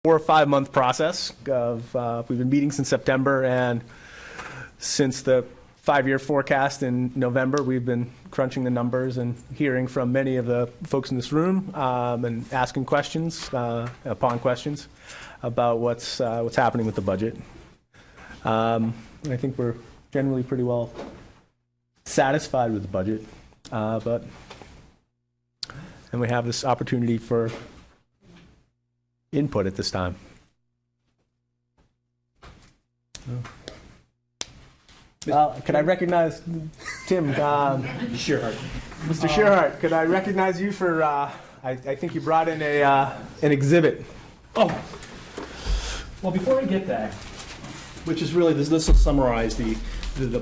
4 or 5 month process of, we've been meeting since September, and since the 5-year forecast in November, we've been crunching the numbers and hearing from many of the folks in this room, and asking questions upon questions about what's happening with the budget. And I think we're generally pretty well satisfied with the budget, and we have this opportunity for input at this time. Could I recognize Tim? Sure. Mr. Shearhart, could I recognize you for, I think you brought in an exhibit. Oh, well, before I get that, which is really, this will summarize the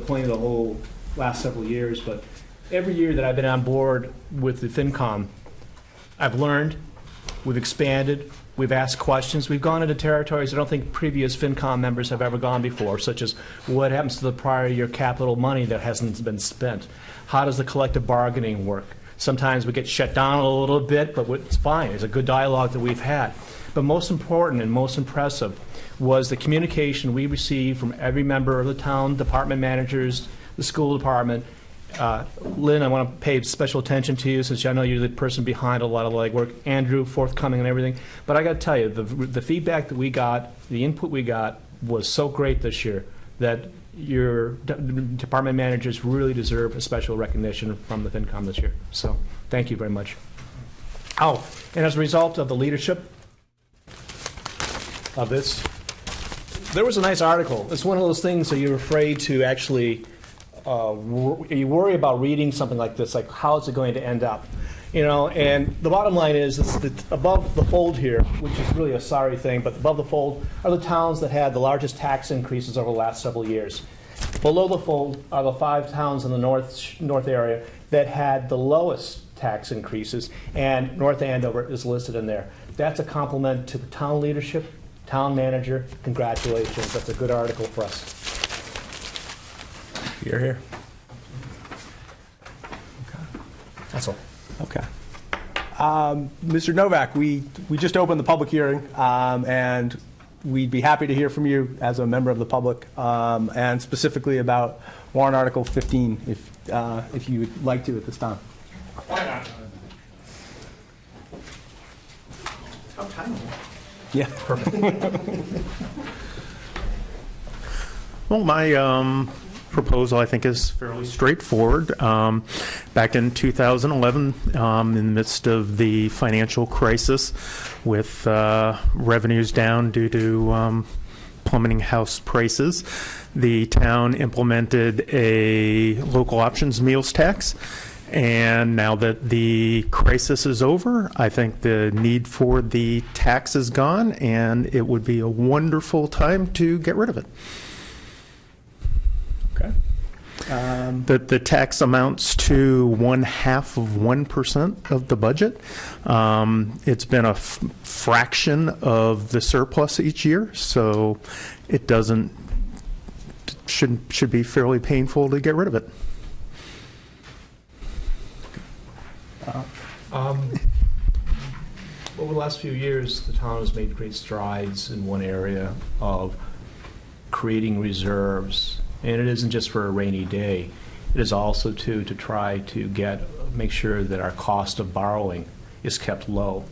point of the whole last several years, but every year that I've been on board with the FinCom, I've learned, we've expanded, we've asked questions, we've gone into territories I don't think previous FinCom members have ever gone before, such as what happens to the prior year capital money that hasn't been spent? How does the collective bargaining work? Sometimes we get shut down a little bit, but it's fine. It's a good dialogue that we've had. But most important and most impressive was the communication we received from every member of the town, department managers, the school department. Lynn, I want to pay special attention to you since I know you're the person behind a lot of legwork. Andrew, forthcoming and everything. But I got to tell you, the feedback that we got, the input we got was so great this year that your department managers really deserve a special recognition from the FinCom this year. So thank you very much. Oh, and as a result of the leadership of this, there was a nice article. It's one of those things that you're afraid to actually you worry about reading something like this, like how is it going to end up? You know, and the bottom line is that above the fold here, which is really a sorry thing, but above the fold are the towns that had the largest tax increases over the last several years. Below the fold are the 5 towns in the north area that had the lowest tax increases, and North Andover is listed in there. That's a compliment to the town leadership, town manager. Congratulations. That's a good article for us. You're here. Okay. That's all. Okay. Mr. Novak, we just opened the public hearing, and we'd be happy to hear from you as a member of the public, and specifically about warrant Article 15, if you would like to at this time. Why not? Oh, time. Yeah. Perfect. Well, my proposal, I think, is fairly straightforward. Back in 2011, in the midst of the financial crisis, with revenues down due to plummeting house prices, the town implemented a local options meals tax. And now that the crisis is over, I think the need for the tax is gone, and it would be a wonderful time to get rid of it. Okay. The tax amounts to 0.5% of the budget. It's been a fraction of the surplus each year, so it should be fairly painful to get rid of it. Over the last few years, the town has made great strides in one area of creating reserves. And it isn't just for a rainy day. It is also to try to make sure that our cost of borrowing is kept low.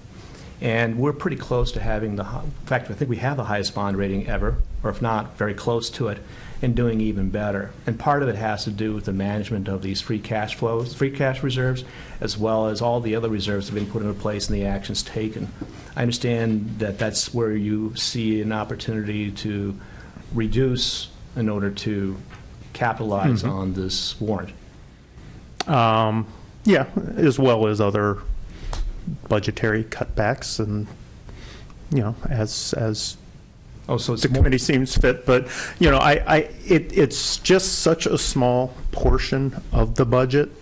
And we're pretty close to having in fact, I think we have the highest bond rating ever, or if not, very close to it, and doing even better. And part of it has to do with the management of these free cash reserves, as well as all the other reserves that have been put into place and the actions taken. I understand that that's where you see an opportunity to reduce in order to capitalize on this warrant. Yeah, as well as other budgetary cutbacks, and as so it's the committee seems fit. But it's just such a small portion of the budget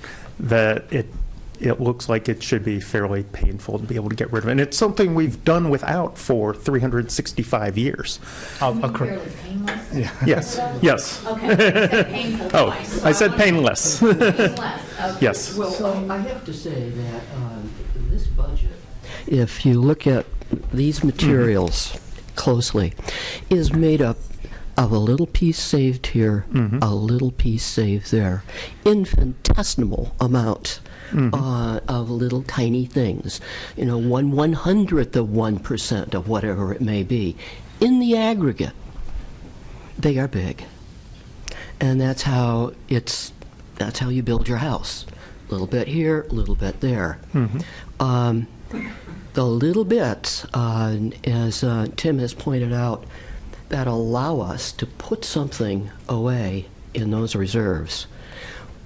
that it looks like it should be fairly painful to be able to get rid of it. And it's something we've done without for 365 years. Painless? Yeah. Yes. Okay, you said painful twice, so I said painless. Painless, okay. Yes. Well, I have to say that this budget, if you look at these materials closely, is made up of a little piece saved here, a little piece saved there, infinitesimal amounts of little tiny things, 1/100th of 1% of whatever it may be. In the aggregate, they are big, and that's how you build your house. A little bit here, a little bit there. The little bits, as Tim has pointed out, that allow us to put something away in those reserves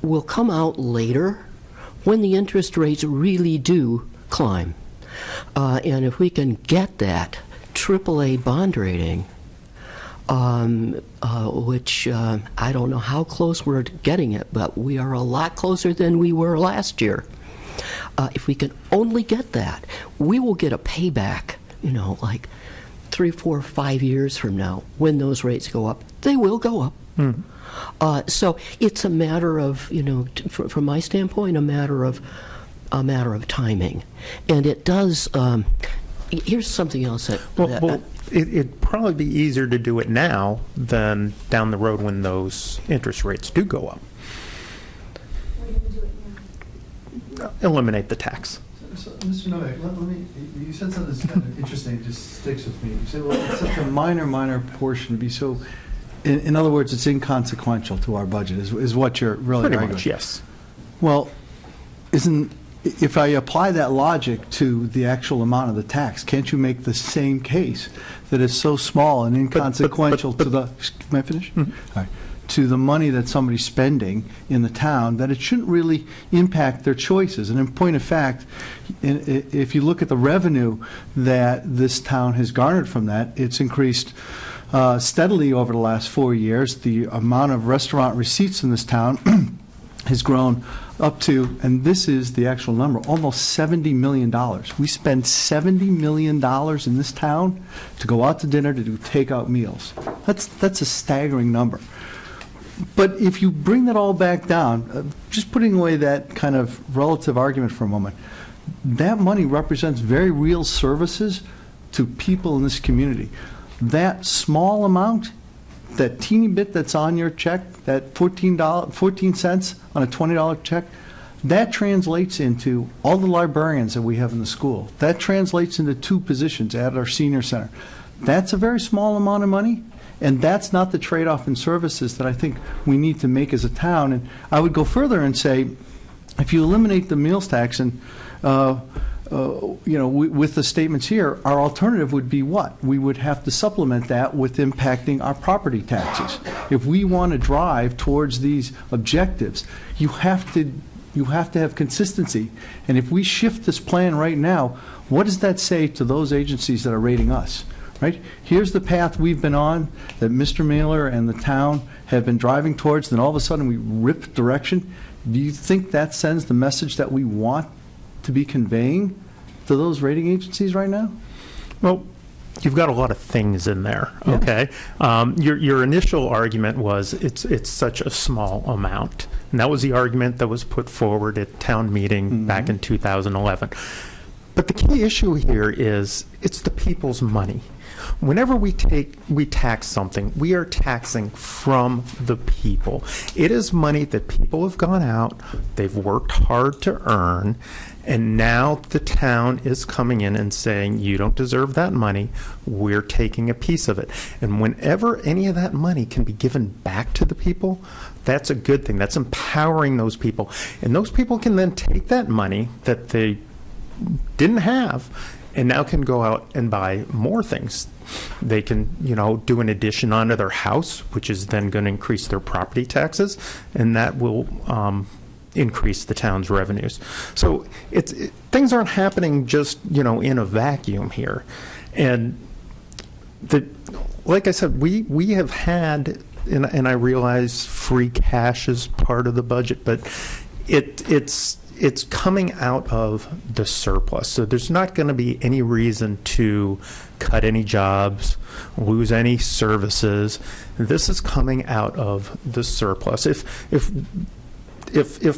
will come out later when the interest rates really do climb. And if we can get that AAA bond rating, which I don't know how close we're getting it, but we are a lot closer than we were last year. If we can only get that, we will get a payback, like 3, 4, 5 years from now, when those rates go up. They will go up. So it's a matter of, from my standpoint, a matter of timing, and it does. Here's something else that. It'd probably be easier to do it now than down the road when those interest rates do go up. Eliminate the tax. So, Mr. Novak, let me, you said something that's kind of interesting, it just sticks with me. You said, well, it's such a minor portion to be so, in other words, it's inconsequential to our budget, is what you're really Pretty arguing. much, yes. Well, if I apply that logic to the actual amount of the tax, can't you make the same case that is so small and inconsequential to the, may I finish? All right. To the money that somebody's spending in the town, that it shouldn't really impact their choices. And in point of fact, if you look at the revenue that this town has garnered from that, it's increased steadily over the last 4 years. The amount of restaurant receipts in this town has grown up to, and this is the actual number, almost $70 million. We spend $70 million in this town to go out to dinner to do takeout meals. That's a staggering number. But if you bring that all back down, just putting away that kind of relative argument for a moment, that money represents very real services to people in this community. That small amount, that teeny bit that's on your check, that 14 cents on a $20 check, that translates into all the librarians that we have in the school. That translates into 2 positions at our senior center. That's a very small amount of money. And that's not the trade-off in services that I think we need to make as a town. And I would go further and say, if you eliminate the meals tax, and with the statements here, our alternative would be what? We would have to supplement that with impacting our property taxes. If we want to drive towards these objectives, you have to have consistency. And if we shift this plan right now, what does that say to those agencies that are rating us? Right? Here's the path we've been on, that Mr. Mailer and the town have been driving towards, then all of a sudden we rip direction. Do you think that sends the message that we want to be conveying to those rating agencies right now? Well, you've got a lot of things in there, okay? Your initial argument was it's such a small amount. And that was the argument that was put forward at town meeting back in 2011. But the key issue here is it's the people's money. Whenever we tax something, we are taxing from the people. It is money that people have gone out, they've worked hard to earn, and now the town is coming in and saying, you don't deserve that money, we're taking a piece of it. And whenever any of that money can be given back to the people, that's a good thing. That's empowering those people. And those people can then take that money that they didn't have and now can go out and buy more things. They can, do an addition onto their house, which is then going to increase their property taxes, and that will increase the town's revenues. So things aren't happening just, in a vacuum here. And like I said, we have had, and I realize free cash is part of the budget, but it's coming out of the surplus. So there's not going to be any reason to cut any jobs, lose any services. This is coming out of the surplus. If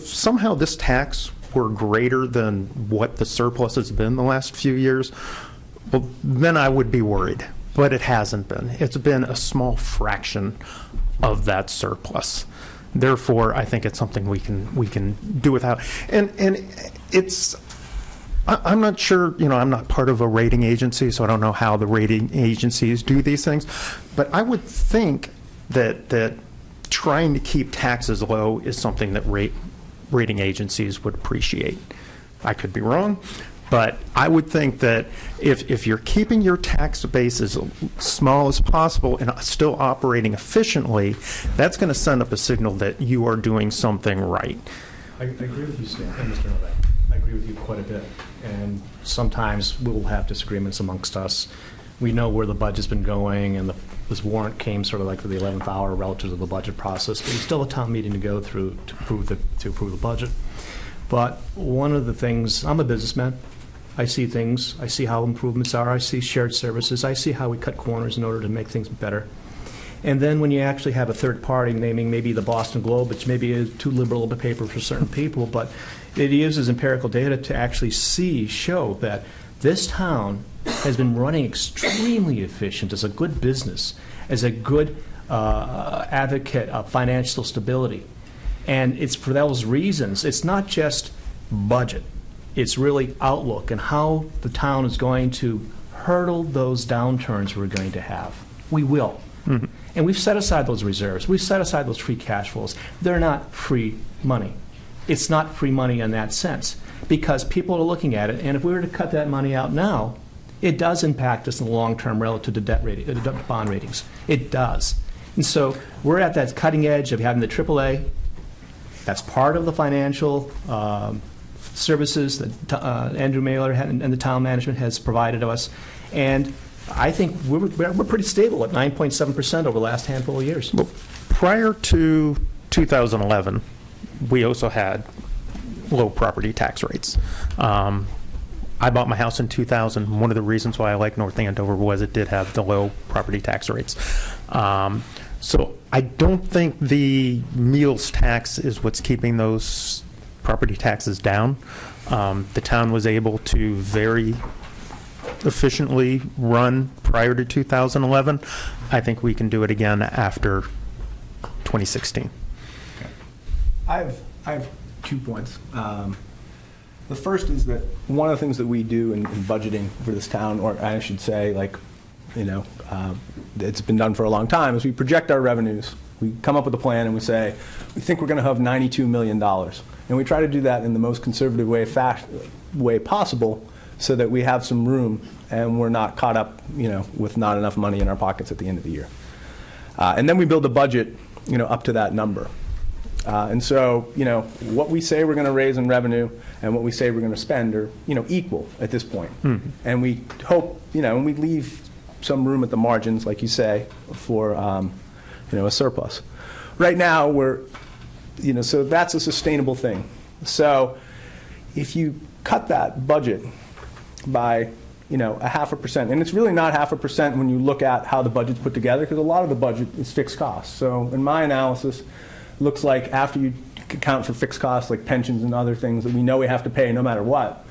somehow this tax were greater than what the surplus has been the last few years, well, then I would be worried. but it hasn't been. It's been a small fraction of that surplus. Therefore, I think it's something we can do without. And it's, I'm not sure, I'm not part of a rating agency, so I don't know how the rating agencies do these things, but I would think that trying to keep taxes low is something that rating agencies would appreciate. I could be wrong, but I would think that if you're keeping your tax base as small as possible and still operating efficiently, that's going to send up a signal that you are doing something right. I agree with you, Stan, and Mr. Novak. I agree with you quite a bit. And sometimes we'll have disagreements amongst us. We know where the budget's been going, and this warrant came sort of like for the 11th hour relative to the budget process. But it's still a town meeting to go through to approve the budget. But one of the things, I'm a businessman. I see things. I see how improvements are. I see shared services. I see how we cut corners in order to make things better. And then when you actually have a third party naming maybe the Boston Globe, which maybe is too liberal of a paper for certain people, but it uses empirical data to actually show that this town has been running extremely efficient as a good business, as a good advocate of financial stability. And it's for those reasons. It's not just budget. It's really outlook and how the town is going to hurdle those downturns we're going to have. We will. Mm-hmm. And we've set aside those reserves. We've set aside those free cash flows. They're not free money. It's not free money in that sense because people are looking at it, and if we were to cut that money out now, it does impact us in the long term relative to bond ratings. It does. And so we're at that cutting edge of having the AAA. That's part of the financial services that Andrew Mailer and the town management has provided to us. And I think we're pretty stable at 9.7% over the last handful of years. Well, prior to 2011, we also had low property tax rates. I bought my house in 2000. One of the reasons why I like North Andover was it did have the low property tax rates. So I don't think the meals tax is what's keeping those property taxes down. The town was able to very efficiently run prior to 2011. I think we can do it again after 2016. I have 2 points. The first is that one of the things that we do in budgeting for this town, or I should say, it's been done for a long time, is we project our revenues. We come up with a plan and we say, we think we're going to have $92 million. And we try to do that in the most conservative way possible so that we have some room and we're not caught up, with not enough money in our pockets at the end of the year. And then we build a budget, up to that number. And so, what we say we're going to raise in revenue and what we say we're going to spend are, equal at this point. Mm-hmm. And we hope, and we leave some room at the margins, like you say, for, a surplus. Right now, so that's a sustainable thing. So if you cut that budget by, 0.5%, and it's really not 0.5% when you look at how the budget's put together, because a lot of the budget is fixed costs. So in my analysis, looks like after you account for fixed costs like pensions and other things that we know we have to pay no matter what,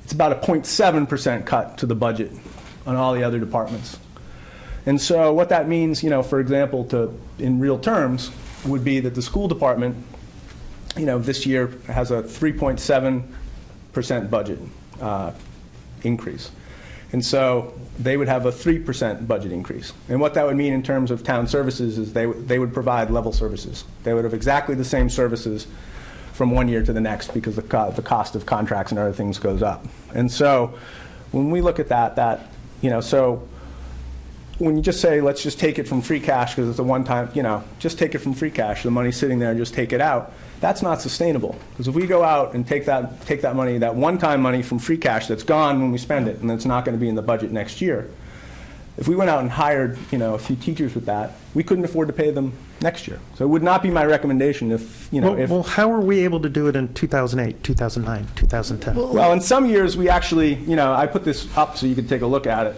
it's about a 0.7% cut to the budget on all the other departments. And so what that means, for example, in real terms, would be that the school department, this year has a 3.7% budget increase. And so they would have a 3% budget increase. And what that would mean in terms of town services is they would provide level services. They would have exactly the same services from one year to the next because the cost of contracts and other things goes up. And so when we look at that, so when you just say, let's just take it from free cash because it's a one-time, just take it from free cash, the money's sitting there, just take it out, that's not sustainable. Because if we go out and take that money, that one-time money from free cash that's gone when we spend it, and it's not going to be in the budget next year, if we went out and hired, a few teachers with that, we couldn't afford to pay them next year. So it would not be my recommendation if, Well, how are we able to do it in 2008, 2009, 2010? Well, in some years we actually, I put this up so you could take a look at it.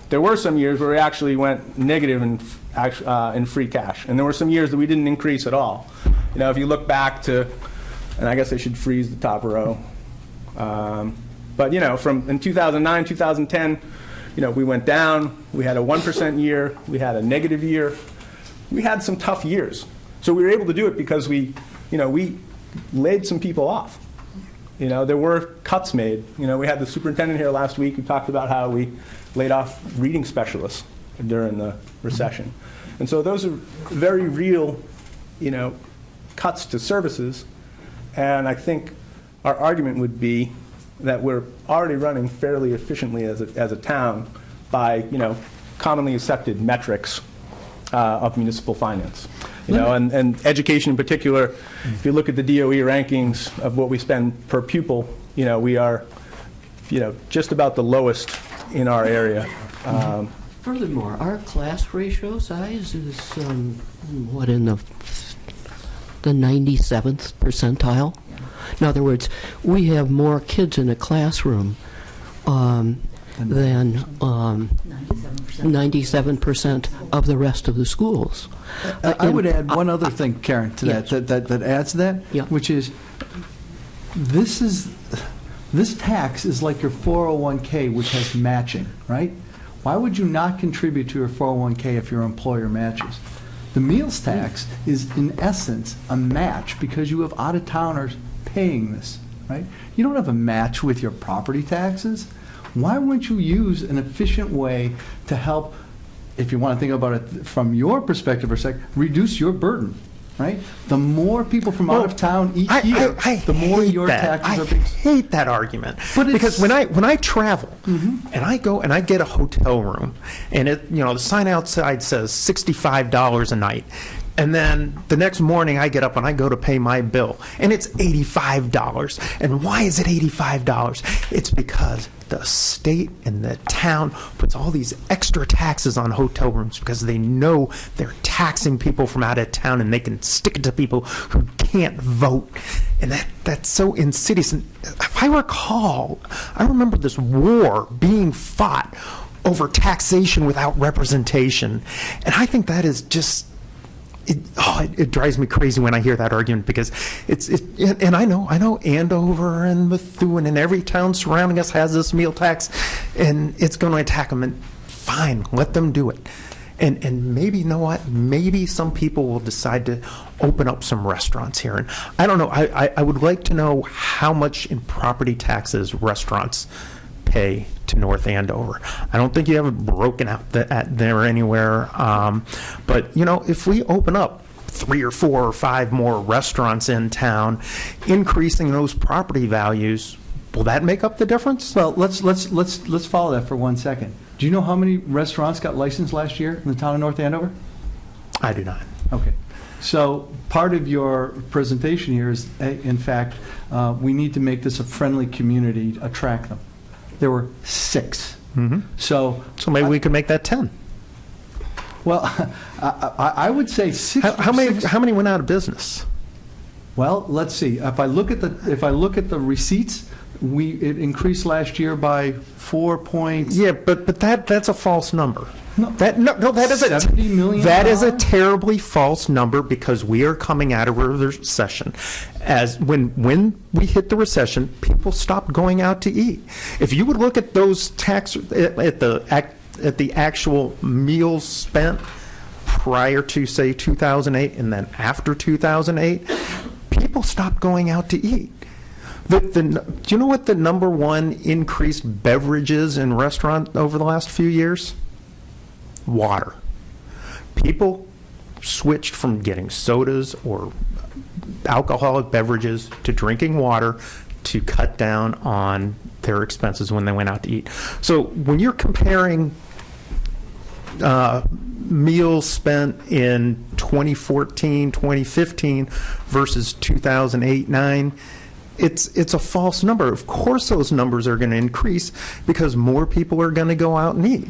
There were some years where we actually went negative in free cash, and there were some years that we didn't increase at all. If you look back to, and I guess I should freeze the top row, but from in 2009, 2010, we went down, we had a 1% year, we had a negative year. We had some tough years. So we were able to do it because we laid some people off. There were cuts made. We had the superintendent here last week who talked about how we laid off reading specialists during the recession. And so those are very real, cuts to services. And I think our argument would be that we're already running fairly efficiently as a town by, commonly accepted metrics of municipal finance. And education in particular, if you look at the DOE rankings of what we spend per pupil, we are, just about the lowest in our area. Furthermore, our class ratio size is, in the 97th percentile? In other words, we have more kids in a classroom than 97% of the rest of the schools. I would add one other thing, Karen, to that adds to that, which is this tax is like your 401k, which has matching, right? Why would you not contribute to your 401k if your employer matches? The meals tax is, in essence, a match because you have out-of-towners paying this, right? You don't have a match with your property taxes. Why wouldn't you use an efficient way to help, if you want to think about it from your perspective for a sec, reduce your burden, right? The more people from out of town each year, the more your taxes are being... I hate that argument. Because when I travel and I go and I get a hotel room and the sign outside says $65 a night, and then the next morning I get up and I go to pay my bill and it's $85. And why is it $85? It's because the state and the town puts all these extra taxes on hotel rooms because they know they're taxing people from out of town and they can stick it to people who can't vote. And that's so insidious. And if I recall, I remember this war being fought over taxation without representation. And I think that is just... It drives me crazy when I hear that argument because and I know Andover and Methuen and every town surrounding us has this meal tax, and it's going to attack them. And fine, let them do it. And maybe, you know what? Maybe some people will decide to open up some restaurants here. And I don't know. I would like to know how much in property taxes restaurants pay to North Andover. I don't think you have it broken out there anywhere. But, if we open up 3 or 4 or 5 more restaurants in town, increasing those property values, will that make up the difference? Well, let's follow that for 1 second. Do you know how many restaurants got licensed last year in the town of North Andover? I do not. Okay. So part of your presentation here is, in fact, we need to make this a friendly community, attract them. There were 6. Mm-hmm. So maybe we could make that 10. Well, I would say 6. How many went out of business? Well, let's see. If I look at the receipts, it increased last year by 4 points. Yeah, but that's a false number. No, that is $70 million. That is a terribly false number because we are coming out of a recession. As when we hit the recession, people stopped going out to eat. If you would look at those tax at the actual meals spent prior to say 2008 and then after 2008, people stopped going out to eat. Do you know what the number one increased beverages in restaurant over the last few years? Water. People switched from getting sodas or alcoholic beverages to drinking water to cut down on their expenses when they went out to eat. So when you're comparing meals spent in 2014, 2015 versus 2008-9, it's a false number. Of course those numbers are going to increase because more people are going to go out and eat.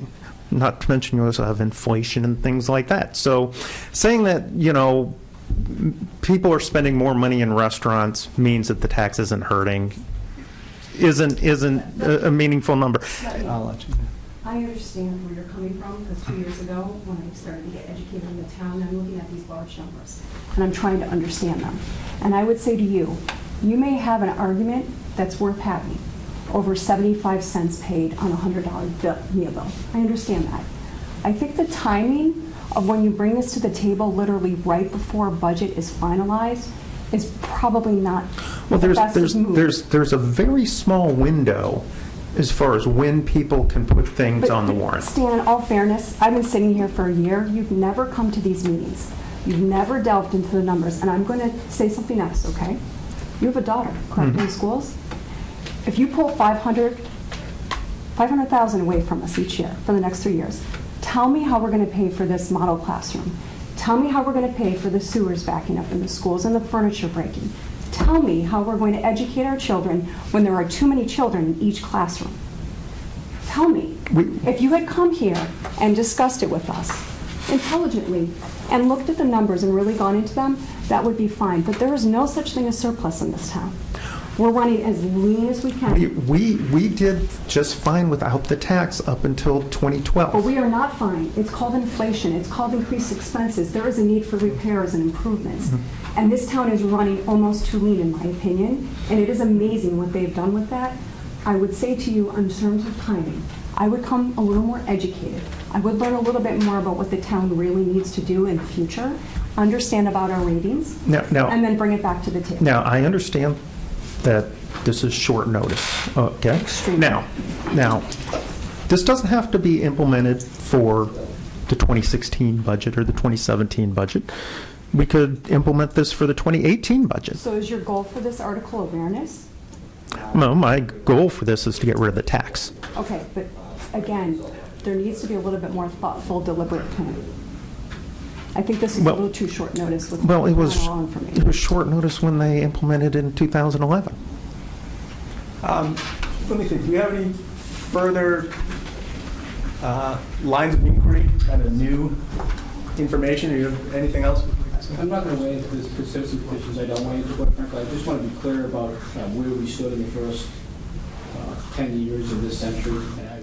Not to mention you also have inflation and things like that. So saying that, people are spending more money in restaurants means that the tax isn't hurting isn't a meaningful number. I'll let you know. I understand where you're coming from, because 2 years ago, when I started to get educated in the town, I'm looking at these large numbers, and I'm trying to understand them. And I would say to you, you may have an argument that's worth having, over 75 cents paid on a $100 meal bill. I understand that. I think the timing of when you bring this to the table literally right before a budget is finalized is probably not Well, the best move. there's a very small window as far as when people can put things But, on the warrant. Stan, in all fairness, I've been sitting here for a year. You've never come to these meetings. You've never delved into the numbers. And I'm going to say something else, okay? You have a daughter, correct, in schools? If you pull 500,000 away from us each year for the next 3 years, tell me how we're going to pay for this model classroom. Tell me how we're going to pay for the sewers backing up in the schools and the furniture breaking. Tell me how we're going to educate our children when there are too many children in each classroom. Tell me. If you had come here and discussed it with us intelligently and looked at the numbers and really gone into them, that would be fine. But there is no such thing as surplus in this town. We're running as lean as we can. We did just fine without the tax up until 2012. But we are not fine. It's called inflation. It's called increased expenses. There is a need for repairs and improvements. And this town is running almost too lean, in my opinion. And it is amazing what they've done with that. I would say to you, in terms of timing, I would come a little more educated. I would learn a little bit more about what the town really needs to do in the future, understand about our ratings, and then bring it back to the table. Now, I understand that this is short notice, okay? Extremely. Now, this doesn't have to be implemented for the 2016 budget or the 2017 budget. We could implement this for the 2018 budget. So is your goal for this article awareness? No, my goal for this is to get rid of the tax. Okay, but again, there needs to be a little bit more thoughtful, deliberate plan. I think this is a little too short notice with Well, it not all was information. short notice when they implemented in 2011. Let me think, do you have any further lines of inquiry, kind of new information, or you have anything else? I'm not going to weigh into the citizen petitions. I don't weigh into, quite frankly. I just want to be clear about where we stood in the first 10 years of this century. And I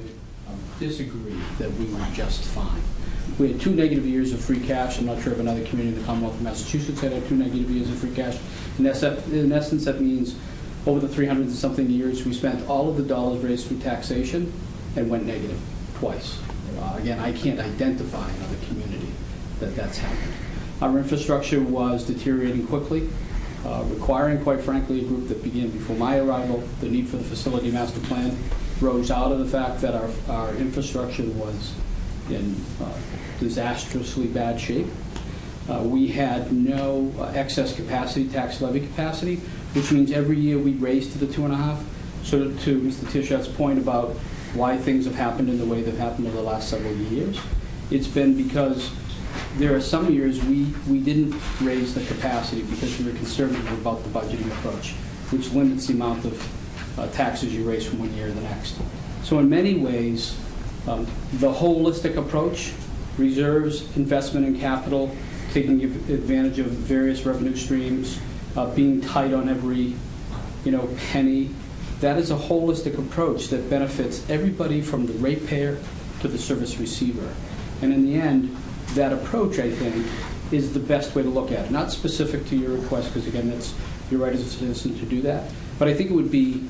disagree that we were just fine. We had 2 negative years of free cash. I'm not sure if another community in the Commonwealth of Massachusetts had 2 negative years of free cash. In essence, that means over the 300 and something years, we spent all of the dollars raised through taxation and went negative twice. Again, I can't identify another community that's happened. Our infrastructure was deteriorating quickly, requiring, quite frankly, a group that began before my arrival. The need for the facility master plan rose out of the fact that our infrastructure was in disastrously bad shape. We had no excess capacity, tax levy capacity, which means every year we raised to the 2.5. So to Mr. Tishat's point about why things have happened in the way they've happened in the last several years, it's been because there are some years we didn't raise the capacity because we were conservative about the budgeting approach, which limits the amount of taxes you raise from one year to the next. So in many ways, the holistic approach, reserves, investment in capital, taking advantage of various revenue streams, being tight on every penny, that is a holistic approach that benefits everybody from the ratepayer to the service receiver. And in the end, that approach, I think, is the best way to look at it. Not specific to your request, because again, that's your right as a citizen to do that. But I think it would be,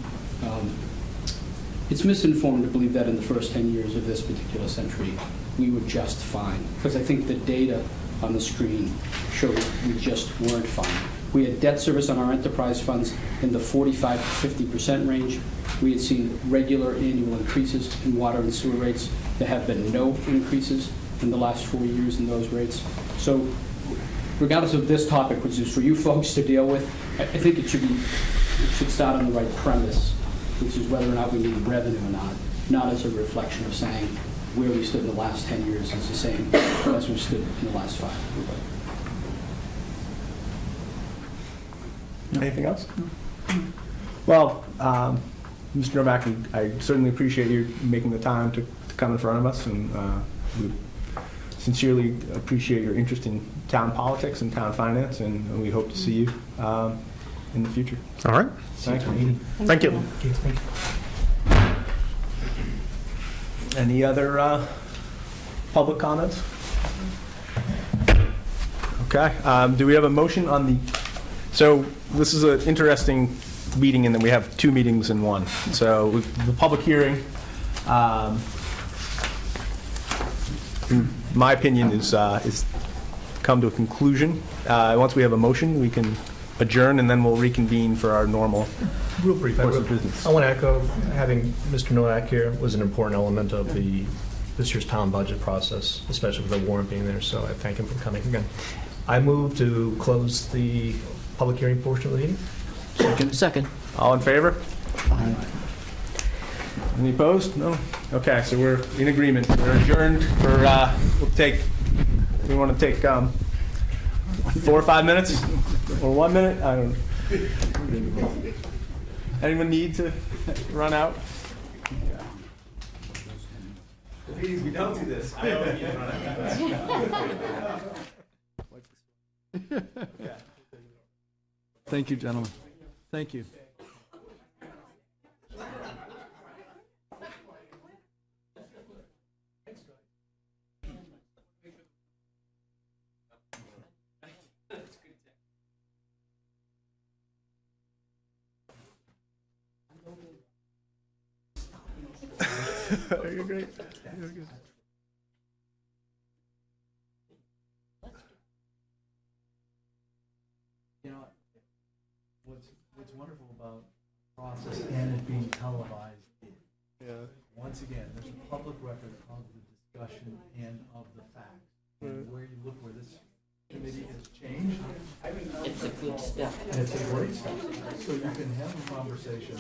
it's misinformed to believe that in the first 10 years of this particular century, we were just fine. Because I think the data on the screen showed we just weren't fine. We had debt service on our enterprise funds in the 45 to 50% range. We had seen regular annual increases in water and sewer rates. There have been no increases in the last 4 years in those rates. So regardless of this topic, which is for you folks to deal with, I think it should start on the right premise, which is whether or not we need revenue or not as a reflection of saying where we stood in the last 10 years is the same as we stood in the last 5. Anything else? Well, Mr. Novak, I certainly appreciate you making the time to come in front of us, and we sincerely appreciate your interest in town politics and town finance, and we hope to see you in the future. All right. Thank you. Thank you. Any other public comments? Okay. Do we have a motion on the... So this is an interesting meeting, and then we have 2 meetings in one. So the public hearing, in my opinion, is come to a conclusion. Once we have a motion, we can adjourn, and then we'll reconvene for our normal Real brief, course of business. I want to echo, having Mr. Nowak here was an important element of this year's town budget process, especially with the warrant being there, so I thank him for coming again. I move to close the public hearing portion of the meeting. Second. All in favor? Any opposed? No? Okay, so we're in agreement. We're adjourned for, we want to take 4 or 5 minutes? Or 1 minute? I don't know. Anyone need to run out? Please, we don't do this. I always need to run out. Thank you, gentlemen. Thank you. You're great. You're good. You know, what's wonderful about the process and it being televised, once again, there's a public record of the discussion and of the facts. And where you look where this committee has changed, It's a good step. and it's a great step. So you can have a conversation.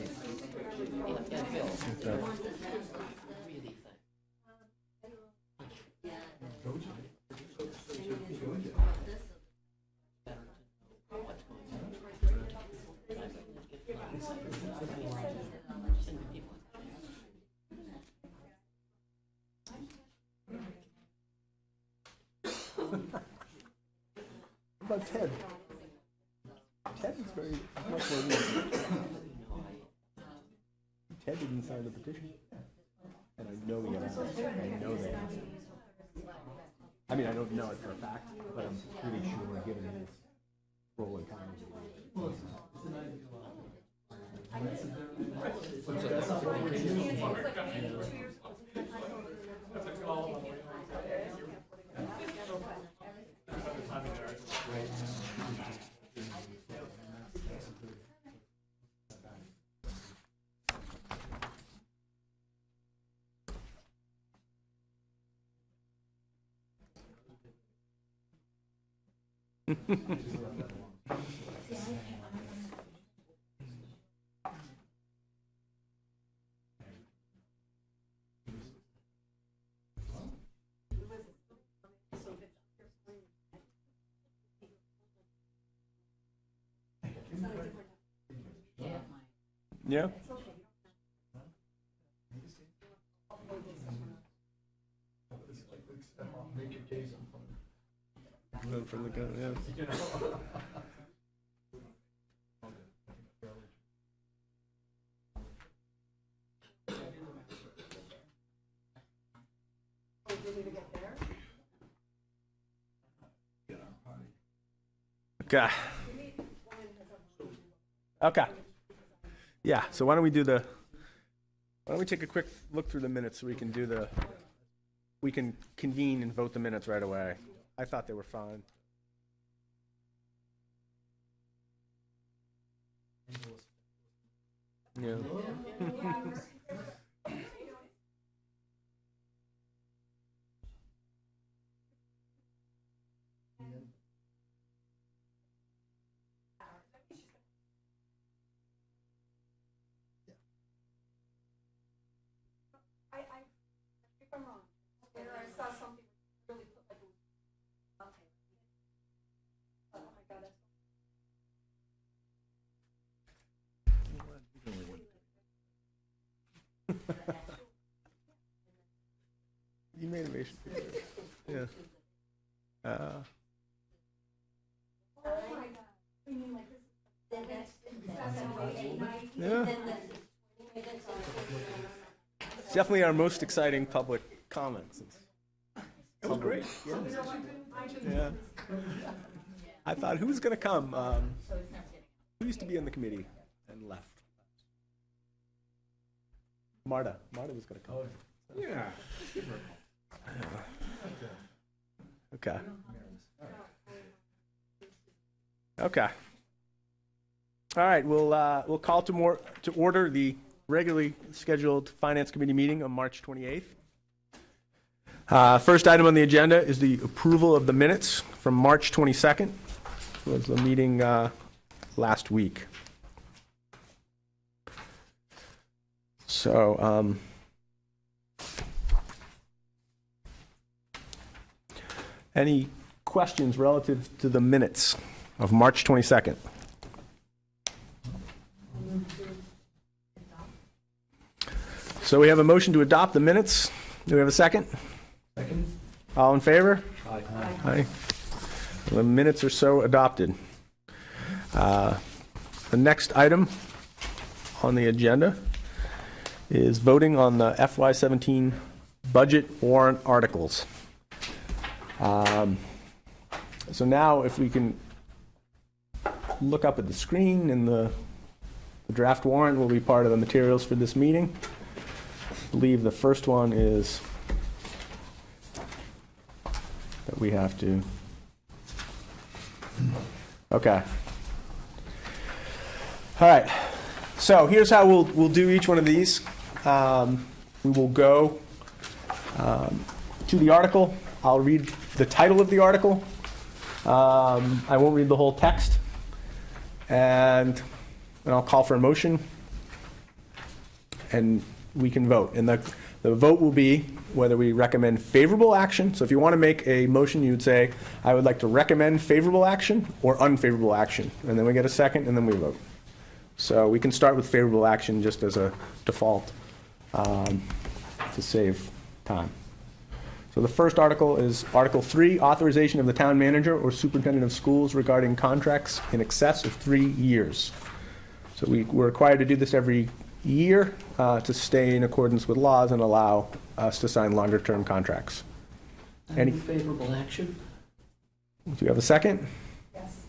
What about Ted? Ted is very much more real. Ted didn't sign the petition. And I know he has. I know that. I mean, I don't know it for a fact, but I'm pretty sure given his role in Congress. Yeah. For the gun, yeah. Okay. Okay. Yeah, so why don't we take a quick look through the minutes so we can convene and vote the minutes right away. I thought they were fine. Yeah. You made innovation. Yeah. Yeah. It's definitely our most exciting public comments. It was great. Yeah. I thought, who's going to come? Who used to be on the committee? And one left. Marta was going to come. Yeah. Okay. Okay. All right, we'll call to order the regularly scheduled Finance Committee meeting on March 28th. First item on the agenda is the approval of the minutes from March 22nd. It was the meeting last week. So, any questions relative to the minutes of March 22nd? So we have a motion to adopt the minutes. Do we have a second? Second? All in favor? Aye. Aye. The minutes are so adopted. The next item on the agenda is voting on the FY17 budget warrant articles. So now if we can look up at the screen, and the draft warrant will be part of the materials for this meeting. I believe the first one is that we have to. Okay. All right. So here's how we'll do each one of these. We will go to the article. I'll read the title of the article. I won't read the whole text. And then I'll call for a motion. And we can vote. And the vote will be whether we recommend favorable action. So if you want to make a motion, you would say, I would like to recommend favorable action or unfavorable action. And then we get a second, and then we vote. So we can start with favorable action just as a default to save time. So the first article is Article 3, authorization of the town manager or superintendent of schools regarding contracts in excess of 3 years. So we're required to do this every year to stay in accordance with laws and allow us to sign longer-term contracts. Any favorable action? Do you have a second? Yes.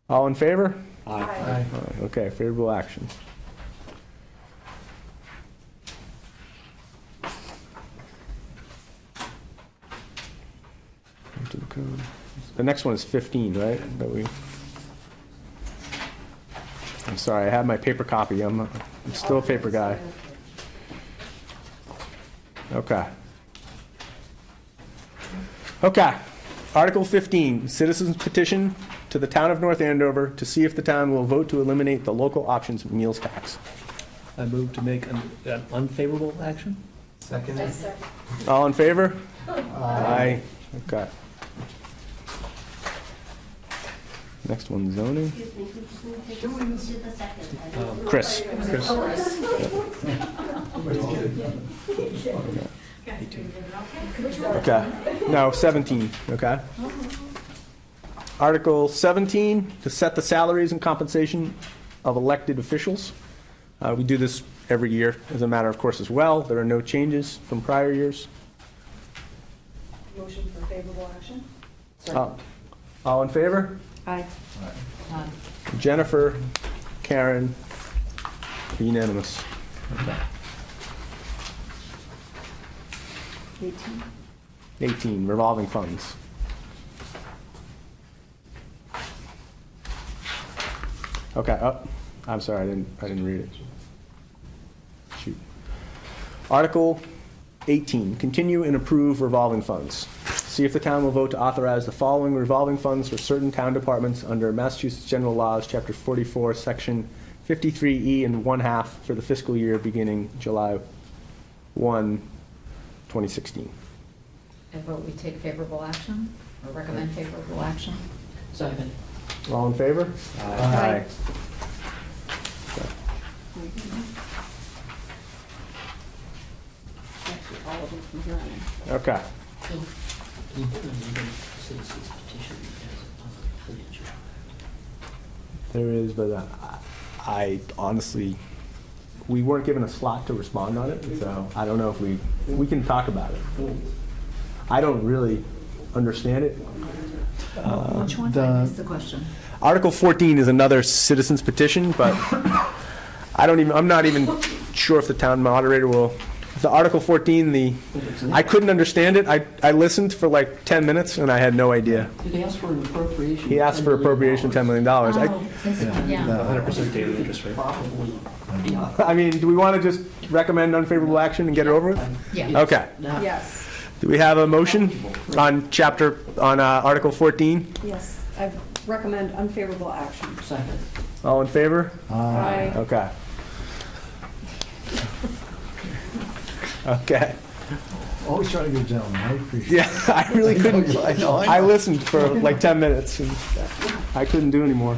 All in favor? Aye. Okay, favorable action. Into the code. The next one is 15, right? I'm sorry, I have my paper copy. I'm still a paper guy. Okay. Okay. Article 15, citizens petition to the town of North Andover to see if the town will vote to eliminate the local options meals tax. I move to make an unfavorable action? Second. All in favor? Aye. Okay. Next one, zoning. Chris. Okay. No, 17, okay. Article 17, to set the salaries and compensation of elected officials. We do this every year as a matter of course as well. There are no changes from prior years. Motion for favorable action? All in favor? Aye. Jennifer, Karen, unanimous. Okay. 18, revolving funds. Okay, I'm sorry, I didn't read it. Shoot. Article 18, continue and approve revolving funds. See if the town will vote to authorize the following revolving funds for certain town departments under Massachusetts General Laws, Chapter 44, Section 53E and 1/2 for the fiscal year beginning July 1, 2016. I vote we take favorable action, or recommend favorable action. Second. All in favor? Aye. Actually, all of them from here on in. Okay. There is, but I honestly, we weren't given a slot to respond on it, so I don't know if we can talk about it. I don't really understand it. Which one? the- I missed the question. Article 14 is another citizen's petition, but I'm not even sure if the town moderator will, the Article 14, I couldn't understand it. I listened for like 10 minutes and I had no idea. Did he ask for an appropriation? He asked for appropriation of $10 million. This one, yeah. 100% daily interest rate. Probably, yeah. I mean, do we want to just recommend unfavorable action and get it over with? Yeah. Okay. Now, Yes, Do we have a motion on Article 14? yes, I recommend unfavorable action. second. All in favor? Aye. Okay. Okay. Always trying to get gentlemen, I appreciate it. Yeah, I really couldn't. I know. I listened for like 10 minutes and I couldn't do anymore.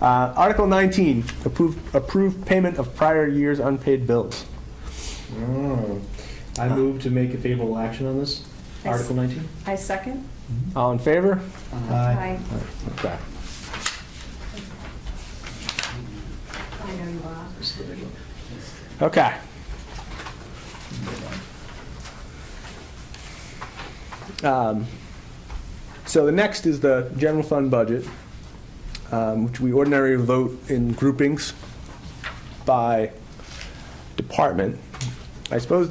Article 19, approve payment of prior year's unpaid bills. I move to make a favorable action on this, Article 19. I second. All in favor? Aye. Okay. I know you are. Okay. So the next is the general fund budget, which we ordinarily vote in groupings by department. I suppose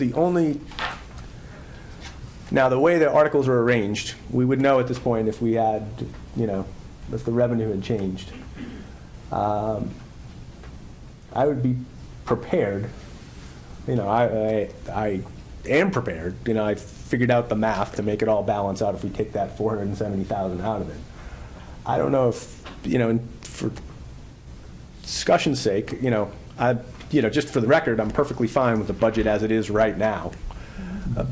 now the way the articles are arranged, we would know at this point if we had, if the revenue had changed. I would be prepared. I am prepared. I figured out the math to make it all balance out if we take that $470,000 out of it. I don't know if, for discussion's sake, just for the record, I'm perfectly fine with the budget as it is right now.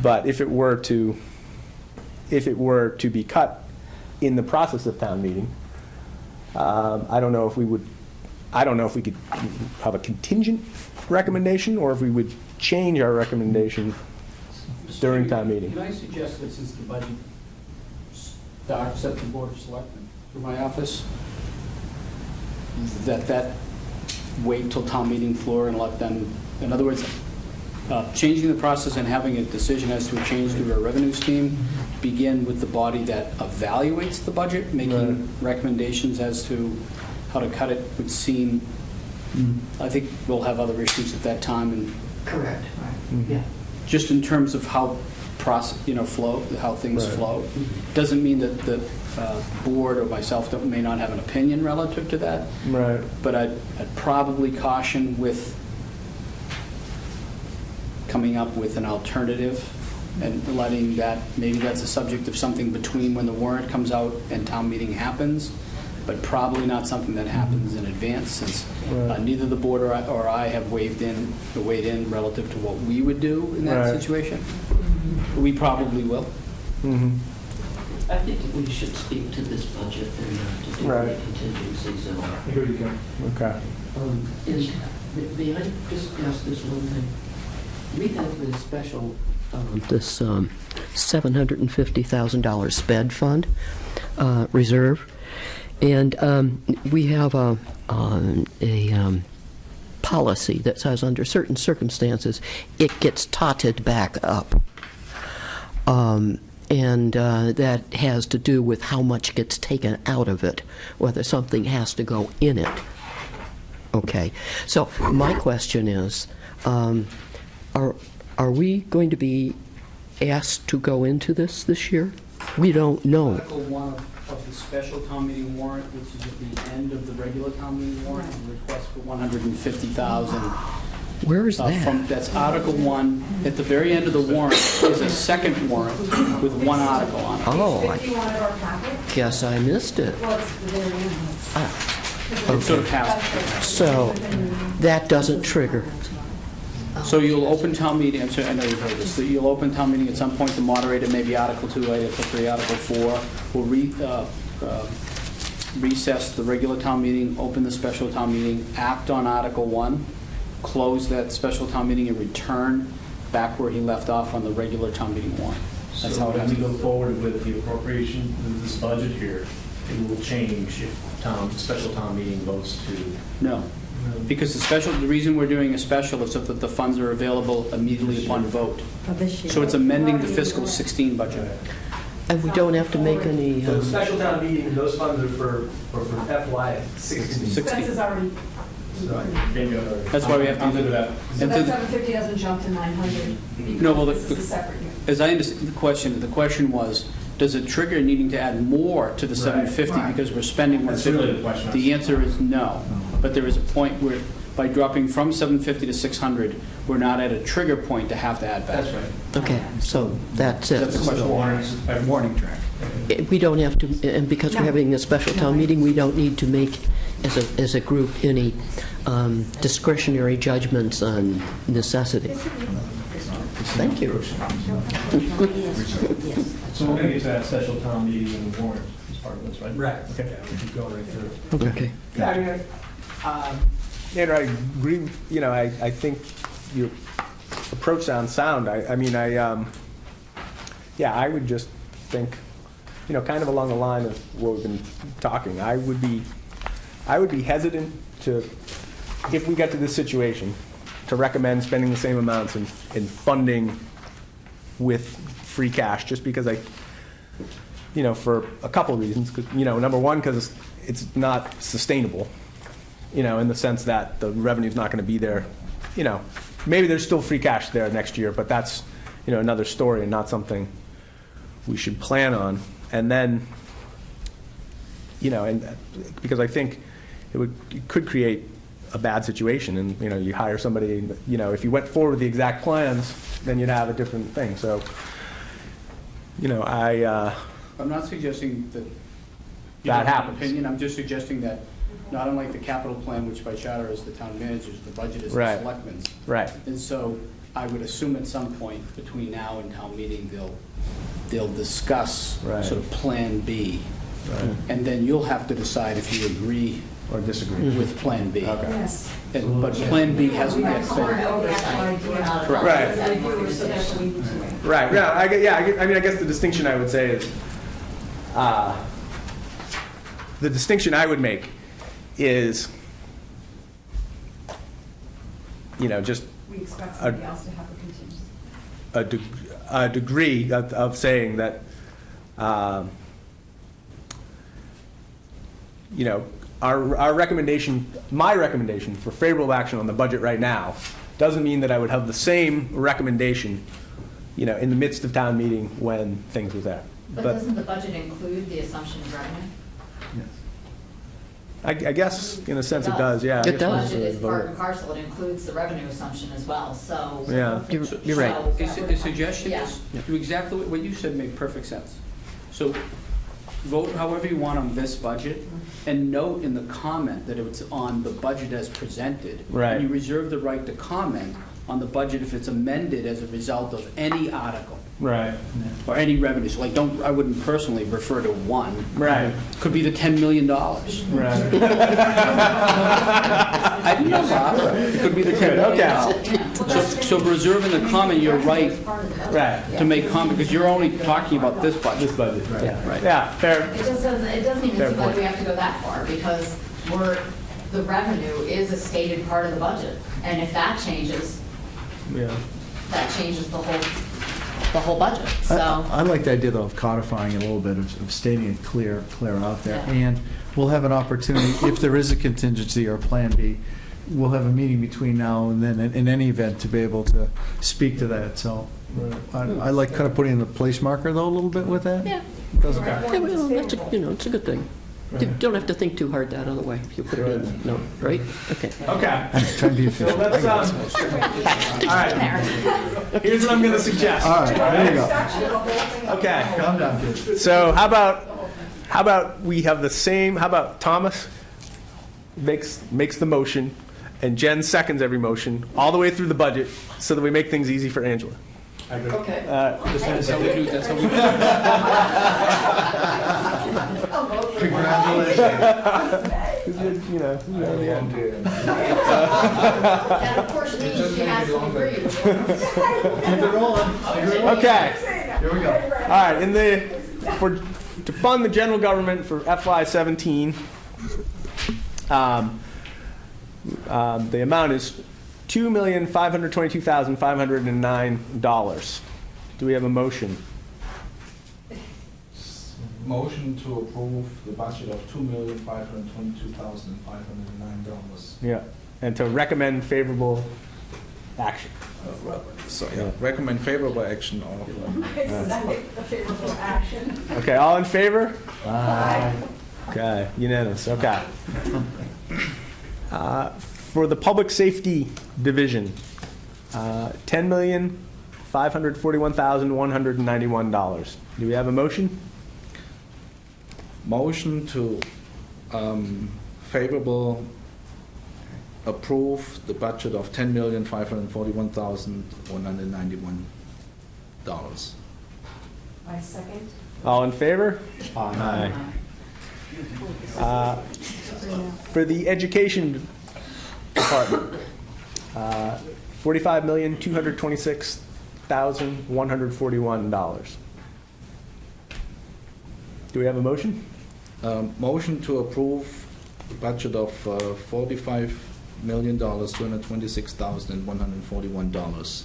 But if it were to be cut in the process of town meeting, I don't know if we could have a contingent recommendation or if we would change our recommendation during town meeting. Can I suggest that since the budget starts at the Board of Selectmen through my office, that wait till town meeting floor and let them, in other words, changing the process and having a decision as to a change to our revenue scheme begin with the body that evaluates the budget, making recommendations as to how to cut it would seem, I think we'll have other issues at that time, and Correct. Yeah. just in terms of how flow, how things flow. Doesn't mean that the board or myself may not have an opinion relative to that, Right. but I'd probably caution with coming up with an alternative and letting that, maybe that's a subject of something between when the warrant comes out and town meeting happens, but probably not something that happens in advance, since neither the board or I have weighed in relative to what we would do in that Right. situation. We probably will. Mm-hmm. I think that we should speak to this budget and to do Right. any contingencies and all. Here you go. Okay. And may I just ask this one thing? We have this special, this $750,000 SPED fund reserve, and we have a policy that says under certain circumstances it gets totted back up. And that has to do with how much gets taken out of it, whether something has to go in it. Okay. So my question is, are we going to be asked to go into this year? We don't know. Article 1 of the special town meeting warrant, which is at the end of the regular town meeting warrant, a request for $150,000. Where is that? That's Article 1. At the very end of the warrant is a second warrant with one article on it. Oh, I If you wanted our packet, guess I missed it. well, it's the very end. It's sort of passed. So that doesn't trigger. So you'll open town meeting, I'm sorry, I know you've heard this, that you'll open town meeting at some point, the moderator, maybe Article 2, Article 3, Article 4, will recess the regular town meeting, open the special town meeting, act on Article 1, close that special town meeting and return back where he left off on the regular town meeting warrant. That's how it So has when we to go forward with the appropriation of this budget here, it will change if special town meeting votes to. No, because the reason we're doing a special is so that the funds are available immediately upon vote. So it's amending the fiscal 16 budget. And we don't have to make any... special town meeting, those funds are for FY 16. 16. Expenses already That's why we have to do that. So that 750 doesn't jump to 900 No, well, because this is a separate unit. As I understand the question was, does it trigger needing to add more to the 750 because we're spending 150? The answer is no. But there is a point where, by dropping from 750 to 600, we're not at a trigger point to have to add back. That's right. Okay, so that's it. That's a much warning track. We don't have to, and because we're having a special town meeting, we don't need to make, as a group, any discretionary judgments on necessity. Thank you. So we're going to get to that special town meeting and warrant as part of this, right? Right. Okay, we keep going right through. Okay. Yeah, I mean, Andrew, I agree, I think your approach sounds sound. I would just think, kind of along the line of what we've been talking, I would be hesitant to, if we get to this situation, to recommend spending the same amounts in funding with free cash, just because for a couple of reasons. Number one, because it's not sustainable, in the sense that the revenue's not going to be there. Maybe there's still free cash there next year, but that's, another story and not something we should plan on. And then, and because I think it could create a bad situation, and you hire somebody, if you went forward with the exact plans, then you'd have a different thing. So, I'm not suggesting that that happens. Opinion. I'm just suggesting that, not unlike the capital plan, which by charter is the town manager's, the budget is the selectmen's. Right. And so I would assume at some point between now and town meeting, they'll discuss sort of Plan B. Right. And then you'll have to decide if you agree Or disagree with Plan B. Okay. Yes. But Plan B hasn't yet been. Right. Right. Yeah. I guess the distinction I would say is, the distinction I would make is, just We expect somebody else to have a contingency. a degree of saying that, our recommendation, my recommendation for favorable action on the budget right now doesn't mean that I would have the same recommendation, in the midst of town meeting when things are there. But doesn't the budget include the assumption of revenue? I guess, in a sense, it does, yeah. It does. The budget is part and parcel, it includes the revenue assumption as well, so. Yeah. You're right. The suggestion Yeah. is, do exactly what you said made perfect sense. So vote however you want on this budget, and note in the comment that it's on the budget as presented. Right. And you reserve the right to comment on the budget if it's amended as a result of any article Right. or any revenue. So I wouldn't personally refer to one. Right. Could be the $10 million. Right. I didn't know that. It could be the $10 million. So reserving the comment, you're right Right. to make comment, because you're only talking about this budget. This budget, right. Yeah, right. Yeah, fair. It doesn't even Fair seem like point. we have to go that far, because the revenue is a stated part of the budget. And if that changes, Yeah. that changes the whole budget, so. I like the idea, though, of codifying it a little bit, of stating it clear out there. Yeah. And we'll have an opportunity, if there is a contingency or a Plan B, we'll have a meeting between now and then, in any event, to be able to speak to that. So I like kind of putting the place marker, though, a little bit with that. Yeah. Doesn't- Yeah, well, that's it's a good thing. You don't have to think too hard that other way. If you put it in, no, right? Okay. Okay. I'm trying to be So efficient. let's, all right. Here's what I'm going to suggest. All right, there you go. Okay. Calm down, kids. So how about we have the same, how about Thomas makes the motion, and Jen seconds every motion, all the way through the budget, so that we make things easy for Angela. Okay. That's how we do. That's how we do. Congratulations. That of course means she has to agree with Keep it rolling. Okay. Here we go. All right. To fund the general government for FY17, the amount is $2,522,509. Do we have a motion? Motion to approve the budget of $2,522,509. Yeah. and to recommend favorable action. So, yeah, recommend favorable action of. Okay, all in favor? Aye. Okay, unanimous, okay. For the Public Safety Division, $10,541,191. Do we have a motion? Motion to favorable approve the budget of $10,541,191. I second. All in favor? Aye. For the Education Department, $45,226,141. Do we have a motion? Motion to approve the budget of $45,226,141.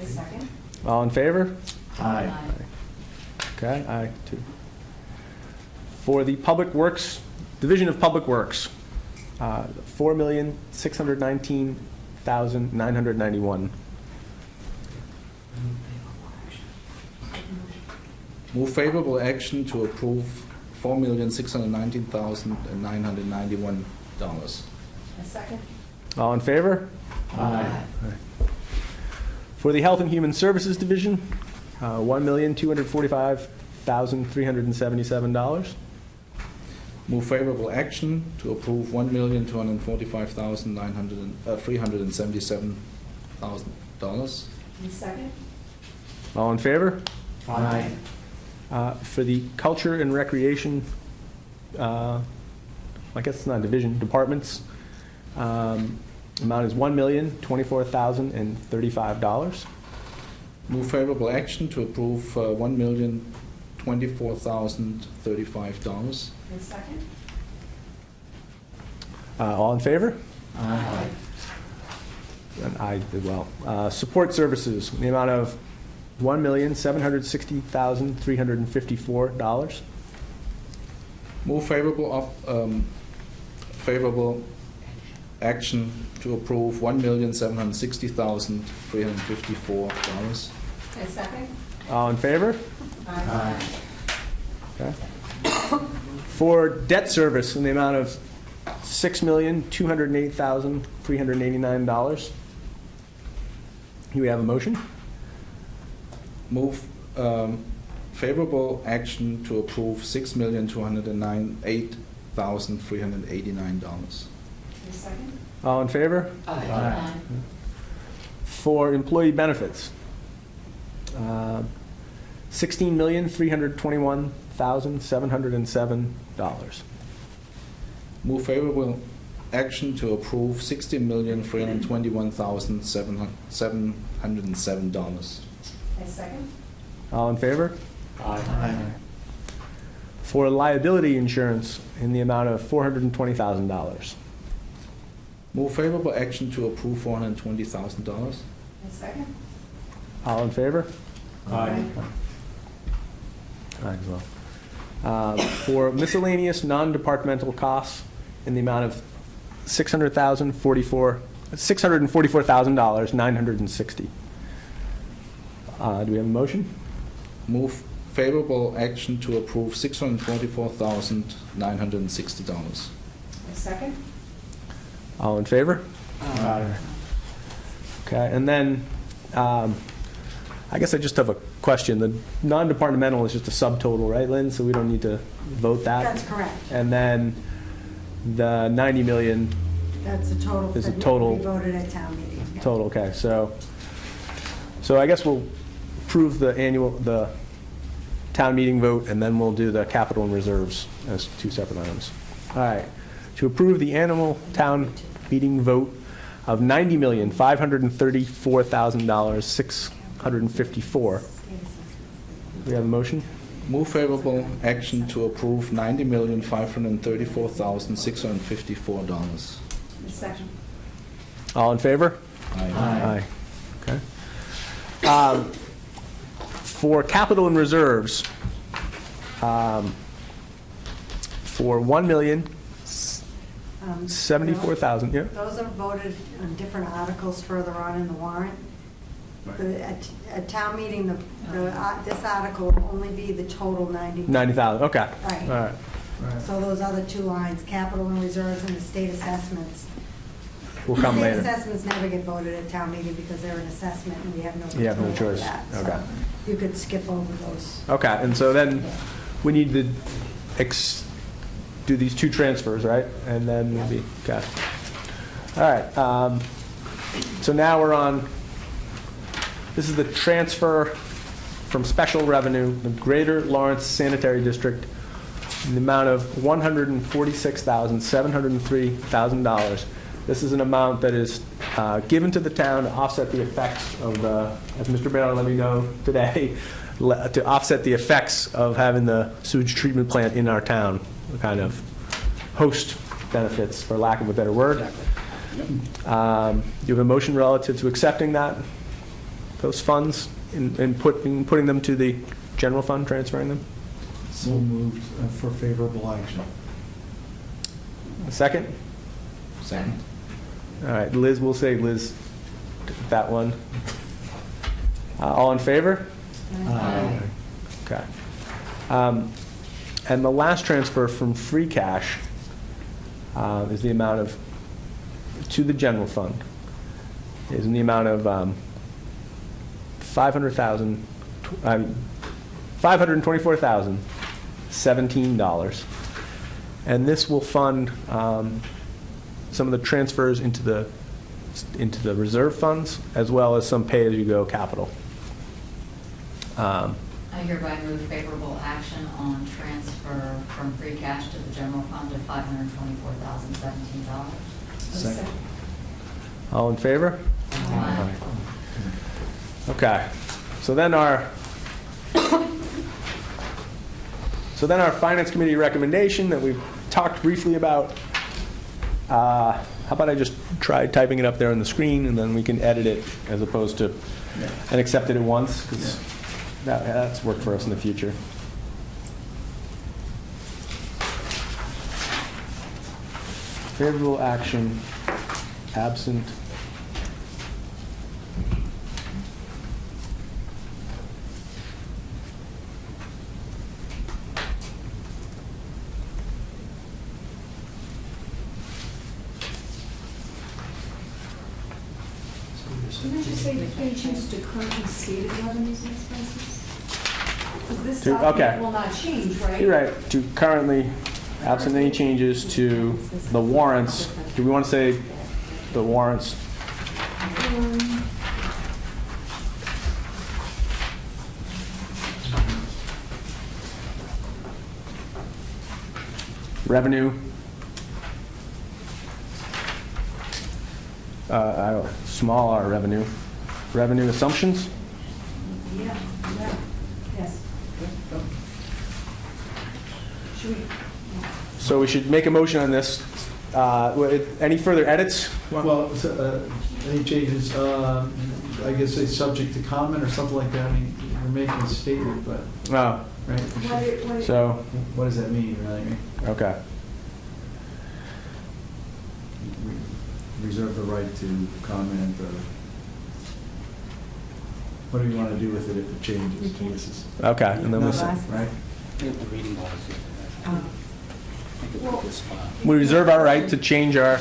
I second. All in favor? Aye. Okay, aye, two. For the Public Works, Division of Public Works, $4,619,991. Move favorable action to approve $4,619,991. I second. All in favor? Aye. For the Health and Human Services Division, $1,245,377. Move favorable action to approve $1,245,377,000. I second. All in favor? Aye. For the Culture and Recreation, I guess it's not a division, departments, amount is $1,024,035. Move favorable action to approve $1,024,035. I second. All in favor? Aye. And I did well. Support services, in the amount of $1,760,354. Move favorable action to approve $1,760,354. I second. All in favor? Aye. Okay. For debt service, in the amount of $6,208,389. Do we have a motion? Move favorable action to approve $6,208,389. I second. All in favor? Aye. For employee benefits, $16,321,707. Move favorable action to approve $60,321,707. I second. All in favor? Aye. For liability insurance, in the amount of $420,000. Move favorable action to approve $420,000. I second. All in favor? Aye. Aye as well. For miscellaneous non-departmental costs, in the amount of $644,960. Do we have a motion? Move favorable action to approve $644,960. I second. All in favor? Aye. Okay, and then, I guess I just have a question. The non-departmental is just a subtotal, right, Lynn? So we don't need to vote that? That's correct. And then the 90 million That's a total. Is a for total- We voted at town meeting. Yeah. total, okay. So I guess we'll approve the town meeting vote, and then we'll do the capital and reserves as two separate items. All right. To approve the annual town meeting vote of $90,534,654. We have a motion? Move favorable action to approve $90,534,654. Second. All in favor? Aye. Okay. For capital and reserves, for 74,000, yeah. Those are voted on different articles further on in the warrant. At town meeting, this article will only be the total 90. 90,000, okay. Right. All right. So those other two lines, capital and reserves and the state assessments. Will come State later. assessments never get voted at town meeting because they're an assessment and we have no You have no control over choice. that. Okay. So you could skip over those. Okay, and so then we need to do these two transfers, right? And then we'll be, okay. All right, so now we're on, this is the transfer from special revenue, the Greater Lawrence Sanitary District, in the amount of $146,703,000. This is an amount that is given to the town to offset the effects of the, as Mr. Baylor let me know today, to offset the effects of having the sewage treatment plant in our town, kind of host benefits, for lack of a better word. You have a motion relative to accepting those funds and putting them to the general fund, transferring them? So moved for favorable action. A second? Second. All right, Liz, we'll say Liz did that one. All in favor? Okay. And the last transfer from free cash is the amount of, to the general fund, is in the amount of $524,017. And this will fund some of the transfers into the reserve funds, as well as some pay-as-you-go capital. I hereby move favorable action on transfer from free cash to the general fund of $524,017. Second. All in favor? Aye. Okay. So then our finance committee recommendation that we've talked briefly about. How about I just try typing it up there on the screen, and then we can edit it as opposed to and accept it at once, because that's worked for us in the future. Favorable action, absent. Didn't I just say that any changes to currently stated revenues and expenses? Because this Okay. document will not change, right? You're right, to currently, absent any changes to the warrants. Do we want to say the warrants? Revenue? Small r revenue. Revenue assumptions? Yeah, yes. Should we? So we should make a motion on this. Any further edits? Well, any changes, I guess say subject to comment or something like that. I mean, we're making a statement, but, Oh, right? so, What does that mean, really? okay. Reserve the right to comment, or what do you want to do with it if it changes? Okay, and then we Nothing, right? The reading policy. we reserve our right to change our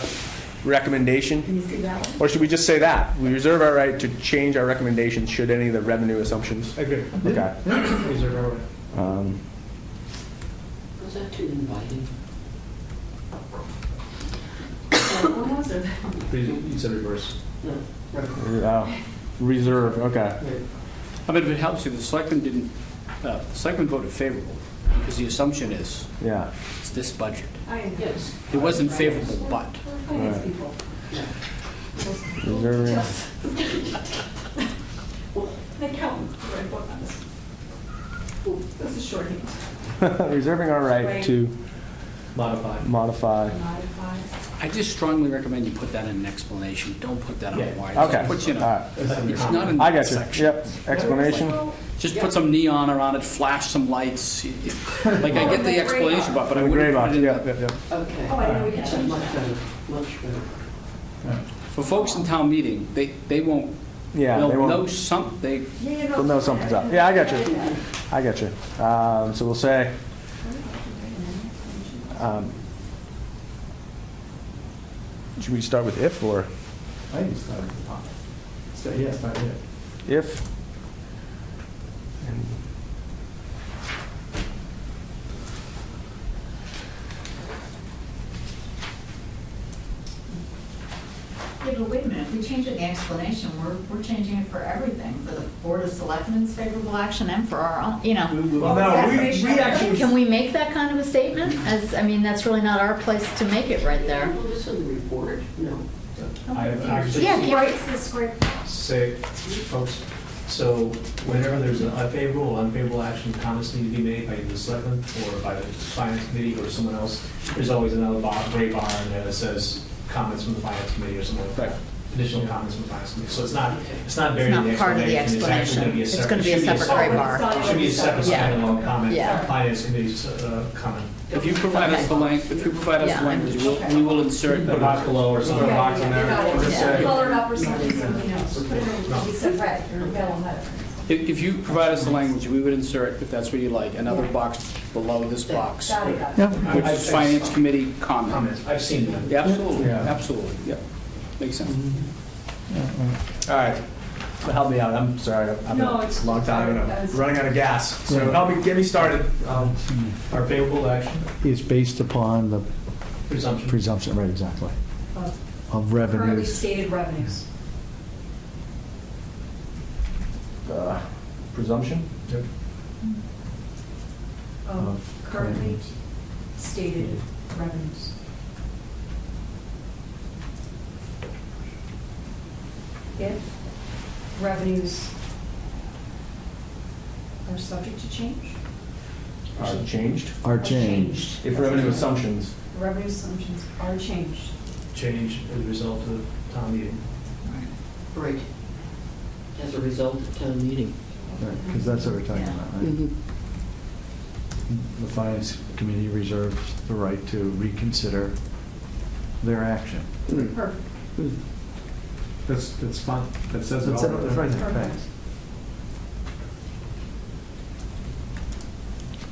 recommendation. Can you see that one? Or should we just say that? We reserve our right to change our recommendations should any of the revenue assumptions. I agree. Okay. Reserve our right. Was that too inviting? You said reverse. Reserve, okay. I mean, if it helps you, the selectmen voted favorable, because the assumption is, Yeah. it's this budget. Yes. It wasn't favorable, but. Finance Right. people. Reserving. An accountant, write a book on this. Ooh, this is shorthand. Reserving our right Right. to modify. I just strongly recommend you put that in an explanation. Don't put that on Yeah. the wire. Okay. Just put, you know, All right. it's not in I that got you. section. Yep, explanation. Just put some neon around it, flash some lights. Like, I get the explanation, but I The gray wouldn't box, put it in. yep, yep. Okay. Oh, I didn't know we could change Much that. better, much better. For folks in town meeting, they won't, Yeah, they'll they won't. know something. They'll know something's up. Yeah, I got you. I got you. So we'll say, should we start with if or I think it's not at the top. So, yeah, it's not it. if? And Yeah, but wait a minute, if we change it in the explanation, we're changing it for everything, for the Board of Selectmen's favorable action and for our own, you know. Well, no, we actually. Can we make that kind of a statement? As, I mean, that's really not our place to make it right there. Well, this is the report, no. I actually Yeah, can Writes the script. say, folks, so whenever there's an unfavorable or unfavorable action, comments need to be made by either the selectman or by the finance committee or someone else. There's always another gray bar in there that says comments from the finance committee or something like that. Additional comments from the finance committee. So it's not buried in the It's not part of the explanation. explanation. It's going to be a separate gray bar. It should be a separate Yeah. standalone comment, Yeah. finance committee's comment. If you provide us the Yeah. language, we will insert. Put a box below or some box in there. Or just say- Color it up or something, something else. Put it in, we said red, or yellow, red. If you provide us the language, we would insert, if that's what you like, another box below this box, Got it, got it. Yeah. which is finance committee comment. Comments, I've seen them. Yeah, absolutely, Yeah. absolutely, yep, makes sense. All right. So help me out. I'm sorry. I've No, been it's- a long time and I'm that's- running out of gas. So help me, get me started. Our favorable action, Is based upon the presumption. presumption, right, exactly, Of of Currently revenues. stated revenues. Presumption? Of currently stated revenues. If revenues are subject to change? Are changed? Are changed. If revenue assumptions. Revenue assumptions are changed. Change as a result of town meeting. Right. As a result of town meeting. Because that's what we're talking about, right? Mhm. The Finance Committee reserves the right to reconsider their action. Perfect. That's fun. That says it That's all. right there. Perfect.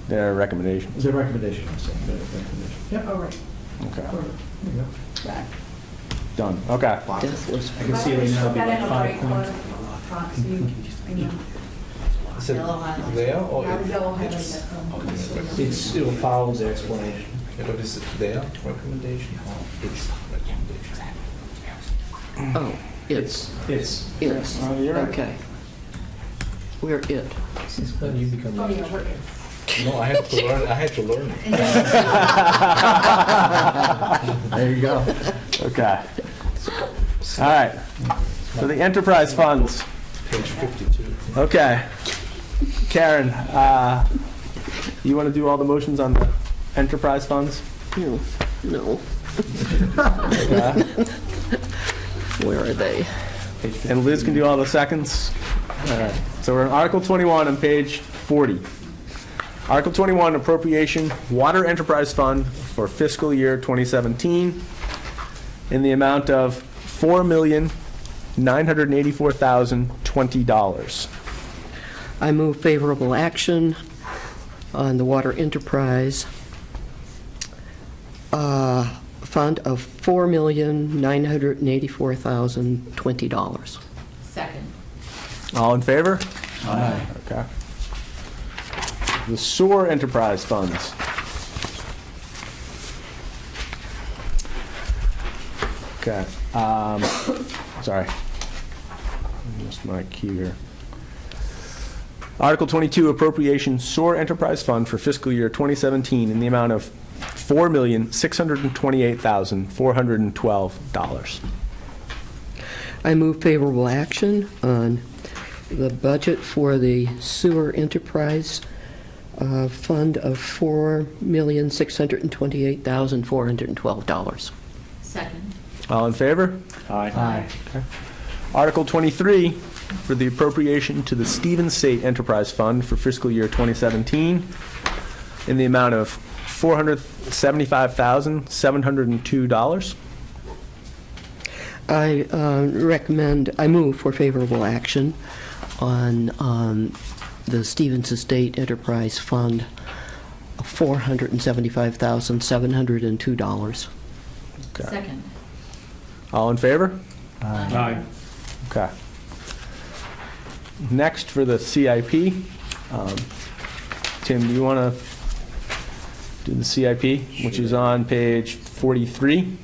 Their recommendation. It's a recommendation, I'm saying, their recommendation. Oh, right. Okay. Done. Okay. Deathless. I can see it now, be That like in a 5 bright points. color font, so you- I know. Is it Yellow highlight. there or Yeah, the yellow highlight it's, that, It'll follow the explanation. but is it there, recommendation, or it's recommendation? Oh, it's, It's. it's, Oh, you're right. okay. We're it. Then you become. Oh, yeah, we're good. No, I had to learn, I had to learn. There you go. Okay. All right. So the enterprise funds. Page 52. Okay. Karen, you want to do all the motions on the enterprise funds? No, no. Okay. Where are they? And Liz can do all the seconds? All right. So we're on Article 21 on page 40. Article 21, appropriation, Water Enterprise Fund for fiscal year 2017 in the amount of $4,984,020. I move favorable action on the water enterprise fund of $4,984,020. Second. All in favor? Aye. Okay. The sewer enterprise funds. Okay. Sorry. I missed my key here. Article 22, appropriation sewer enterprise fund for fiscal year 2017 in the amount of $4,628,412. I move favorable action on the budget for the sewer enterprise fund of $4,628,412. Second. All in favor? Aye. Article 23 for the appropriation to the Stevens State Enterprise Fund for fiscal year 2017 in the amount of $475,702. I move for favorable action on the Stevens Estate Enterprise Fund of $475,702. Okay. Second. All in favor? Aye. Okay. Next for the CIP. Tim, do you want to do the CIP, which is on page 43?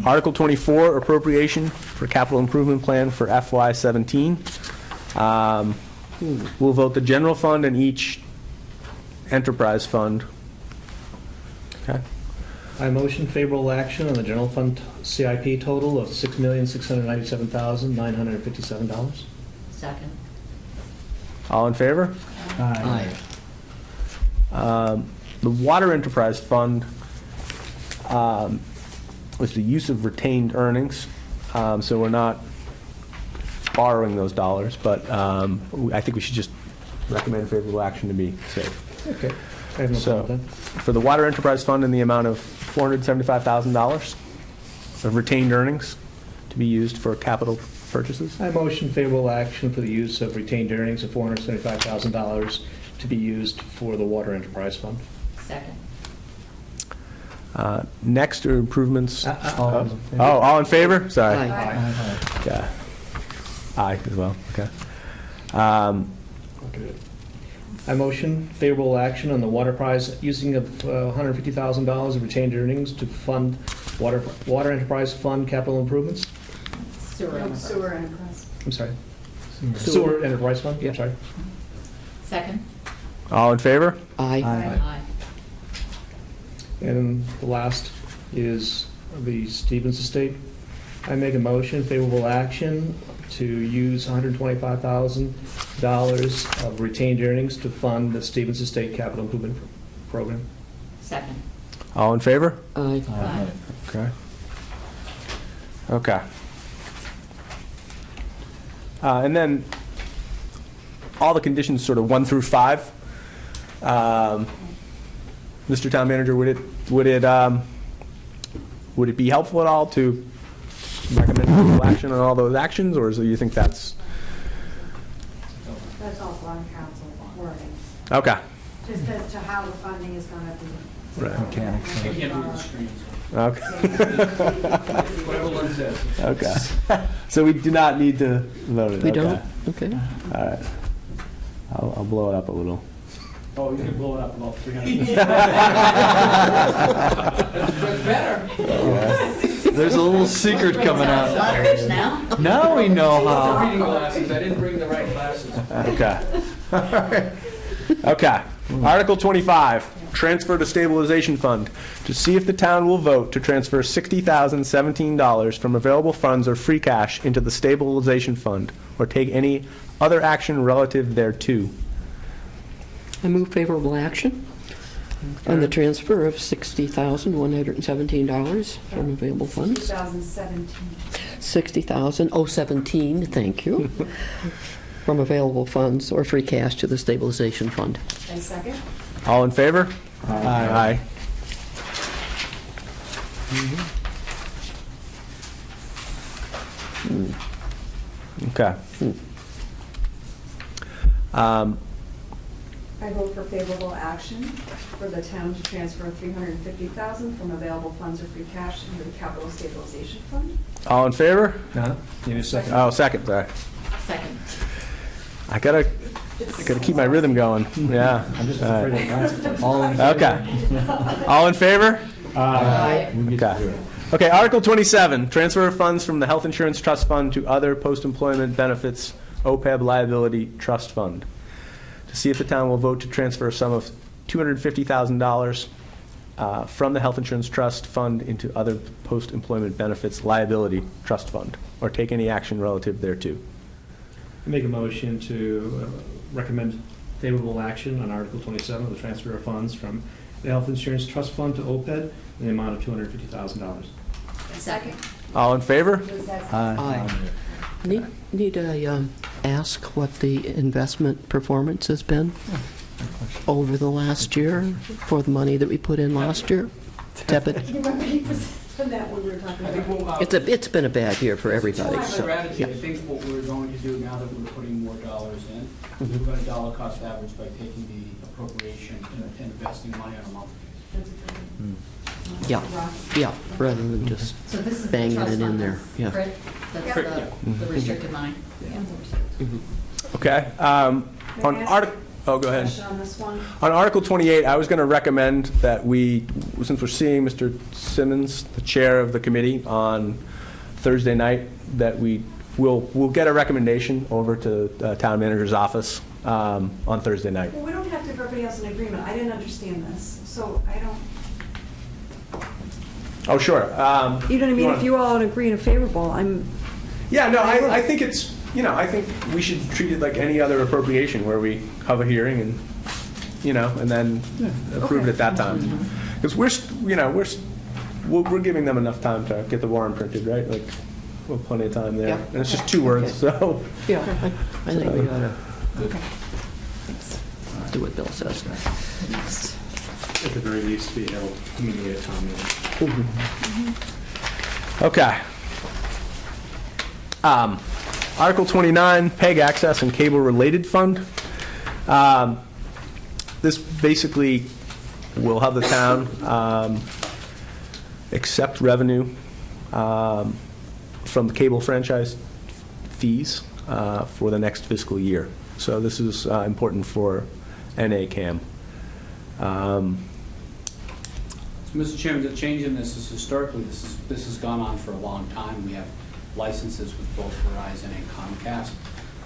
Article 24, appropriation for capital improvement plan for FY17. We'll vote the general fund and each enterprise fund. Okay. I motion favorable action on the general fund CIP total of $6,697,957. Second. All in favor? Aye. The water enterprise fund was the use of retained earnings, so we're not borrowing those dollars, but I think we should just recommend favorable action to be safe. Okay. I have no So, problem with for the water enterprise fund in the amount of $475,000 of retained earnings to be used for capital purchases. that. I motion favorable action for the use of retained earnings of $475,000 to be used for the water enterprise fund. Second. Next are improvements. All All in favor? Sorry. Aye. Okay. Aye as well. Okay. I motion favorable action on the water prize using of $150,000 of retained earnings to fund water enterprise fund capital improvements. Sewer. enterprise. Sewer enterprise. I'm sorry. Sewer enterprise fund, Yeah. sorry. Second. All in favor? Aye. Aye. And the last is the Stevens Estate. I make a motion, favorable action, to use $125,000 of retained earnings to fund the Stevens Estate Capital Improvement Program. Second. All in favor? Aye. Aye. Okay. Okay. And then all the conditions sort of 1 through 5. Mr. Town Manager, would it be helpful at all to recommend favorable action on all those actions, or do you think that's That's all bond council wording, okay? just as to how the funding is going to be. Right. Okay. Whatever one says. Okay. So we do not need to vote it. We Okay. don't? Okay. All right. I'll blow it up a little. Oh, you can blow it up about 300. There's a little secret coming out. Letters now? Now we know how. Reading glasses, I didn't bring the right glasses. Okay. Okay. Article 25, transfer to stabilization fund. To see if the town will vote to transfer $60,017 from available funds or free cash into the stabilization fund, or take any other action relative thereto. I move favorable action on the transfer of $60,117 from available funds. 2017. $60,017, thank you, from available funds or free cash to the stabilization fund. And second? All in favor? Aye. Okay. I vote for favorable action for the town to transfer $350,000 from available funds or free cash into the capital stabilization fund. All in favor? No, need a second. Oh, second, sorry. Second. I gotta keep my rhythm going. Yeah. I'm just All right. afraid of glasses. All in Okay. All in favor? Aye. Okay. Okay, Article 27, transfer of funds from the Health Insurance Trust Fund to other post-employment benefits OPEB liability trust fund. To see if the town will vote to transfer a sum of $250,000 from the Health Insurance Trust Fund into other post-employment benefits liability trust fund, or take any action relative thereto. Make a motion to recommend favorable action on Article 27, the transfer of funds from the Health Insurance Trust Fund to OPED in the amount of $250,000. Second. All in favor? Aye. Need I ask what the investment performance has been over the last year for the money that we put in last year? Tepid. That when we were talking about. It's been a bad year for everybody. So, Strategy, yeah. I think what we're going to do now that we're putting more dollars in, we're going to dollar cost average by taking the appropriation and investing money on a monthly basis. Yeah, rather than just So this is the banging trust it in fund there. Yeah. Crit, that's Crit, the restricted money. Okay. On May I ask Article, oh, go ahead. Question on this one. On Article 28, I was going to recommend that we, since we're seeing Mr. Simmons, the chair of the committee, on Thursday night, that we'll get a recommendation over to the town manager's office on Thursday night. Well, we don't have to give everybody else an agreement. I didn't understand this, so I don't, Oh, sure. you know what I mean? If you all agree and are favorable, I'm, Yeah, no, I think it's, I think we should treat it like any other appropriation where we have a hearing and, and then approve it at that time. Because we're giving them enough time to get the warrant printed, right? Like, we'll have plenty of time there. Yeah. And it's just 2 words, so. Yeah, I think we ought to do what Bill says. At the very least, be held immediately at town meeting. Okay. Article 29, PEG access and cable related fund. This basically will have the town accept revenue from the cable franchise fees for the next fiscal year. So this is important for NACAM. Mr. Chairman, the change in this is historically, this has gone on for a long time. We have licenses with both Verizon and Comcast.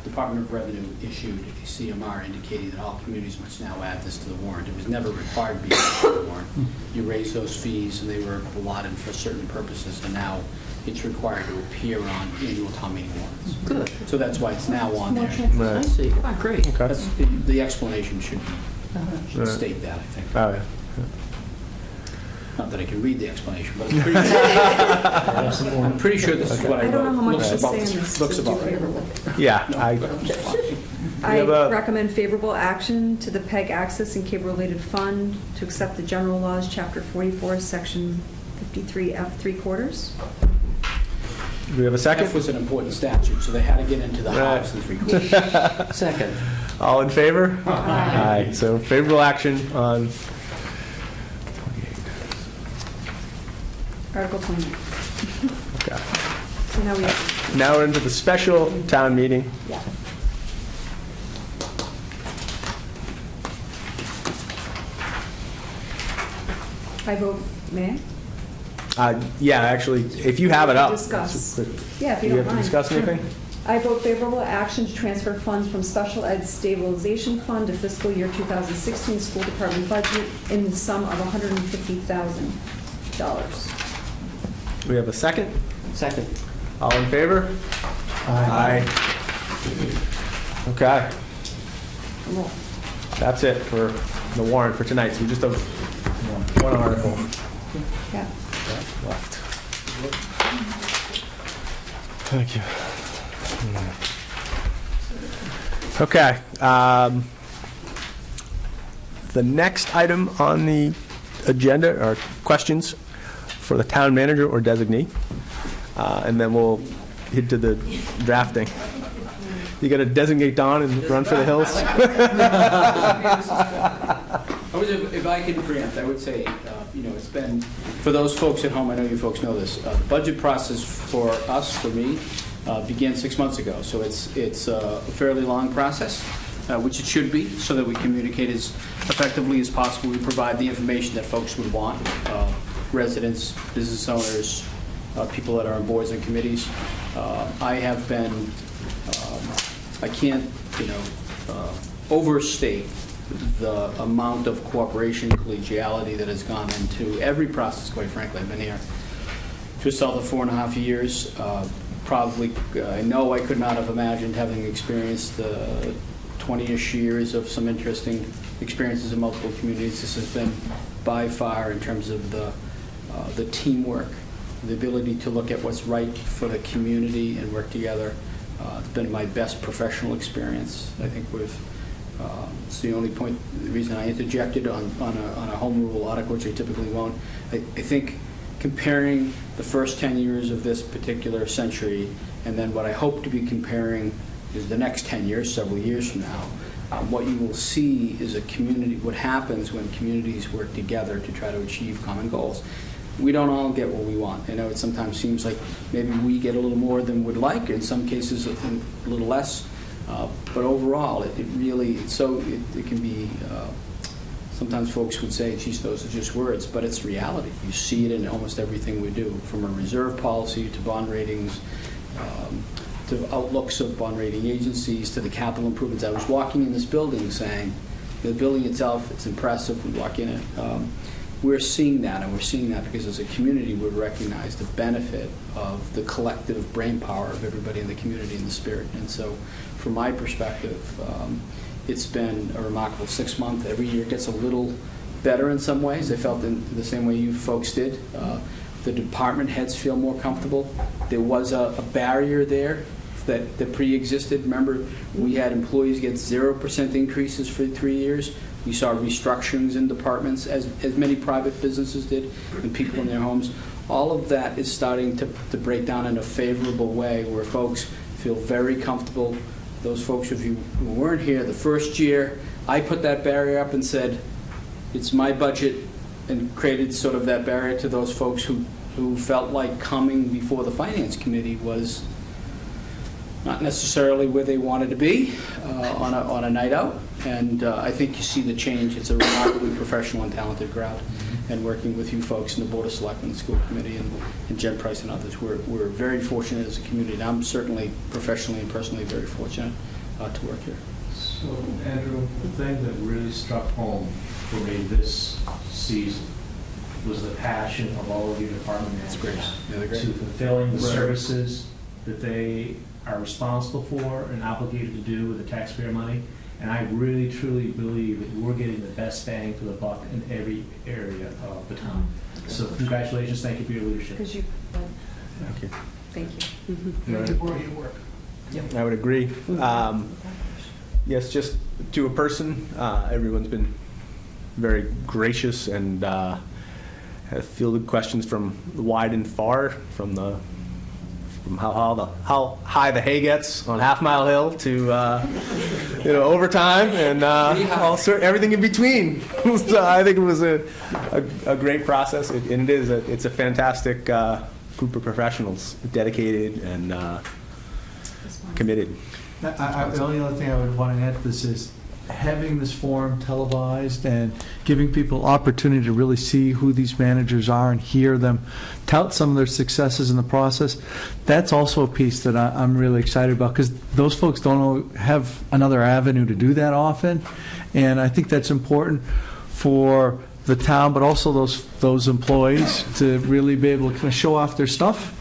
Department of Revenue issued a CMR indicating that all communities must now add this to the warrant. It was never required to be on the warrant. You raise those fees and they were allotted for certain purposes, and now it's required to appear on annual town meeting warrants. Good. So that's why it's now on there. I see. Great. Okay. That's, the explanation should state that, I think. Oh, yeah. Not that I can read the explanation, but I'm pretty sure this is what I I don't know how wrote. much Looks to about, say on this. looks about right. Yeah, I have a- recommend favorable action to the PEG Access and Cable Related Fund to accept the general laws, Chapter 44, Section 53F 3/4. do we have a F second? was an important statute, so they had to get into the Right. house and 3/4. Second. All in favor? Aye. So favorable action on 28. Article 29. Okay. So now we have, Now we're into the special town meeting. yeah. I vote, may I? Yeah, actually, if you have it up. Discuss. Yeah, if Do you you don't have to mind. discuss anything? I vote favorable action to transfer funds from Special Ed Stabilization Fund to fiscal year 2016 school department budget in the sum of $150,000. We have a second? Second. All in favor? Aye. Okay, that's it for the warrant for tonight. So we just have one article Yeah. left. Thank you. Okay. The next item on the agenda are questions for the town manager or designee, and then we'll head to the drafting. You got to designate Don and run for the hills? If I can preempt, I would say, it's been, for those folks at home, I know you folks know this, the budget process for us, for me, began 6 months ago. So it's a fairly long process, which it should be, so that we communicate as effectively as possible. We provide the information that folks would want, residents, business owners, people that are on boards and committees. I have been, I can't, overstate the amount of cooperation, collegiality that has gone into every process, quite frankly. I've been here just all the 4.5 years. Probably, I know I could not have imagined having experienced the 20-ish years of some interesting experiences in multiple communities, this has been by far, in terms of the teamwork, the ability to look at what's right for the community and work together. It's been my best professional experience. I think it's the only point, the reason I interjected on a home rule article, which I typically won't. I think comparing the first 10 years of this particular century and then what I hope to be comparing is the next 10 years, several years from now, what you will see is a community, what happens when communities work together to try to achieve common goals. We don't all get what we want. I know it sometimes seems like maybe we get a little more than we'd like, in some cases a little less, but overall it can be, sometimes folks would say, geez, those are just words, but it's reality. You see it in almost everything we do, from a reserve policy to bond ratings, to outlooks of bond rating agencies, to the capital improvements. I was walking in this building saying, the building itself, it's impressive, we walk in it. We're seeing that, and we're seeing that because as a community we recognize the benefit of the collective brain power of everybody in the community and the spirit. And so from my perspective, it's been a remarkable 6 months. Every year gets a little better in some ways. I felt in the same way you folks did. The department heads feel more comfortable. There was a barrier there that pre-existed. Remember, we had employees get 0% increases for 3 years. We saw restructurings in departments, as many private businesses did, and people in their homes. All of that is starting to break down in a favorable way where folks feel very comfortable. Those folks of you who weren't here the first year, I put that barrier up and said, it's my budget, and created sort of that barrier to those folks who felt like coming before the Finance Committee was not necessarily where they wanted to be on a night out. And I think you see the change. It's a remarkably professional and talented crowd. And working with you folks in the Board of Selectmen, the school committee, and Jen Price and others, we're very fortunate as a community. And I'm certainly professionally and personally very fortunate to work here. So, Andrew, the thing that really struck home for me this season was the passion of all of your department managers to fulfilling the services that they are responsible for and obligated to do with the taxpayer money. And I really, truly believe that we're getting the best bang for the buck in every area of the town. So congratulations, thank you for your leadership. Because you, Thank you. thank you. Right. I would agree. Yes, just to a person, everyone's been very gracious and have fielded questions from wide and far, from how high the hay gets on Half Mile Hill to overtime and everything in between. So I think it was a great process, and it's a fantastic group of professionals, dedicated and committed. The only other thing I would want to add to this is having this forum televised and giving people opportunity to really see who these managers are and hear them tout some of their successes in the process. That's also a piece that I'm really excited about, because those folks don't have another avenue to do that often, and I think that's important for the town, but also those employees to really be able to kind of show off their stuff.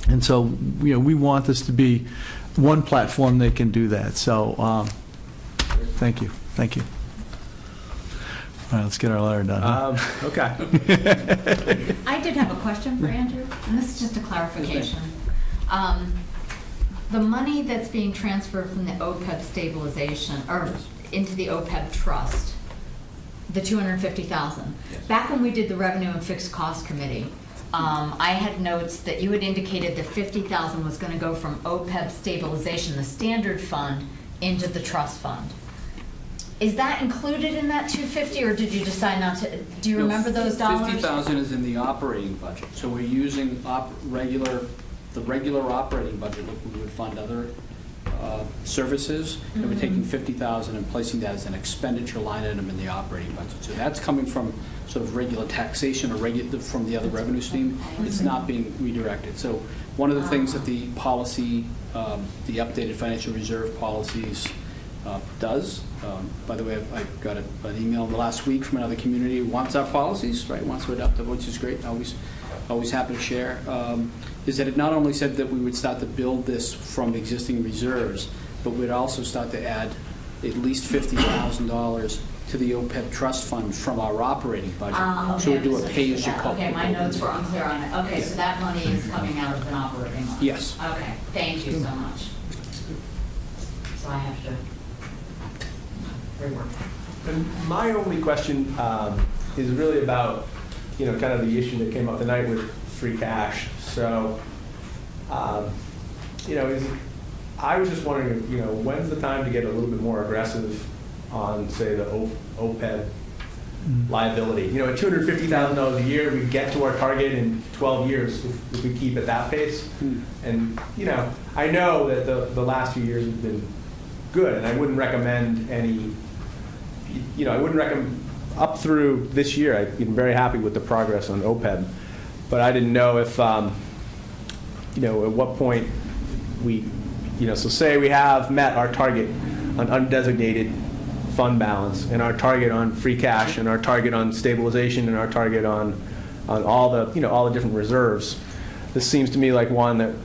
And so, we want this to be one platform they can do that. So, thank you. Thank you. All right, let's get our letter done. Okay. I did have a question for Andrew, and this is just a clarification. The money that's being transferred from the OPEB stabilization, or into the OPEB trust, the $250,000. Yes. Back when we did the Revenue and Fixed Cost Committee, I had notes that you had indicated that $50,000 was going to go from OPEB stabilization, the standard fund, into the trust fund. Is that included in that $250,000, or did you decide not to? Do you remember those dollars? $50,000 is in the operating budget, so we're using the regular operating budget like we would fund other services, and we're taking $50,000 and placing that as an expenditure line item in the operating budget. So that's coming from sort of regular taxation or from the other revenue stream. It's not being redirected. So one of the things that the policy, the updated financial reserve policies does. By the way, I got an email in the last week from another community who wants our policies, right? Wants to adopt them, which is great. Always happy to share. Is that it not only said that we would start to build this from existing reserves, but we'd also start to add at least $50,000 to the OPEB trust fund from our operating budget. Okay, So we do a understood. pay-as-you-go. Okay, my notes were unclear on it. Okay, so that money is coming out of an operating line? Yes. Okay, thank you so much. So I have to rework that. And my only question is really about, kind of the issue that came up tonight with free cash. So, I was just wondering, when's the time to get a little bit more aggressive on, say, the OPEB liability? At $250,000 a year, we get to our target in 12 years if we keep at that pace. And, I know that the last few years have been good, and I wouldn't recommend any, I wouldn't recommend, up through this year, I've been very happy with the progress on OPEB, but I didn't know if, at what point we, so say we have met our target on undesignated fund balance, and our target on free cash, and our target on stabilization, and our target on all the, all the different reserves. This seems to me like one that,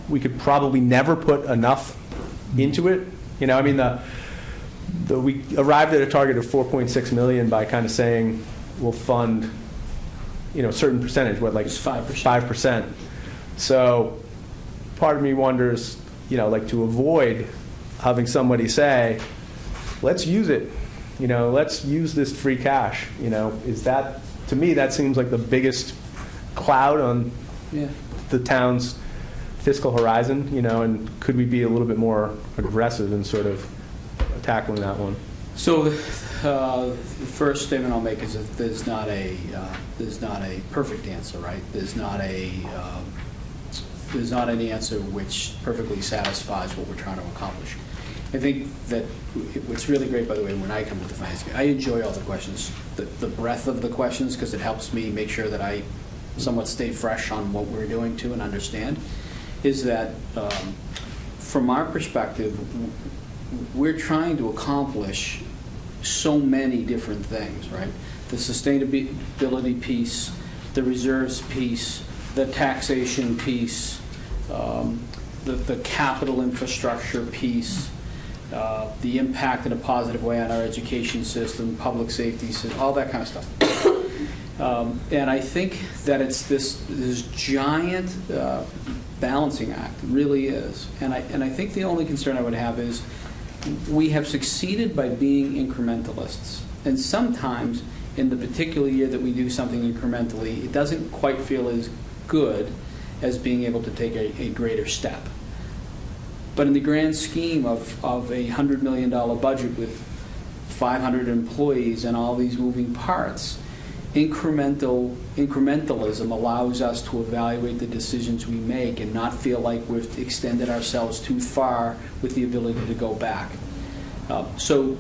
we could probably never put enough into it. We arrived at a target of 4.6 million by kind of saying we'll fund, a certain percentage, like It's 5%. 5%. So part of me wonders, to avoid having somebody say, let's use it, let's use this free cash, is that, to me, that seems like the biggest cloud on the town's fiscal horizon, and could we be a little bit more aggressive in sort of tackling that one? So the first statement I'll make is that there's not a perfect answer, right? There's not any answer which perfectly satisfies what we're trying to accomplish. I think that what's really great, by the way, when I come to the finance committee, I enjoy all the questions, the breadth of the questions, because it helps me make sure that I somewhat stay fresh on what we're doing too and understand, is that from our perspective, we're trying to accomplish so many different things, right? The sustainability piece, the reserves piece, the taxation piece, the capital infrastructure piece, the impact in a positive way on our education system, public safety system, all that kind of stuff. And I think that it's this giant balancing act, it really is. And I think the only concern I would have is we have succeeded by being incrementalists. And sometimes in the particular year that we do something incrementally, it doesn't quite feel as good as being able to take a greater step. But in the grand scheme of a $100 million budget with 500 employees and all these moving parts, incrementalism allows us to evaluate the decisions we make and not feel like we've extended ourselves too far with the ability to go back. So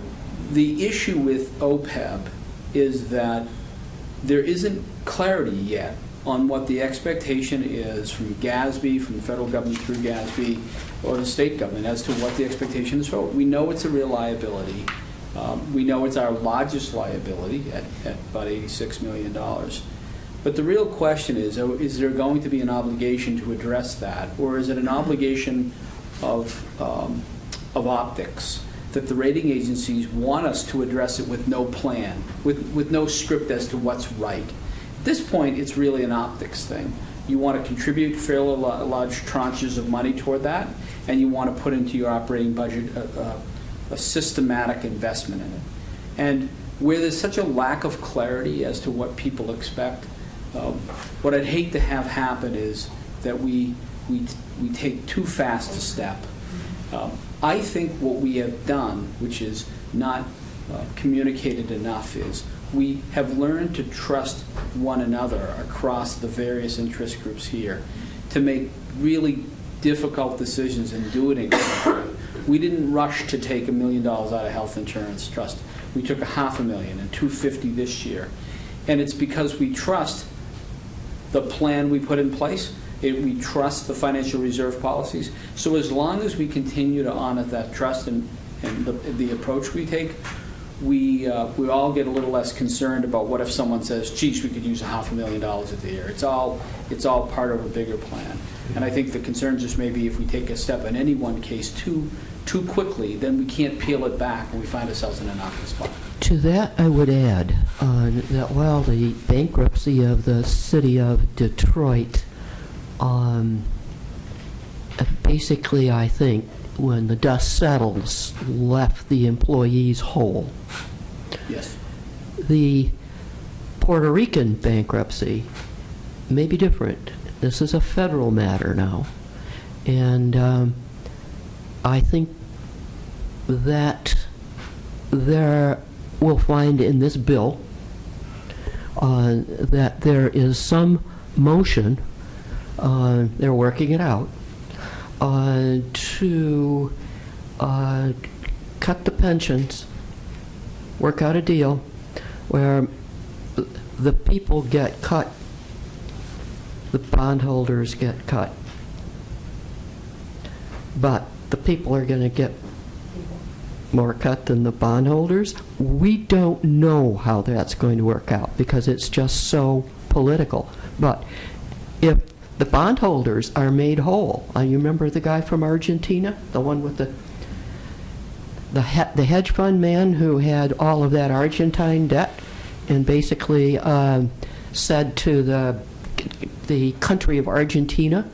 the issue with OPEB is that there isn't clarity yet on what the expectation is from GASB, from the federal government through GASB, or the state government as to what the expectation is for. We know it's a real liability. We know it's our largest liability at about $86 million. But the real question is there going to be an obligation to address that, or is it an obligation of optics, that the rating agencies want us to address it with no plan, with no script as to what's right? At this point, it's really an optics thing. You want to contribute fairly large tranches of money toward that, and you want to put into your operating budget a systematic investment in it. And where there's such a lack of clarity as to what people expect, what I'd hate to have happen is that we take too fast a step. I think what we have done, which is not communicated enough, is we have learned to trust one another across the various interest groups here to make really difficult decisions and do it incrementally. We didn't rush to take $1 million out of health insurance trust. We took $500,000 and $250,000 this year. And it's because we trust the plan we put in place. We trust the financial reserve policies. So as long as we continue to honor that trust and the approach we take, we all get a little less concerned about what if someone says, geez, we could use $500,000 a year. It's all part of a bigger plan. And I think the concern just may be if we take a step in any one case too too quickly, then we can't peel it back and we find ourselves in an awkward spot. To that, I would add that while the bankruptcy of the city of Detroit, basically, I think, when the dust settles, left the employees whole. Yes. The Puerto Rican bankruptcy may be different. This is a federal matter now. And I think that there will find in this bill that there is some motion, they're working it out, to cut the pensions, work out a deal where the people get cut, the bondholders get cut. But the people are going to get more cut than the bondholders. We don't know how that's going to work out because it's just so political. But if the bondholders are made whole, you remember the guy from Argentina, the one with the hedge fund man who had all of that Argentine debt, and basically said to the country of Argentina,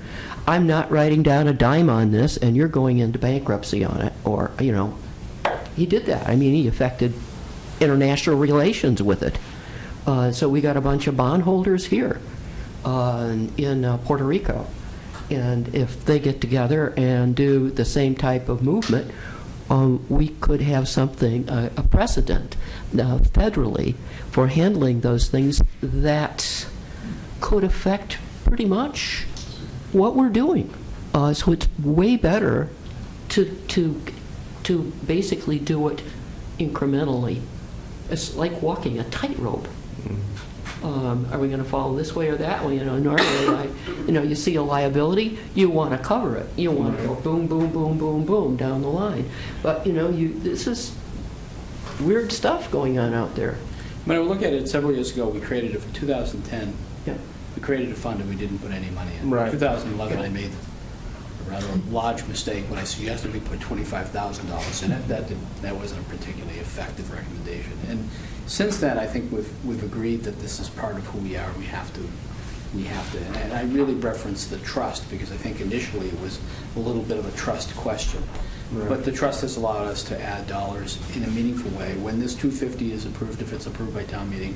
I'm not writing down a dime on this, and you're going into bankruptcy on it. Or, you know, he did that. I mean, he affected international relations with it. So we got a bunch of bondholders here in Puerto Rico. And if they get together and do the same type of movement, we could have something, a precedent federally for handling those things that could affect pretty much what we're doing. So it's way better to basically do it incrementally. It's like walking a tightrope. Are we going to follow this way or that way? You know, normally, you see a liability, you want to cover it. You want to go boom, boom, boom, boom, boom down the line. But this is weird stuff going on out there. When I look at it, several years ago, we created it for 2010. Yeah. We created a fund and we didn't put any money in. Right. 2011, I made a rather large mistake when I suggested we put $25,000 in it. That wasn't a particularly effective recommendation. And since then, I think we've agreed that this is part of who we are. We have to. And I really reference the trust because I think initially it was a little bit of a trust question. Right. But the trust has allowed us to add dollars in a meaningful way. When this 250 is approved, if it's approved by town meeting,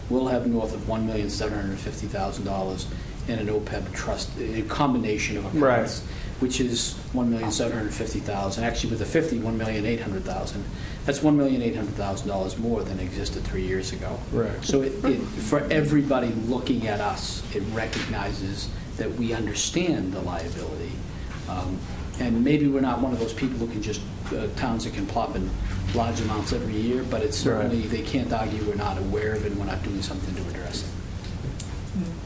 we'll have north of $1,750,000 in an OPEB trust, a combination of accounts, right, which is $1,750,000. Actually, with the 50, $1,800,000. That's $1,800,000 more than existed 3 years ago. Right. So for everybody looking at us, it recognizes that we understand the liability. And maybe we're not one of those people who can just, towns that can plop in large amounts every year, but it's certainly, they can't argue we're not aware of it and we're not doing something to address it.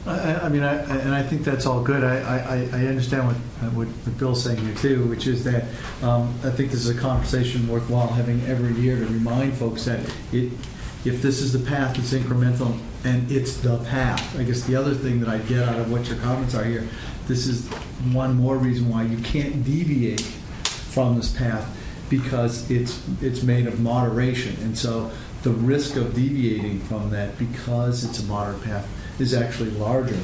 I think that's all good. I understand what Bill's saying here too, which is that I think this is a conversation worthwhile having every year to remind folks that if this is the path, it's incremental and it's the path. I guess the other thing that I get out of what your comments are here, this is one more reason why you can't deviate from this path because it's made of moderation, and so the risk of deviating from that because it's a moderate path is actually larger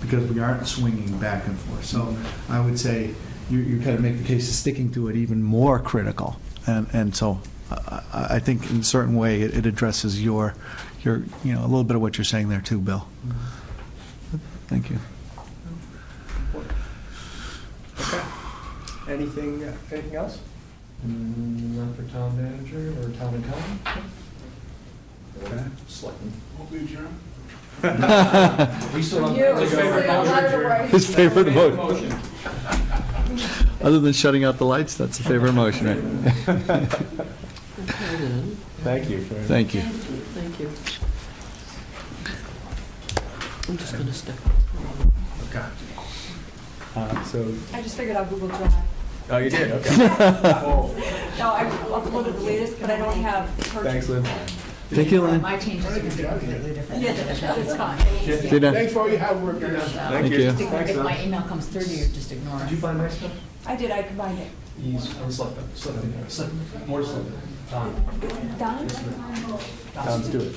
because we aren't swinging back and forth. So I would say you kind of make the case of sticking to it even more critical, and so I think in a certain way it addresses your a little bit of what you're saying there too, Bill. Thank you. Okay. Anything else? None for town manager or town accountant? Okay. Selectman. We still have His favorite motion. His favorite motion. Other than shutting out the lights, that's a favorite motion, right? Okay, then. Thank you. Thank you. Thank you. I'm just going to step Okay. So, I just figured out Google Drive. oh, you did? Okay. No, I uploaded the latest, but I don't have her. Thanks, Lynn. Thank you, Lynn. My changes are going to be completely different. Yeah, it's fine. See you then. Thanks for all your hard work, guys. Thank you. If my email comes through to you, just ignore it. Did you find my stuff? I did, I combined it. More selective. Don? Let's do it.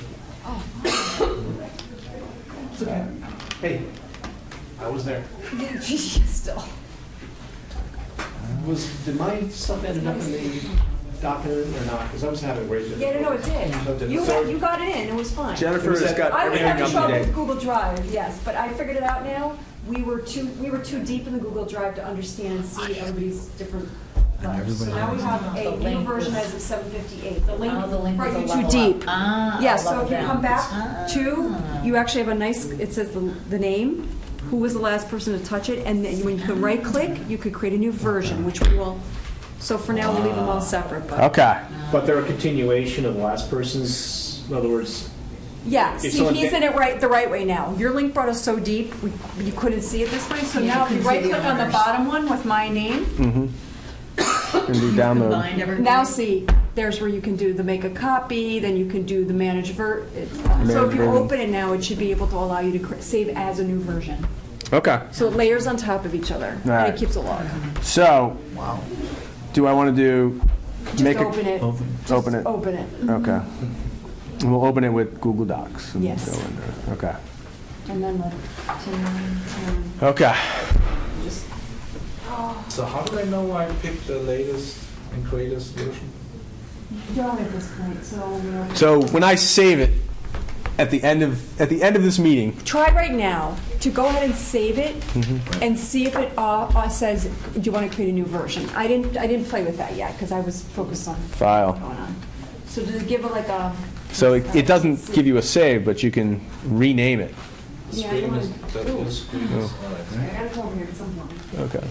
Hey, I was there. Still. Did my stuff ended up in the document or not? Because I was having a great day. Yeah, no, it did. You got it in, it was fine. Jennifer has got I was everything having up to trouble date. with Google Drive, yes, but I figured it out now. We were too deep in the Google Drive to understand and see everybody's different drives. So now we have a new version as of 7:58. The link, the link right, was a you're too level deep. up. Ah, Yeah, a so level if you down. come back to, you actually have a nice, it says the name, who was the last person to touch it, and then when you can right-click, you could create a new version, which we will, so for now, we'll leave them all separate, but. Okay. But they're a continuation of the last person's, in other words, Yeah, If see, someone he's get- in it the right way now. Your link brought us so deep, you couldn't see it this way, so Yeah, now if you you couldn't see the right-click on the owners. bottom one with my name, Can do download. Combined everything. now see, there's where you can do the make a copy, then you can do the manage so if you version. open it now, it should be able to allow you to save as a new version. Okay. So it layers on top of each other, and Alright. it keeps a log. So, do I want to do, Just make open it. Just open it. Open it. Okay. And we'll open it with Google Docs. And Yes. go in there. Okay. And then let, Okay. just, So how do I know I picked the latest and greatest version? you're on at this point, so, you know. So when I save it at the end of this meeting, Try right now to go ahead and save it Mm-hmm. and see if it says, do you want to create a new version? I didn't play with that yet because I was focused on file. what's going on. So does it give it like a? So it doesn't give you a save, but you can rename it. Yeah, you want to, That is I gotta come over here at some point. Okay.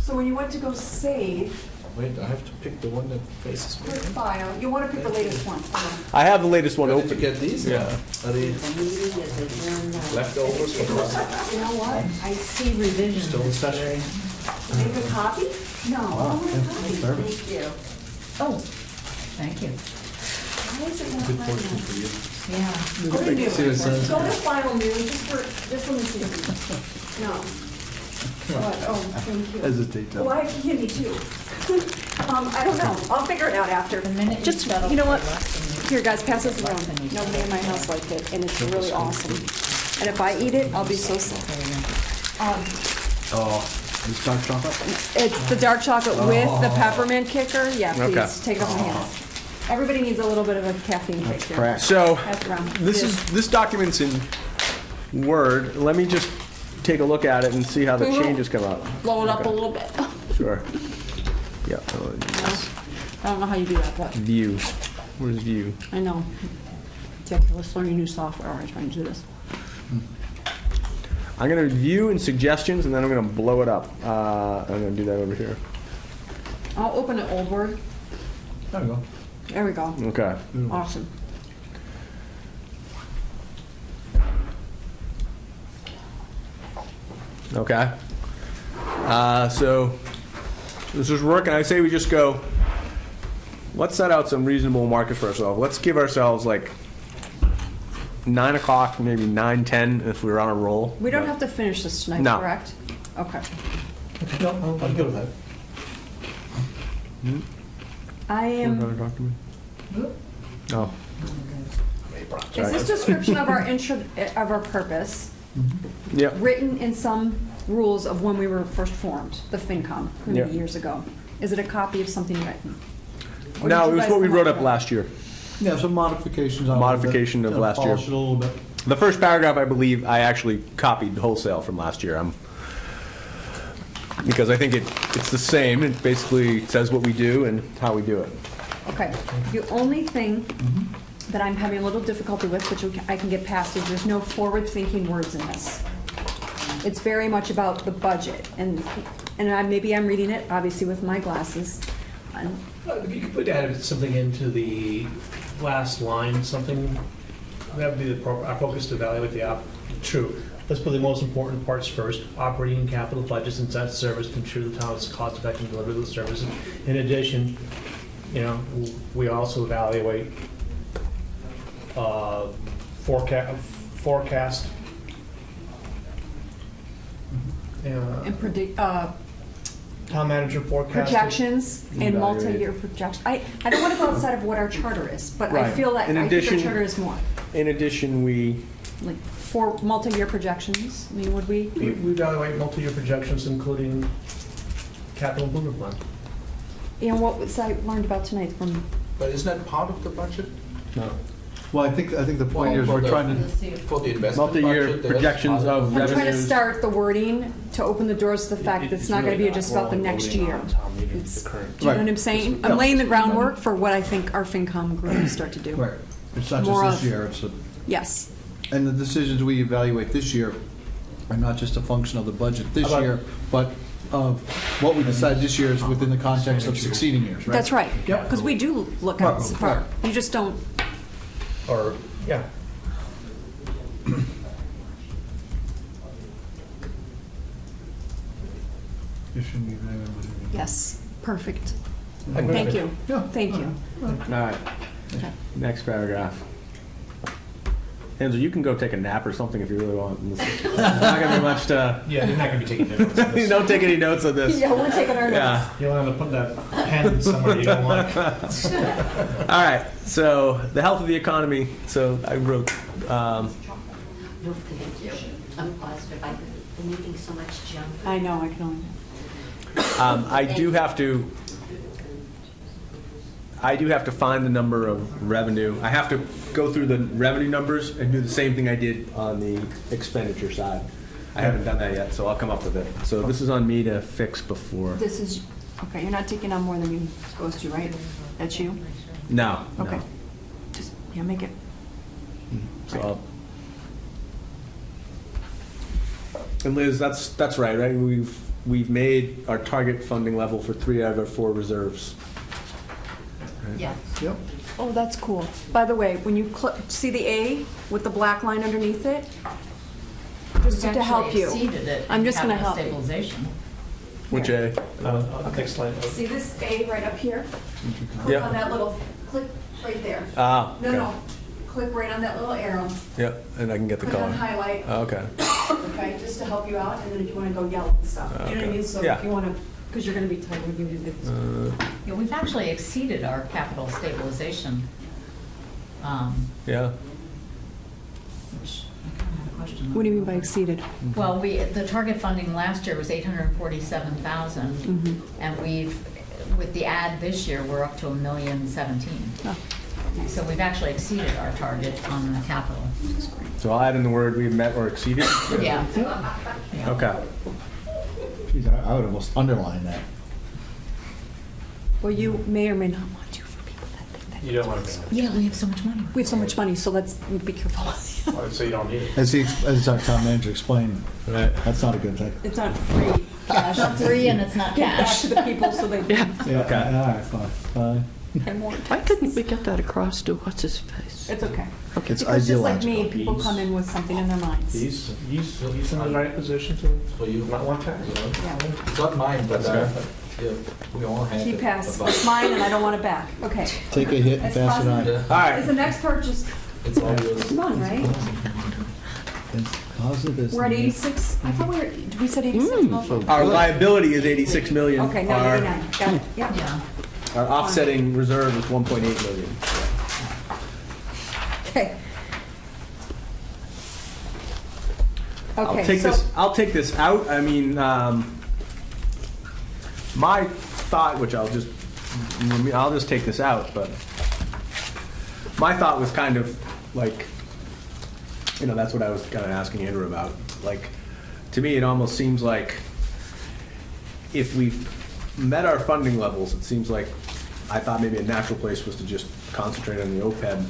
So when you went to go save, Wait, I have to pick the one that faces me. click file, you want to pick the latest one. I have the latest one Where did you open. get these? Yeah. Are they leftovers from last? You know what? I see revisions. still in session. Make a copy? No, I don't want a copy. Thank you. Oh, thank you. Why is it not final? Yeah. Go to new. See what it says? Go to final new, just let me see. No. What? Oh, thank you. Hesitate to. Well, I have to give me two. I don't know. I'll figure it out after. The minute you Just, settle you know for what? less than- Here, guys, pass this less around. than you Nobody in my house liked it, and it's really awesome. And if I eat it, I'll be so sick. Oh, this dark chocolate? It's the dark chocolate with the peppermint kicker. Yeah, Okay. please, take it off my hands. Everybody needs a little bit of a caffeine kick here. crack. So Pass it around. this document's in Word. Let me just take a look at it and see how the changes come out. Blow it up Okay. a little bit. Sure. Yeah. oh, yes. I don't know how you do that, but View. Where's View? I know. Let's learn your new software. I'm trying to do this. I'm going to view and suggestions, and then I'm going to blow it up. I'm going to do that over here. I'll open it old Word. There we go. There we go. Okay. Awesome. Okay. So this is working. I say we just go, let's set out some reasonable markers for ourselves. Let's give ourselves like 9 o'clock, maybe 9:10 if we're on a roll. We don't have to finish this tonight, No. correct? Okay. No, I'm good with that. I am, Oh. is this description of our of our purpose Yep. written in some rules of when we were first formed, the FinCom, many Yeah. years ago? Is it a copy of something written? Or No, did it you was guys what we come wrote up up with last year. Yeah, some modifications on it. Modification of last year. Polish it a little bit. The first paragraph, I believe, I actually copied wholesale from last year. Because I think it's the same. It basically says what we do and how we do it. Okay. The only thing that I'm having a little difficulty with, which I can get past, is there's no forward-thinking words in this. It's very much about the budget, and maybe I'm reading it, obviously, with my glasses. If you could put something into the last line, something, that would be our focus to evaluate the true. Let's put the most important parts first, operating and capital budgets and debt service to ensure the town is cost-effective in delivering the services. In addition, we also evaluate forecast. And predict, town manager forecast. projections and Evaluate. multi-year projections. I don't want to go outside of what our charter is, but I Right. feel like, In I think our addition- charter is more. In addition, we, Like, for multi-year projections, I mean, would we? We evaluate multi-year projections, including capital improvement plan. And what was I learned about tonight from, But isn't that part of the budget? no. Well, I think the point is For we're the- trying to, For the investment Multi-year budget, there's projections part of I'm trying to revenues. start the wording to open the doors to the fact that it's not going to be just about the next year. It's- Do you know what I'm saying? I'm laying the groundwork for what I think our FinCom group will start to do. right, it's not More just of- this year, it's Yes. and the decisions we evaluate this year are not just a function of the budget this How about- year, but of what we decide this year is within the context of succeeding years, right? That's right. Yep. Because we do look out so far. You just don't, Or, yeah. yes, perfect. Agree. Thank you. Yeah. Thank you. All right, next paragraph. Hansel, you can go take a nap or something if you really want. There's not gonna be much to, Yeah, you're not gonna be taking notes on you this. don't take any notes of this. Yeah, we're taking our notes. Yeah. You'll have to put that pen somewhere you don't want. All right, so the health of the economy, so I wrote, No, thank you. I'm positive. I've been eating so much junk. I know, I can only. I do have to find the number of revenue. I have to go through the revenue numbers and do the same thing I did on the expenditure side. I haven't done that yet, so I'll come up with it. So this is on me to fix before. This is, okay, you're not taking on more than you're supposed to, right? That's you? No, Okay. no. Just, yeah, make it. So and Liz, that's right, right? We've made our target funding level for 3 out of our 4 reserves. Yeah. Yep. Oh, that's cool. By the way, when you see the A with the black line underneath it? Just We've to help actually you. exceeded it I'm in just gonna capital help you. stabilization. Which A? Next slide. See this A right up here? Click Yep. on that little, click right there. Ah, No, okay. no, click right on that little arrow. Yep, and I can get the Click on color. highlight, Okay. okay, just to help you out, and then if you want to go yellow and stuff. You know what I Okay. mean? So Yeah. if you want to, because you're going to be tight when you do this. Yeah, we've actually exceeded our capital stabilization, Yeah. which I kind of had a question on. What do you mean by exceeded? Well, the target funding last year was 847,000, and with the ad this year, we're up to 1,017,000. Oh, nice. So we've actually exceeded our target on the capital. So I'll add in the word we've met or exceeded? Yeah. Okay. Geez, I would almost underline that. Well, you may or may not want to for people that think that. You don't want to Yeah, we have so much money. We have so much money, so let's be careful. so you don't need it. As our town manager explained, Right. that's not a good thing. It's not free cash. It's not free and it's not Give back cash. to the people so they can Okay. All right, fine. pay more. Why couldn't we get that across to what's his face? It's okay. Okay, it's Because just like me, ideological. people come in with something in their minds. He's in the right position to For you. not want tax. Yeah. It's not mine, but yeah, we all have Keep it. pass. But It's mine and I don't want it back. Okay. Take a hit and That's pass it on. positive. All Is right. the next part just, It's all yours. come on, right? It's positive. We're at 86? I thought we said 86? No. Our liability is 86 million. Okay, now Our- 89. Got it. Yeah. Yeah. Our offsetting reserve is 1.8 million. Okay. I'll Okay, take so, this. I'll take this out. I mean, my thought, which I'll just take this out. But my thought was kind of like, that's what I was kind of asking Andrew about. Like, to me, it almost seems like if we've met our funding levels, it seems like I thought maybe a natural place was to just concentrate on the OPEB,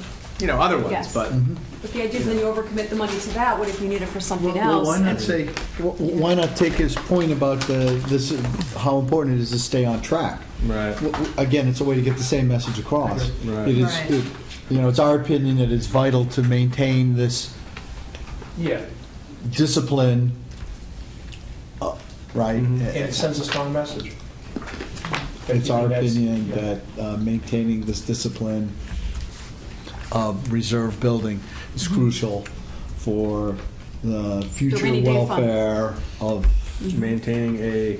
other ones. Yes. But but the idea is then you overcommit the money to that. What if you need it for something Well, else? why not say, why not take his point about how important it is to stay on track? right. Again, it's a way to get the same message across. Right. It is, Right. it's our opinion that it's vital to maintain this Yeah, discipline, right? and it sends a strong message. It's our That's- opinion yeah. that maintaining this discipline of reserve building is crucial for the future rainy day fund. welfare of, Maintaining a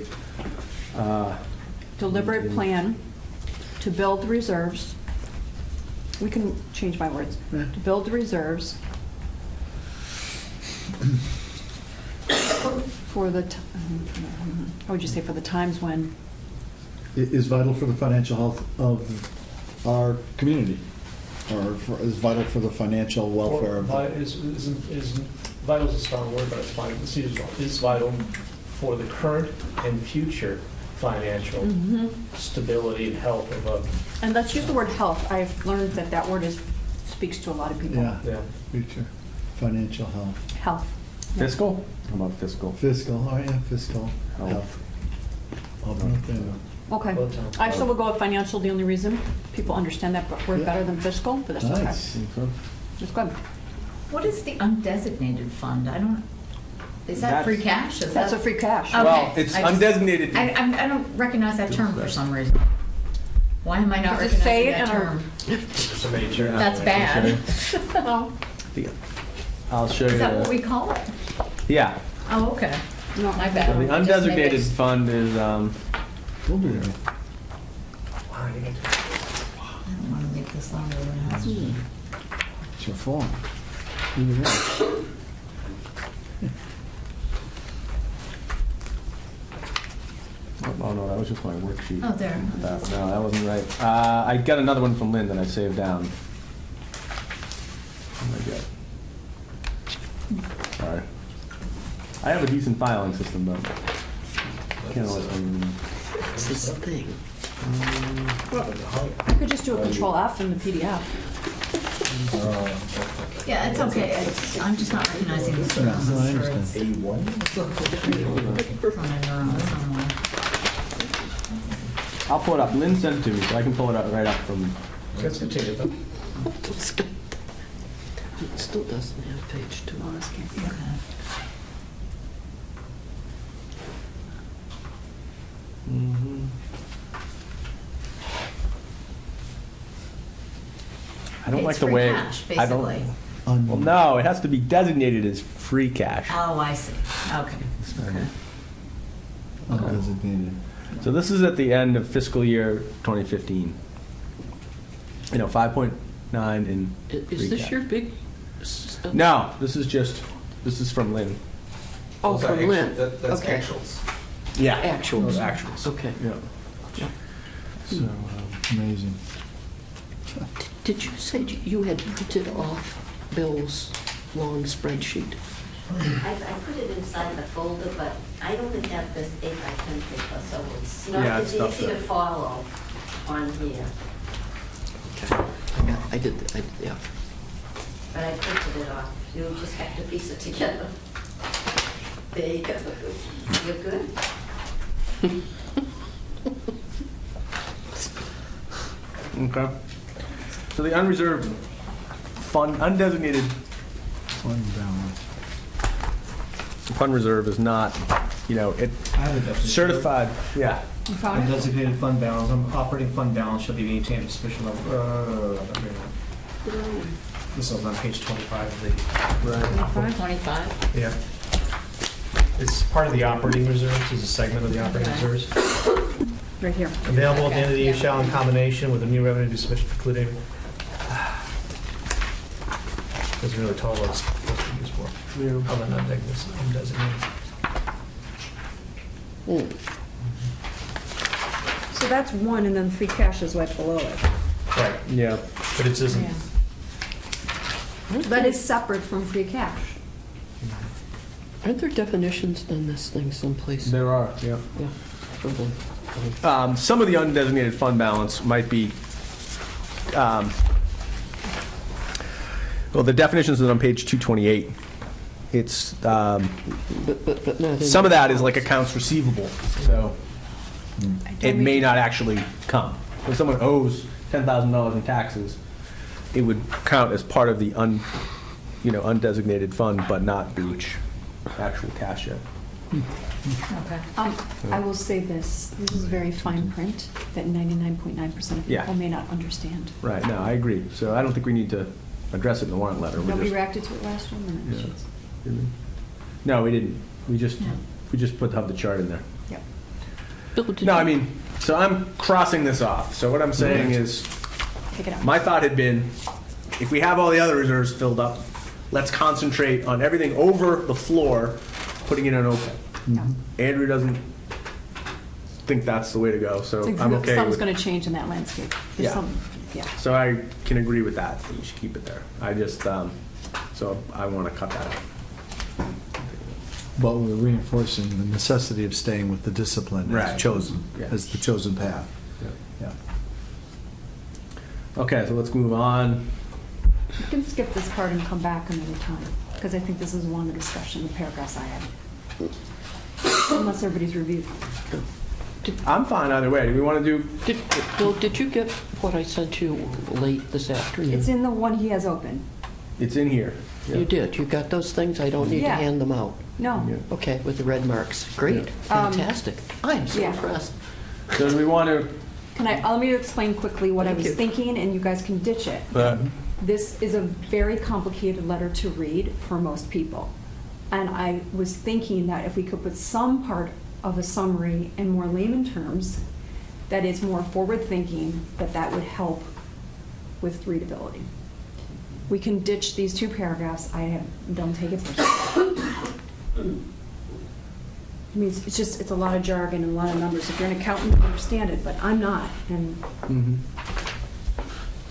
Deliberate plan to build the reserves. We can change my words. Yeah. To build the reserves for the, how would you say, for the times when, Is vital for the financial health of our community, or is vital for the financial welfare of the... Is vital is a strong word, but it's fine. Is vital for the current and future financial stability and health of a. and let's use the word health. I've learned that that word speaks to a lot of people. Yeah. Future financial health. Health. Fiscal? How about fiscal? Fiscal, all right, yeah, fiscal health. I'll put it there. Okay. Both times. I still will go with financial, the only reason. People understand that word Yeah. better than fiscal, but that's okay. Nice. It's good. What is the undesignated fund? I don't, is that That's- free cash? Is That's that- a free cash. Okay. Well, it's I just- undesignated. I don't recognize that term for some reason. Why am I not Does it say recognizing it that in our- term? It's a major. That's bad. No, I'll show you. Is that what we call it? Yeah. Oh, okay. no. My So bad. the I just made undesignated it- fund is, We'll be there. I don't want to make this longer than it has to be. It's your phone. Either way. oh no, that was just my worksheet. Oh, there. No, that wasn't right. I got another one from Lynn that I saved down. Oh my God. Sorry. I have a decent filing system, but can't always. What's this thing? You could just do a control F in the PDF. Yeah, it's okay. I'm just not recognizing this term. No, I understand. It's on my neuron somewhere. I'll pull it up. Lynn sent it to me, so I can pull it up right up from. Let's continue though. It still doesn't have page 2. Okay. I don't like It's the free way. cash, I don't. basically. Well, no, it has to be designated as free cash. Oh, I see. Okay. Undesignated. So this is at the end of fiscal year 2015. 5.9 in free Is this cash. your big? No, this is from Lynn. Oh, Those are from actu- Lynn. That's Okay. actuals. Yeah. Actuals. Actuals. Okay. Yeah. So, Amazing. Did you say you had printed off Bill's long spreadsheet? I put it inside the folder, but I only have this 8x10 paper, so it's Yeah, not it's as tough easy to to- follow on here. Okay. I did, yeah. But I printed it off. You'll just have to piece it together. There you go. You're good? okay. So the unreserved fund, undesignated Fund balance. fund reserve is not, it I have a definition. certified. Yeah. You found it? Undesignated fund balance, operating fund balance shall be maintained at a sufficient level. This is on page 25 of the. Right. 25? Yeah. It's part of the operating reserves, is a segment of the operating Okay. reserves. Right here. Available at the end of the year Yeah. shall in combination with the new revenue be sufficient to include any. Doesn't really tell us what it's used for. Other than undesignated. So that's one, and then free cash is right below it. Right, Yeah. but it isn't. That is separate from free cash. Aren't there definitions on this thing someplace? There are. Yeah. Yeah, probably. Some of the undesignated fund balance might be, well, the definitions are on page 228. It's, But not in some of that is like accounts receivable, so I it don't may read- not actually come. When someone owes $10,000 in taxes, it would count as part of the undesignated fund, but not reach actual cash yet. Okay. I will say this is very fine print that 99.9% of Yeah. people may not understand. Right, no, I agree. So I don't think we need to address it in the warrant letter. We Nobody just- reacted to it last year? No, Yeah. it's- Did we? No, we didn't. We just No. put the chart in there. Yep. Bill, did No, you- I mean, so I'm crossing this off. So what I'm saying is, Take it out. my thought had been, if we have all the other reserves filled up, let's concentrate on everything over the floor, putting it in OPEB. No. Andrew doesn't think that's the way to go, so I'm okay Something's with. going to change in that landscape. There's Yeah. some- Yeah. So I can agree with that. You should keep it there. I just, so I want to cut that out. But we're reinforcing the necessity of staying with the discipline Right. as chosen, Yeah. as the chosen path. Yeah. Okay, so let's move on. You can skip this part and come back another time, because I think this is one of the discussion, the paragraphs I had. Unless everybody's reviewed. I'm fine either way. Do we want to do? Bill, did you get what I sent you late this afternoon? It's in the one he has open. It's in here. You did. You got those things? I don't need to Yeah. hand them out. No. Yeah. Okay, with the red marks. Great. Fantastic. I am so yeah. impressed. So do we want to? Let me explain quickly what I Thank was you. thinking, and you guys can ditch it. This is a very complicated letter to read for most people. And I was thinking that if we could put some part of a summary in more layman terms, that is more forward-thinking, that would help with readability. We can ditch these two paragraphs. Don't take it personally. I mean, it's a lot of jargon and a lot of numbers. If you're an accountant, you understand it, but I'm not. And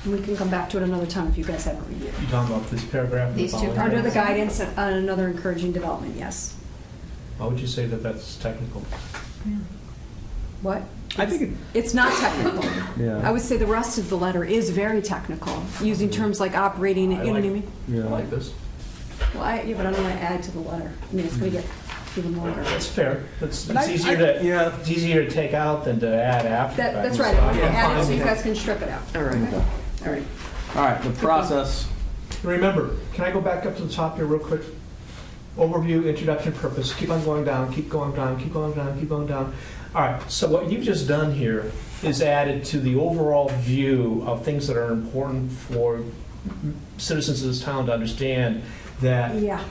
we can come back to it another time if you guys haven't read it. You talking about this paragraph? These two following? Under the guidance on another encouraging development, yes. Why would you say that that's technical? What? I think It's not technical. Yeah. I would say the rest of the letter is very technical, using terms like operating, you know what I mean? I like this. Well, yeah, but I don't want to add to the letter. I mean, it's going to get even longer. That's fair. It's But I- easier to, yeah. it's easier to take out than to add after. That's the right. fact. I want to So, add it fine so you with guys can strip it out. All right. Okay? All right. All right, the process. Remember, can I go back up to the top here real quick? Overview, introduction, purpose. Keep on going down, keep going down, keep going down, keep going down. All right, so what you've just done here is added to the overall view of things that are important for citizens of this town to understand that Yeah.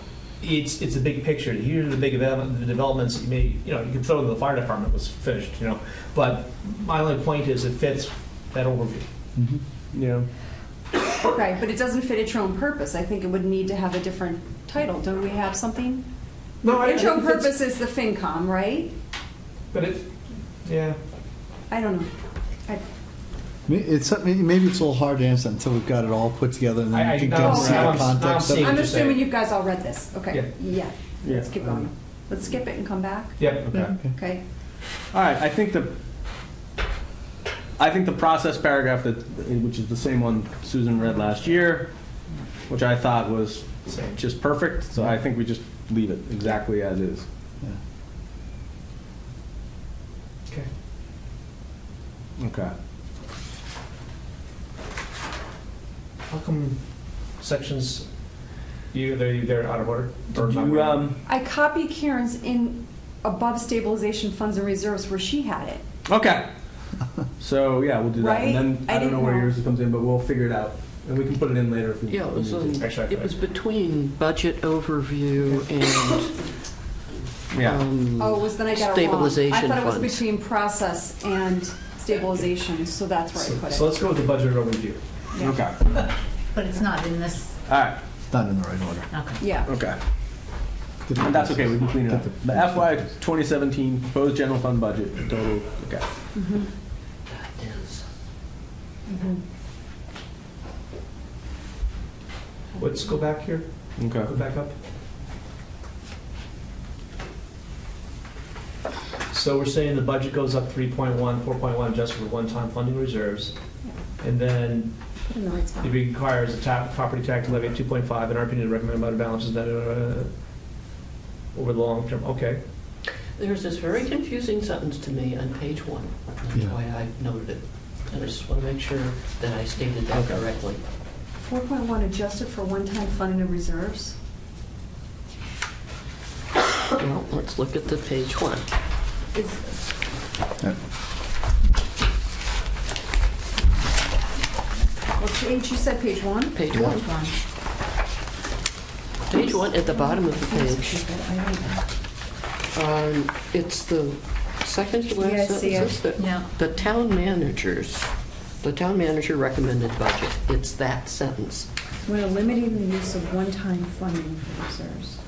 it's a big picture. Here are the big the developments that you may, you can throw in the fire department was finished, But my only point is it fits that overview. Yeah. Okay, but it doesn't fit its own purpose. I think it would need to have a different title. Don't we have something? No, Its own purpose is the FinCom, right? But yeah. I don't know. Maybe it's a little hard to answer until we've got it all put together and then I- we can now get I'm- see now the I'm context of seeing- it. I'm just assuming say- you guys all read this. Okay. Yeah. Let's Yeah. keep going. Let's skip it and come back. Yep. Okay. Okay. All right, I think the process paragraph which is the same one Susan read last year, which I thought was just perfect. So I think we just leave it exactly as is. Okay. Okay. How come sections they're out of order? Or Did not you, read? I copied Karen's in above stabilization funds and reserves where she had it. Okay. So yeah, we'll do that. Right? And then I I don't know didn't where know. yours comes in, but we'll figure it out. And we can put it in later if we Yeah, it was, need to. Actually, it was between budget overview and Yeah. Oh, it was, then I got it wrong. Stabilization I thought it was funds. between process and stabilization, so that's where I put So it. let's go with the budget overview. Yeah. Okay. But it's not in this, All right. Not in the right order. okay. Yeah. Okay. And that's okay. We can clean it up. The FY 2017 proposed general fund budget total. Okay. Let's go back here. Okay. Go back up. So we're saying the budget goes up 3.1, 4.1 just for one-time funding reserves. And then Put it in the right spot. it requires a property tax levy of 2.5, in our opinion, the recommended budget balance is over the long term. Okay. there's this very confusing sentence to me on page 1. That's Yeah. why I noted it. And I just want to make sure that I stated that correctly. 4.1 adjusted for one-time funding and reserves. Well, let's look at the page 1. Is, what page, you said page 1? Page 1. Page 1 at the bottom of the page. It's the second to last Yeah, I see sentence? it. Yeah. The town manager recommended budget. It's that sentence. We're limiting the use of one-time funding for reserves.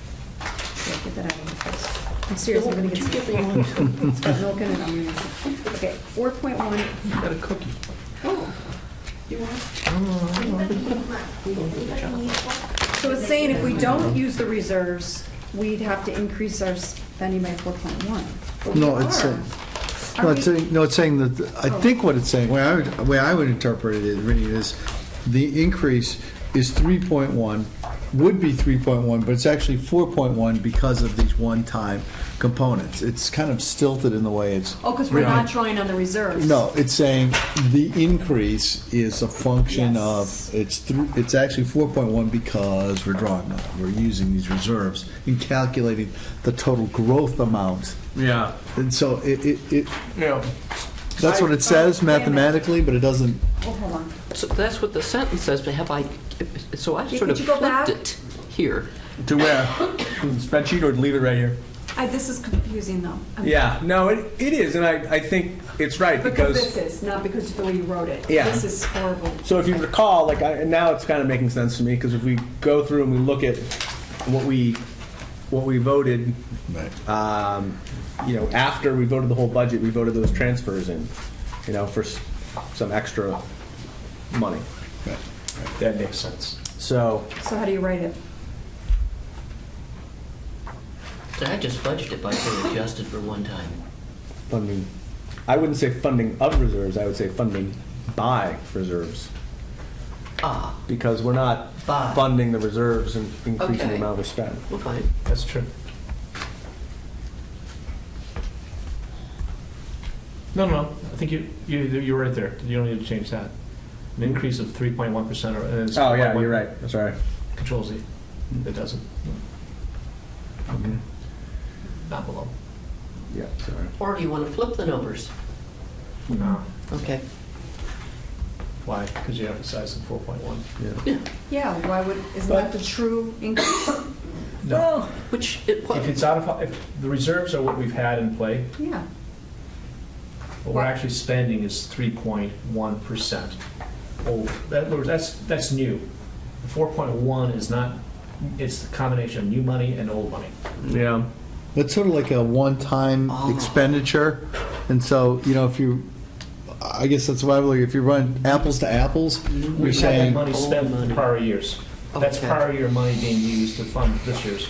Yeah, get that out of my face. I'm serious, I'm gonna get Would you sick. give me one? It's got milk in it, I'm gonna. Okay, 4.1. Got a cookie. Oh. So it's saying if we don't use the reserves, we'd have to increase our spending by 4.1. But we No, it's are. saying, no, Are it's we- saying, no, it's saying that, I think what it's saying, the way I would interpret it, Rinny, is the increase is 3.1, would be 3.1, but it's actually 4.1 because of these one-time components. It's kind of stilted in the way it's. Oh, because we're written. not drawing on the reserves. No, it's saying the increase is a function Yes. of, it's actually 4.1 because we're drawing on it. We're using these reserves and calculating the total growth amount. Yeah. And so Yeah. that's what it says wait a minute. mathematically, but it doesn't. Oh, hold on. So that's what the sentence says, but so I Yeah, sort of could you go back? flipped it here. To where? Spreadsheet, or leave it right here? This is confusing though. Yeah, no, it is, and I think it's right, Because because, this is, not because of the way you wrote it. Yeah. This is horrible. so if you recall, like, now it's kind of making sense to me, because if we go through and we look at what we voted, after we voted the whole budget, we voted those transfers in, for some extra money. That makes sense. So, So how do you write it? So I just budgeted by saying adjusted for one time. funding, I wouldn't say funding of reserves, I would say funding by reserves. Ah, Because we're not By. funding the reserves and increasing the Okay. amount we spend. well, fine. That's true. No, I think you're right there. You don't need to change that. An increase of 3.1%, and it's Oh, yeah, you're right, that's right. Control Z. It doesn't. Okay. Not below. Yeah, sorry. Or do you want to flip the numbers? No. Okay. Why? Because you emphasized the 4.1. Yeah. Yeah, why would, isn't that the true increase? No. Which, If it's if the reserves are what we've had in play, Yeah. what we're actually spending is 3.1%. Oh, that's new. The 4.1 is not, it's the combination of new money and old money. Yeah. It's sort of like a one-time expenditure, and so, I guess that's why, if you run apples to apples, you're We've had that saying, money spent old money. in prior years. That's Okay. prior year money being used to fund this year's.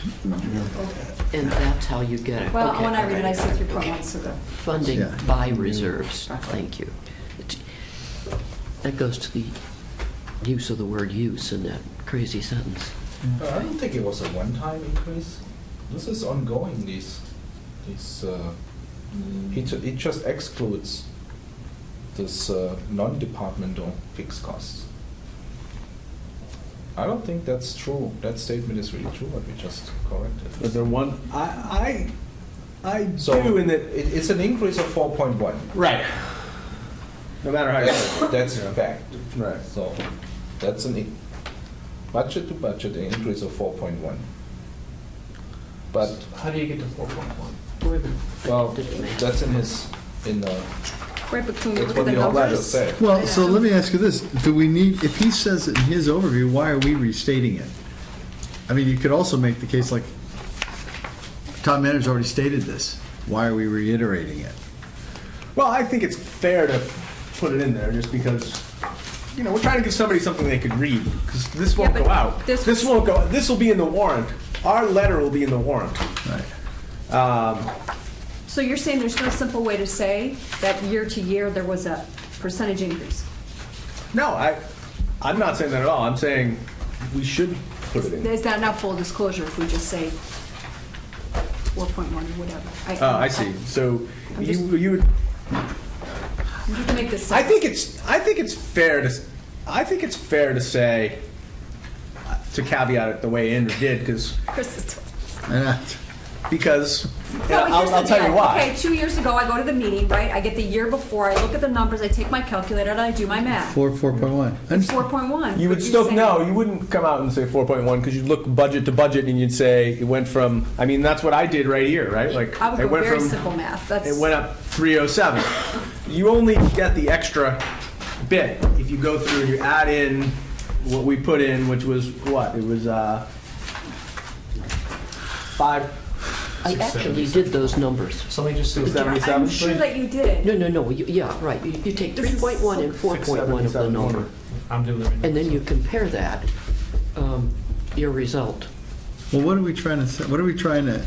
and that's how you get it. Well, Okay. when I read it, I see 3.1, so good. Funding Yeah. by reserves. Thank you. That goes to the use of the word use in that crazy sentence. I don't think it was a one-time increase. This is ongoing, it just excludes this non-departmental fixed costs. I don't think that's true. That statement is really true, what we just corrected. But they're one, I So do in that, it's an increase of 4.1. right. No matter how you say it. That's a fact. Right. So that's budget to budget, an increase of 4.1. But, How do you get to 4.1? well, that's in the, Right, but can we that's look at what the the auditor numbers? said. well, so let me ask you this, do we need, if he says it in his overview, why are we restating it? I mean, you could also make the case like, town manager's already stated this, why are we reiterating it? Well, I think it's fair to put it in there, just because, we're trying to give somebody something they could read, because this won't Yeah, but go out. this This won't go, this will be in the warrant. Our letter will be in the warrant. Right. So you're saying there's no simple way to say that year to year there was a percentage increase? No, I'm not saying that at all. I'm saying we should put it in. Is that not full disclosure if we just say 4.1 or whatever? Oh, I see. So I'm just- you would, I'm just to make this. I think it's fair to say, to caveat it the way Andrew did, because Chris is. And because, No, but here's the I'll tell you deal. why. Okay, 2 years ago, I go to the meeting, right? I get the year before, I look at the numbers, I take my calculator, and I do my math. 4.1. It's 4.1. You would But you're still, saying- no, you wouldn't come out and say 4.1, because you'd look budget to budget and you'd say it went from, I mean, that's what I did right here, right? Like, I would it go went very from, simple math. That's. it went up 307. You only get the extra bit if you go through and you add in what we put in, which was what? It was, 5, I actually did those numbers. Somebody just said 77? I'm sure that you did. No, yeah, right. You take This is 3.1 and 4.1 of the number, I'm doing it right now. and then you compare that, your result. Well, what are we trying to say? What are we trying to?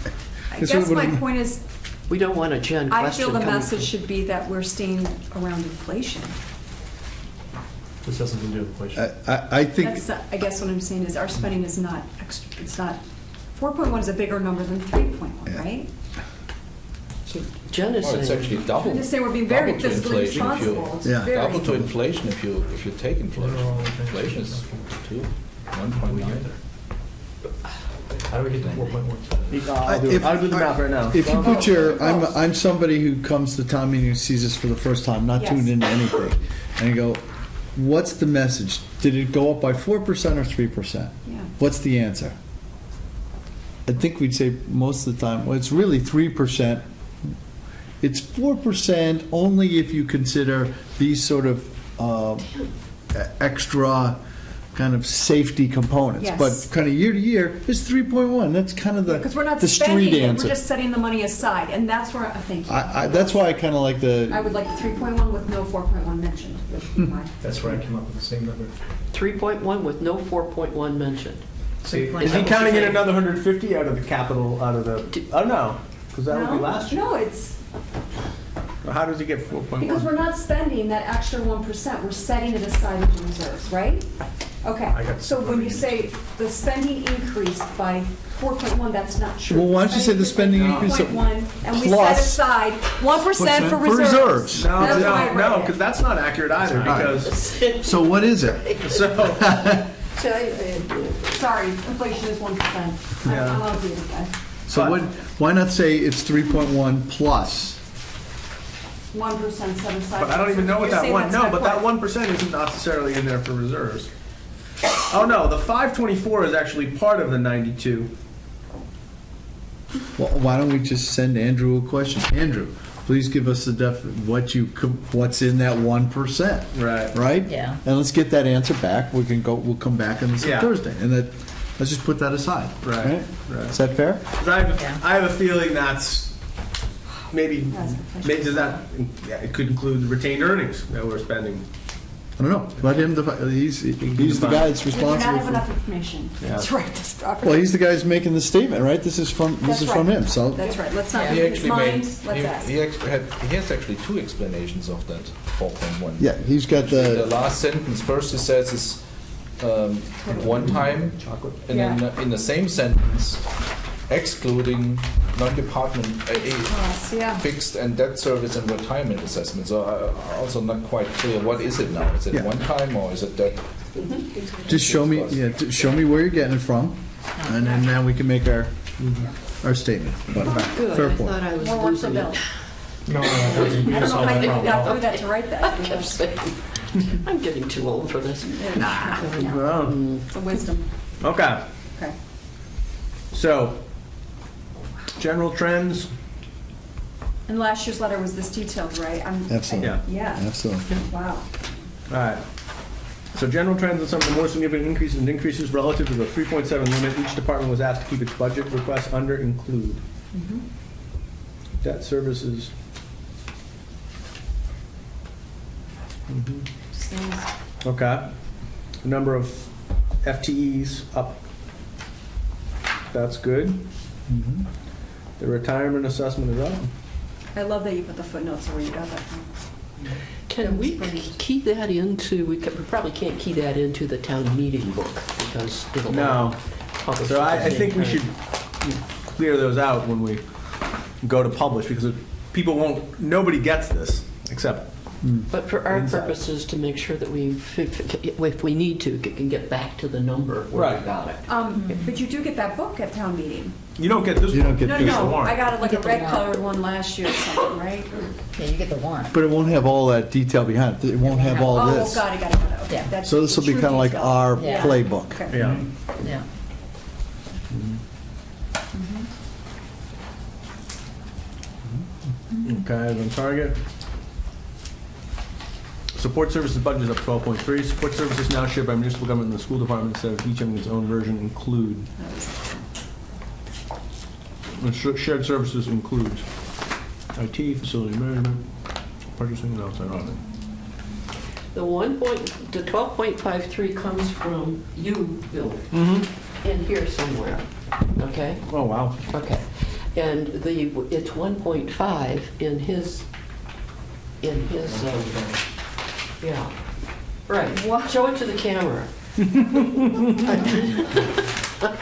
I guess my point is, We don't want a Jen I question feel the coming message from- should be that we're staying around inflation. This has nothing to do with inflation. I think, That's, I guess what I'm saying is our spending is not extra, it's not, 4.1 is a bigger number than 3.1, right? So Jen is Well, it's saying, actually double. I'm just saying we're being very double to fiscally inflation if you- responsible. It's Yeah. very- Double to inflation if you take inflation. Inflation is 1.9. How do we get to 4.1? I'll do the math right now. if you put your, I'm somebody who comes to town meeting and sees this for the first time, not Yes. tuned into anything, and you go, what's the message? Did it go up by 4% or 3%? Yeah. What's the answer? I think we'd say most of the time, well, it's really 3%. It's 4% only if you consider these sort of extra kind of safety components. Yes. But kind of year to year, it's 3.1. That's kind of Because we're not the spending street it, answer. we're just setting the money aside, and that's where I think. That's why I kind of like I the, would like the 3.1 with no 4.1 mentioned, would be my. That's where I came up with the same number. 3.1 with no 4.1 mentioned. See, Is he counting in another 150 out of the capital, out of the, oh, no, because that would be last year. No, it's, Or how does he get 4.1? because we're not spending that extra 1%, we're setting it aside in reserves, right? Okay, I got so when you say the spending increased by 4.1, that's not true. Well, why don't you say the spending increase of 4.1, and we set plus aside 1% for reserves. reserves. No, That's why I read no, it. because that's not accurate either, because, So what is it? so, Sorry, inflation is 1%. Yeah. I'm out of guys. So what, why not say it's 3.1 plus? 1% set aside. but I don't even know what You're that saying one, that's no, my but that point. 1% isn't necessarily in there for reserves. Oh, no, the 524 is actually part of the 92. Well, why don't we just send Andrew a question? Andrew, please give us what's in that 1%, Right. right? Yeah. And let's get that answer back. We'll come back on this Yeah. Thursday, and let's just put that aside. Right. Is that fair? 'Cause I have a feeling that's, maybe does that, yeah, it could include the retained earnings that we're spending. I don't know. Let him define. He's the guy that's We do not responsible have enough for. information Yeah. to write this properly. Well, he's the guy who's making the statement, right? This is from That's from right. him. So That's right, let's not He read his actually mind, made, let's ask. he has actually two explanations of that 4.1. yeah, he's got The the. last sentence, first he says it's one time, and then in the same sentence, excluding non-department Yeah. fixed and debt service and retirement assessment. So also not quite clear, what is it now? Is it Yeah. one time or is it that? Just show me, show me where you're getting it from, and then now we can make our statement. But Good, fair I point. thought I was More work for losing Bill. it. No, I don't know how you got no. through that to write that. I kept saying, I'm getting too old for this. Well, The wisdom, okay, okay. so, general trends, And last year's letter was this detailed, right? Absolutely. yeah. Yeah, Absolutely. wow. All right. So general trends and some of the more significant increases and decreases relative to the 3.7 limit. Each department was asked to keep its budget requests under include. Debt services. Okay. The number of FTEs up. That's good. The retirement assessment is up. I love that you put the footnotes where you got that from. Can we key that into, we probably can't key that into the town meeting book, because it'll. No. publish So at the I same think we time. should clear those out when we go to publish, because people won't, nobody gets this, except, But for our Inside. purposes, to make sure that we, if we need to, can get back to the number where we Right. got it. But you do get that book at town meeting. You don't get this You one. don't get No, this no, one. I got like You a get the red warrant. colored one last year or something, right? Yeah, you get the warrant. But it won't have all that detail behind it. It won't have all Oh, this. got it, got it, got it. Okay, Yeah. that's So this will be true kind of like detail. our Yeah. playbook. Okay. Yeah. Yeah. Okay, on target. Support services budget is up 12.3. Support services now shared by municipal government and the school department instead of each having its own version include. And shared services includes IT, facility management, purchasing, and outside audit. The 12.53 comes from you, Bill, Mm-hmm. in here somewhere, okay? Oh, wow. Okay. And it's 1.5 in his, yeah, right. Show it to the camera.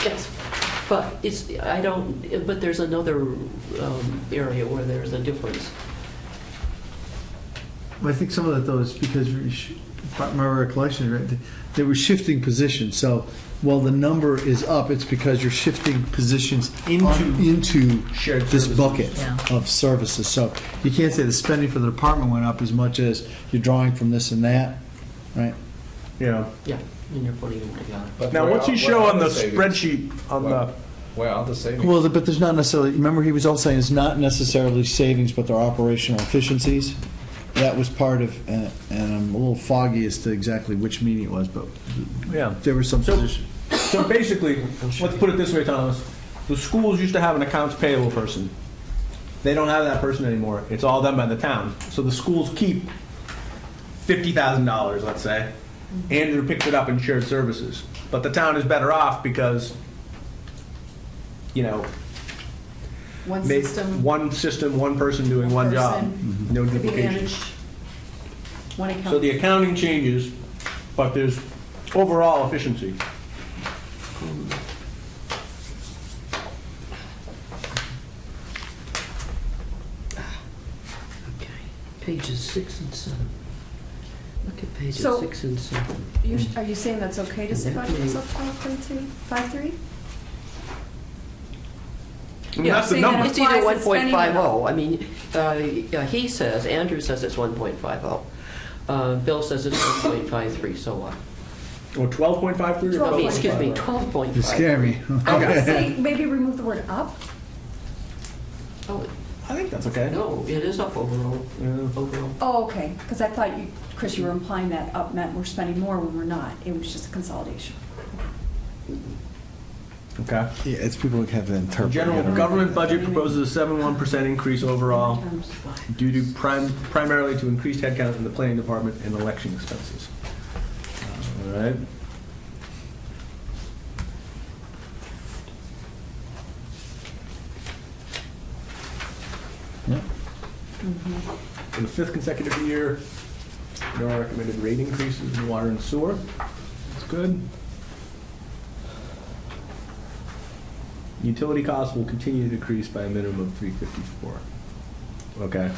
Yes. But but there's another area where there's a difference. I think some of that though is because, if my recollection is right, they were shifting positions. So while the number is up, it's because you're shifting positions into Shared this services. bucket Yeah. of services. So you can't say the spending for the department went up as much as you're drawing from this and that, right? Yeah. Yeah, and you're putting them together. But Now, where what's he are- show where are on the savings? spreadsheet on the? Where are the savings? Well, but there's not necessarily, remember he was also saying it's not necessarily savings, but they're operational efficiencies. That was part of, and I'm a little foggy as to exactly which meeting it was, but Yeah. there were some So- positions. So basically, let's put it this way, Thomas. The schools used to have an accounts payable person. They don't have that person anymore. It's all done by the town. So the schools keep $50,000, let's say. Andrew picks it up in shared services. But the town is better off because, One make system. one system, one person doing one job. person, No Could be duplication. managed. One account. So the accounting changes, but there's overall efficiency. Okay, pages 6 and 7. Look at pages So- 6 and 7. Are you saying that's okay to say budget is up 12.53? I mean, that's the saying number. that It's either applies to spending or 1.50. I mean, he says, Andrew says it's 1.50. Bill says it's 1.53, so what? Or 12.53 or 12.53. Excuse me, 12.53? 12.53. You scare me. I would say maybe remove the word up. Oh, I think that's okay. no, it is up overall. Yeah. Overall. Oh, okay, because I thought you, Chris, you were implying that up meant we're spending more when we're not. It was just a consolidation. Okay. Yeah, it's people who have to interpret. General it. government budget proposes a 7.1% increase overall due to primarily to increased headcount in the planning department and election expenses. All right. Yeah. For the fifth consecutive year, there are recommended rate increases in water and sewer. That's good. Utility costs will continue to decrease by a minimum of $3.54. Okay.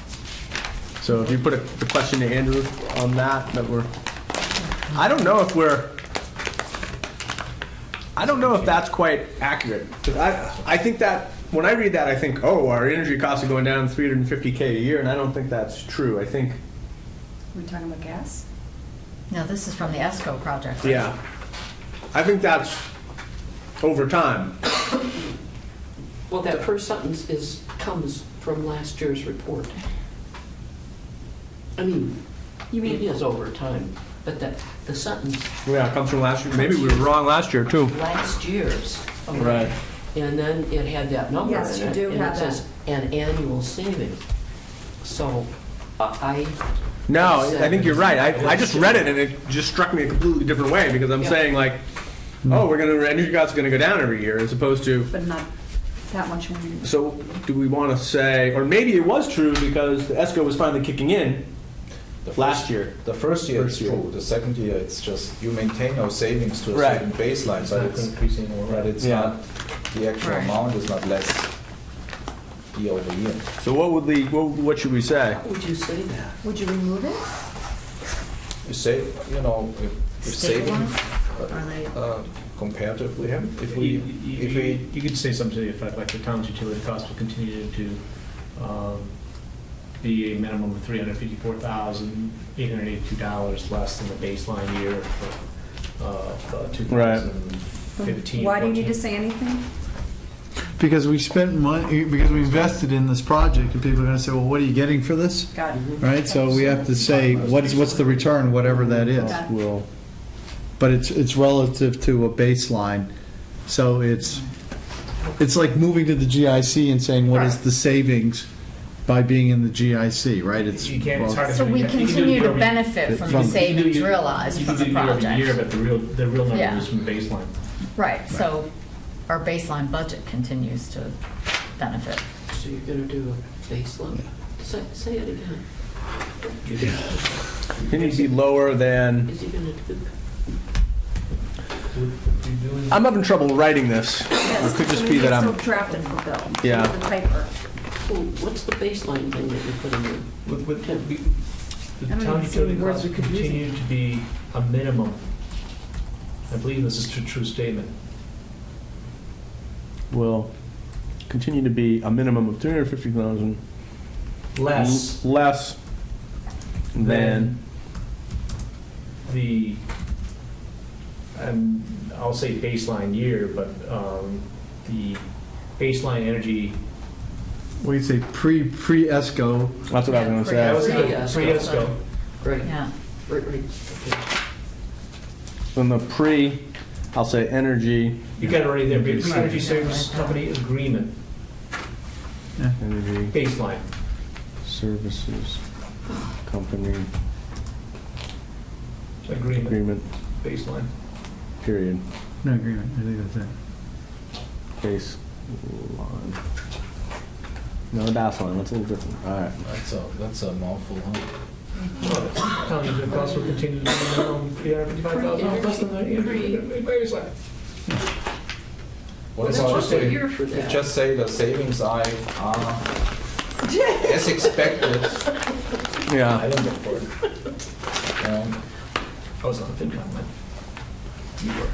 So if you put the question to Andrew on that I don't know if that's quite accurate. 'Cause I think that, when I read that, I think, oh, our energy costs are going down $350K a year, and I don't think that's true. I think, We're talking about gas? No, this is from the ESCO project. right? yeah, I think that's over time. Well, that first sentence comes from last year's report. I mean, You mean- it is over time, but the sentence, Yeah, it comes from last year. Maybe we were wrong last year, too. last year's. okay, Right. And then it had that number in it. Yes, you do have And it says an annual saving. So No, I think you're right. I just read it, and it just struck me a completely different way, because I'm Yeah. saying, like, oh, energy costs are going to go down every year, as opposed to, But not that much more. so do we want to say, or maybe it was true because the ESCO was finally kicking in last year. The first year First it's year. true. The second year it's just you maintain your savings to a Right. certain baseline, but it's Yeah. not, the actual Right. amount is not less year over year. So what should we say? how would you say that? Would you remove it? You say, if State saving, one? Are they? comparatively, if we, You could say something to the effect like the town's utility costs will continue to be a minimum of $354,882 less than the baseline year for 2015. Why do you need to say anything? Because we spent money, because we invested in this project, and people are going to say, well, what are you getting for this? Got it. Right, so we have to say, what's the return, whatever that is. Got it. Will, But it's relative to a baseline, so it's like moving to the GIC and saying, what is the savings by being in the GIC, right? You can't, it's hard to. So we you can do continue to year-over- benefit from the From- savings you- realized you from can the do year-over-year, project. but the real number Yeah. is from the baseline. Right, so our baseline budget continues to benefit. So you're going to do a baseline? Say it again. can you be lower than, Is he going to do? I'm having trouble writing this. It could just be that I'm, Still drafted for Bill. Yeah. For paper. Well, what's the baseline thing that you're putting in? The I don't town even see any utility words costs we could use. continue to be a minimum. I believe this is a true statement. will continue to be a minimum of 350,000 Less less than, the, I'll say baseline year, but the baseline energy. What do you say, pre-ESCO? that's what I was That going was to say. the pre-ESCO. Right. Yeah. Right. Okay. From the pre, I'll say energy, You got it right there, pre-energy service company agreement, energy baseline. services company Agreement, agreement, baseline. period, No agreement, I think that's it. baseline. No, dash line, that's a little different. All right. that's a mouthful, huh? Town utility costs will continue to be minimum $355,000 less than the baseline. What That's about just a year for that. just say the savings are as expected, Yeah. I didn't vote for it. I was on the FinCom, man. You were.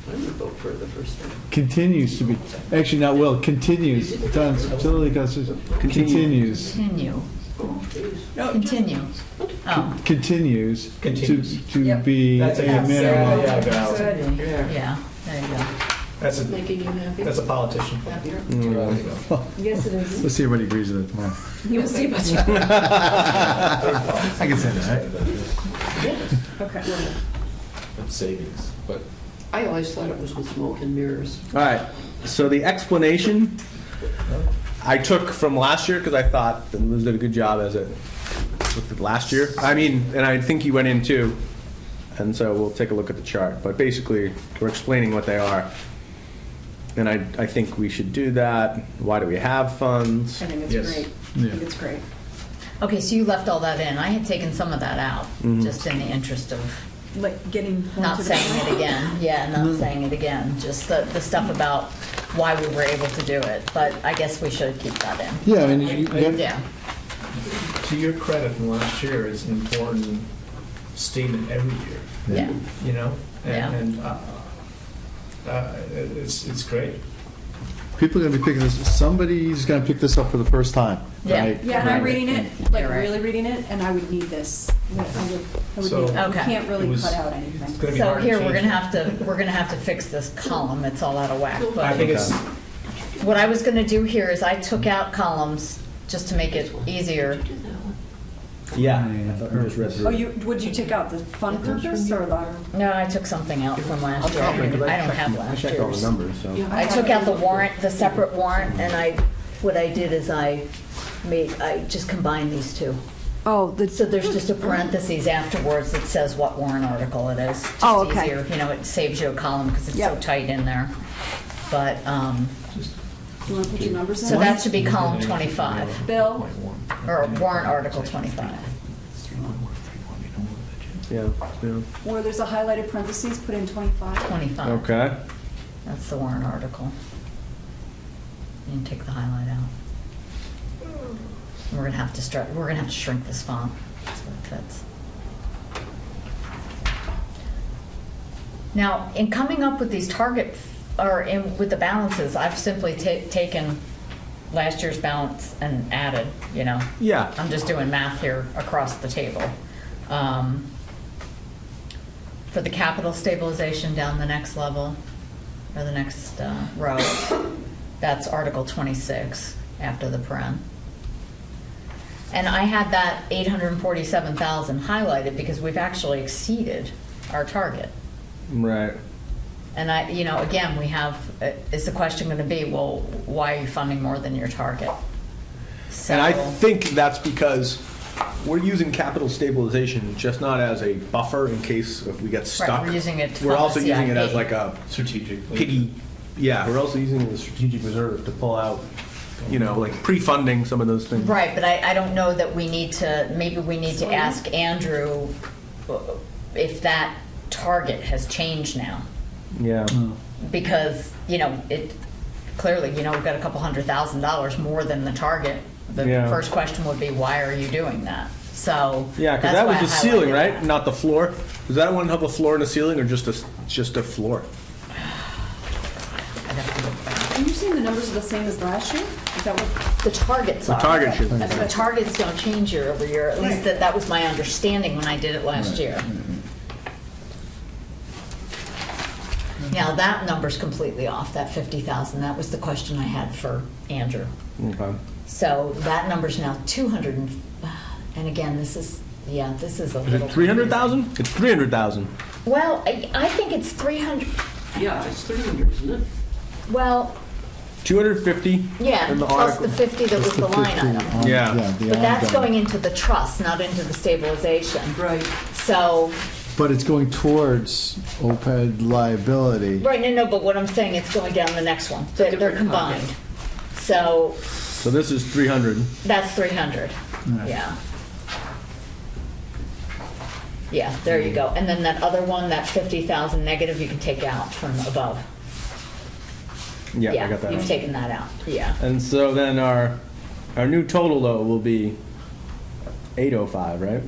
I didn't vote for it the first time. Continues to be, actually not will, continues, Town's utility costs continues, Continue. Oh, geez. Continue. Oh, continues Continues. to Yep. be That's a a minimum. yeah, Val. yeah, there you go. That's a, Making you happy? that's a politician. Happier? Yes, it is. Let's see if everybody agrees with it tomorrow. You'll see about you. I can say that, right? Okay. it's savings, but I always thought it was with smoke and mirrors. All right, so the explanation I took from last year, because I thought that Liz did a good job as it looked at last year. I mean, and I think he went in too, and so we'll take a look at the chart. But basically, we're explaining what they are. And I think we should do that. Why do we have funds? I think it's Yes. great. I Yeah. think it's great. Okay, so you left all that in. I had taken some of that out, just in the interest of Like getting. not saying it again. Yeah, not saying it again. Just the stuff about why we were able to do it. But I guess we should keep that in. Yeah, I mean, you get, Yeah. To your credit from last year, it's an important statement every year, Yeah. you know? Yeah. And it's great. people are gonna be picking this, somebody's gonna pick this up for the first time, Yeah. right? Yeah, and I'm reading it, like You're right. really reading it, and I would need this. I would So- need it. You Okay. can't It really was- cut out It's anything. gonna be So hard to here, we're change gonna it. have to fix this column. It's all out of whack. I But think it's, what I was gonna do here is I took out columns just to make it easier. Did that one. Yeah. I thought we just read through Oh, it. would you take out the fund purpose or the? No, I took something out from last year. I don't have last I checked all the year's. numbers, so. Yeah. I took out the warrant, the separate warrant, and what I did is I just combined these two. Oh, So there's just a parentheses afterwards that says what warrant article it is. Just Oh, okay. easier, you know, it saves you a column because it's so Yep. tight in there. But, you want to put your numbers in? so that should be column 25, Bill? or warrant article 25. Yeah, yeah. Where there's a highlighted parentheses, put in 25. 25. Okay. That's the warrant article. You can take the highlight out. We're gonna have to shrink this font so it fits. Now, in coming up with these with the balances, I've simply taken last year's balance and added, Yeah. I'm just doing math here across the table. For the capital stabilization down the next level, or the next row, that's Article 26 after the paren. And I had that 847,000 highlighted because we've actually exceeded our target. Right. And again, we have, is the question going to be, well, why are you funding more than your target? So, And I think that's because we're using capital stabilization just not as a buffer in case if we get stuck. Right, we're using it to We're fund also the using it CIP. as like a Strategic. piggy. Yeah, we're also using it as a strategic reserve to pull out, like pre-funding some of those things. Right, but I don't know that maybe we need to ask Andrew if that target has changed now. Yeah. Because, it clearly, we've got a couple $100,000 more than the target. The Yeah. first question would be, why are you doing that? So. Yeah, because that's that why was the I ceiling, highlighted right? that. Not the floor. Does that one have a floor and a ceiling, or just a floor? I'd have to look back. Are you saying the numbers are the same as last year? Is that what? The targets The are. target should. The targets don't change year over year. At least that was my understanding when I did it last year. Now, that number's completely off, that 50,000. That was the question I had for Andrew. Okay. So that number's now 200, and again, this is a Is little. it 300,000? It's 300,000. Well, I think it's 300, Yeah, it's 300, isn't it? well, 250. yeah, in the plus article. the 50 that was the line item. Yeah. the But that's ongoing. going into the trust, not into the stabilization. Right. So, But it's going towards OPEB liability. right, no, but what I'm saying, it's going down the next one. They're different combined. bucket. So So this is 300. that's 300, yeah. Yeah, there you go. And then that other one, that 50,000 negative, you can take out from above. Yeah, I got that. You've taken that out, yeah. And so then our new total though will be 805, right?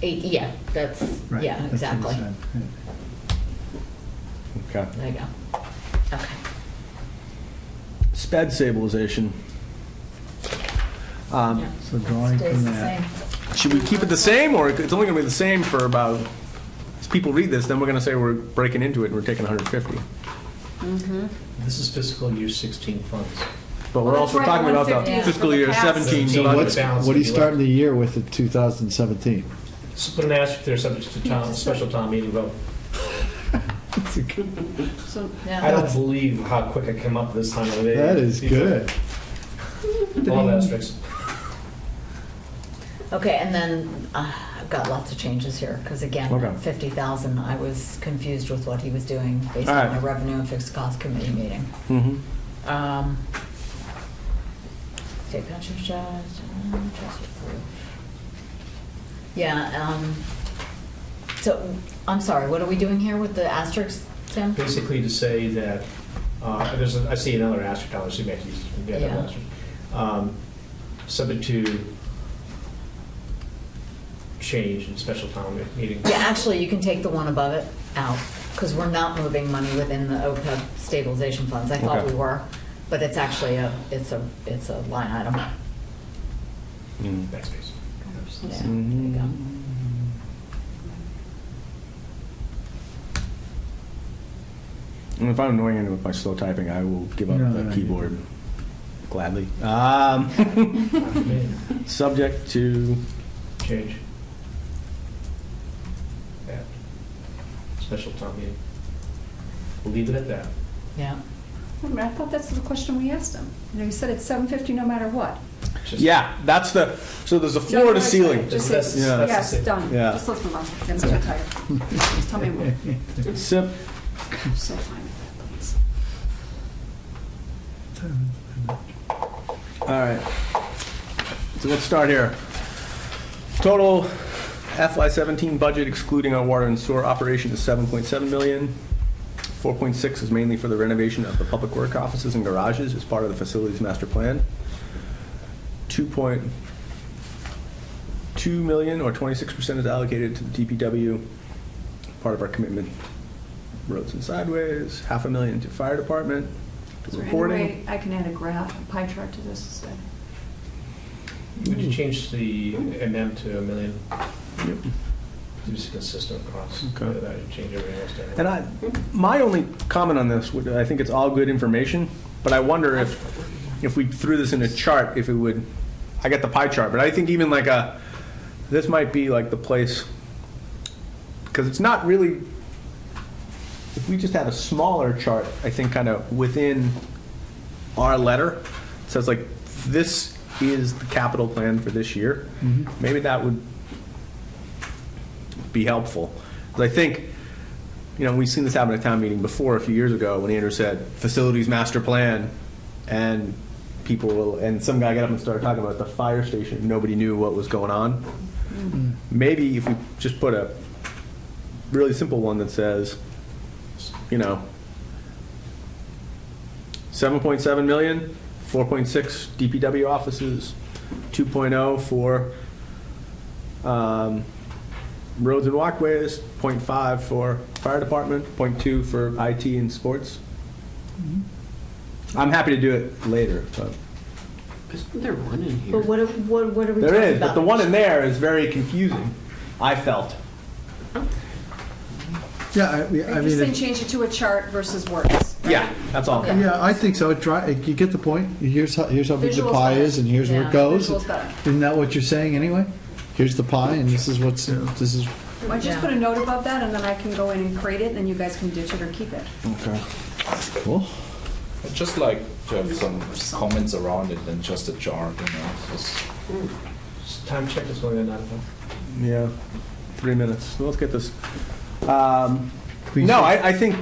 Yeah, that's, Right, yeah, that's what he exactly. said, yeah. Okay. There you go. Okay. Sped stabilization. Yeah. So drawing Stays from the that. same. Should we keep it the same, or it's only going to be the same for about? As people read this, then we're going to say we're breaking into it and we're taking 150. This is fiscal year 16 funds. But we're Well, also that's right, talking about the 150 is fiscal for the year past. 17. So budget. what's- balance What are you of the starting the year with in 2017? So put an asterisk there subject to special town meeting vote. So, I don't believe how quick I came up this time of the day. That is good. All asterisks. Okay, and then I've got lots of changes here, because again, Okay. 50,000, I was confused with what he was doing based All on right. my revenue and fixed cost committee meeting. Mhm. State pension trust approved. Yeah, so, I'm sorry, what are we doing here with the asterisks, Tim? Basically to say that, I see another asterisk down there, so you make use of that Yeah. asterisk. Subject to change in special town meeting. Yeah, actually, you can take the one above it out, because we're not moving money within the OPEB stabilization funds. I thought Okay. we were, but it's actually it's a line item. Backspace. Yeah, there you go. And if I'm annoying anyone with my slow typing, I will give up No, the no, keyboard gladly. Subject to. Change. That. Special town meeting. We'll leave it at that. Yeah. wait a minute, I thought that's the question we asked him. You said it's 750 no matter what. Just- Yeah, that's the. So there's a floor and a ceiling. Just That's- say, yeah. yes, done. Yeah. Just let's move on. I'm so tired. Just tell me more. SIP. I'm so fine with that, please. All right. So let's start here. Total FY17 budget excluding our water and sewer operation is 7.7 million. 4.6 is mainly for the renovation of the public work offices and garages as part of the facilities master plan. 2.2 million or 26% is allocated to the DPW, part of our commitment roads and sideways, $500,000 to fire department, to Is there any reporting. way I can add a graph, a pie chart to this instead? Would you change the MM to $1 million? Yep. Just consistent across. Okay. That would change everything else down. And my only comment on this would, I think it's all good information, but I wonder if we threw this in a chart, if it would, I get the pie chart, but I think even like this might be like the place, because it's not really, if we just had a smaller chart, I think kind of within our letter, it says like, this is the capital plan for this year. Maybe that would be helpful. 'Cause I think, we've seen this happen at town meeting before a few years ago when Andrew said facilities master plan, and some guy got up and started talking about the fire station. Nobody knew what was going on. Maybe if we just put a really simple one that says, 7.7 million, 4.6 DPW offices, 2.0 for roads and walkways, 0.5 for fire department, 0.2 for IT and sports. I'm happy to do it later, but Isn't there one in here? But what are we talking about? there is. But the one in there is very confusing, I felt. Yeah, I Are you mean, just saying change it to a chart versus words? Yeah, that's all. Okay. yeah, I think so. You get the point. Here's how big the Visual's pie better. is, and here's where Yeah. it goes. Visual's better. Isn't that what you're saying anyway? Here's the pie, and this is what's, this is, Why don't you just Yeah. put a note above that, and then I can go in and create it, and then you guys can ditch it or keep it. okay. Cool. I'd just like to have some comments around it than just a chart, Just- Just time check is going on. Yeah, 3 minutes. So let's get this. No, I think.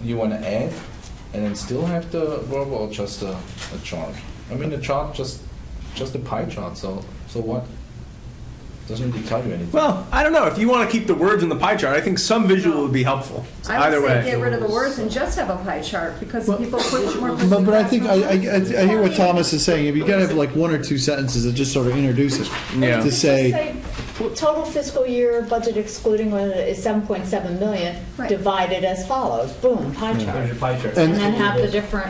You want to add and then still have the verbal or just a chart? I mean, a chart, just a pie chart, so what? Doesn't really tell you anything. Well, I don't know. If you want to keep the words in the pie chart, I think some visual would be helpful. Either way. Get rid of the words and just have a pie chart, because Well, people put more. But I think, I hear what Thomas is saying. If you gotta have like one or two sentences that just sort of introduce it. Yeah. To Just say, total fiscal year budget excluding what is 7.7 million, Right. divided as follows, boom, pie There's chart. your pie chart. And- And then have the different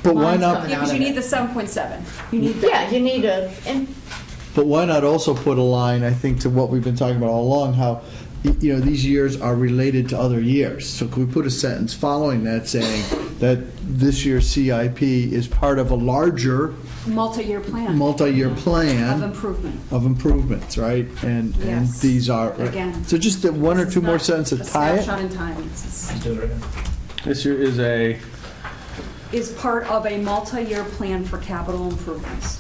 but why lines not, coming Yeah, out because of you it. need the 7.7. You need that. Yeah, you need and but why not also put a line, I think, to what we've been talking about all along, how, these years are related to other years. So could we put a sentence following that saying that this year's CIP is part of a larger Multi-year plan multi-year of plan improvement. of improvements, right? And Yes. these are, Again. so just that one or This two is more not sentences, a tie it. snapshot in time. This Let's do it right now. This year is part of a multi-year plan for capital improvements.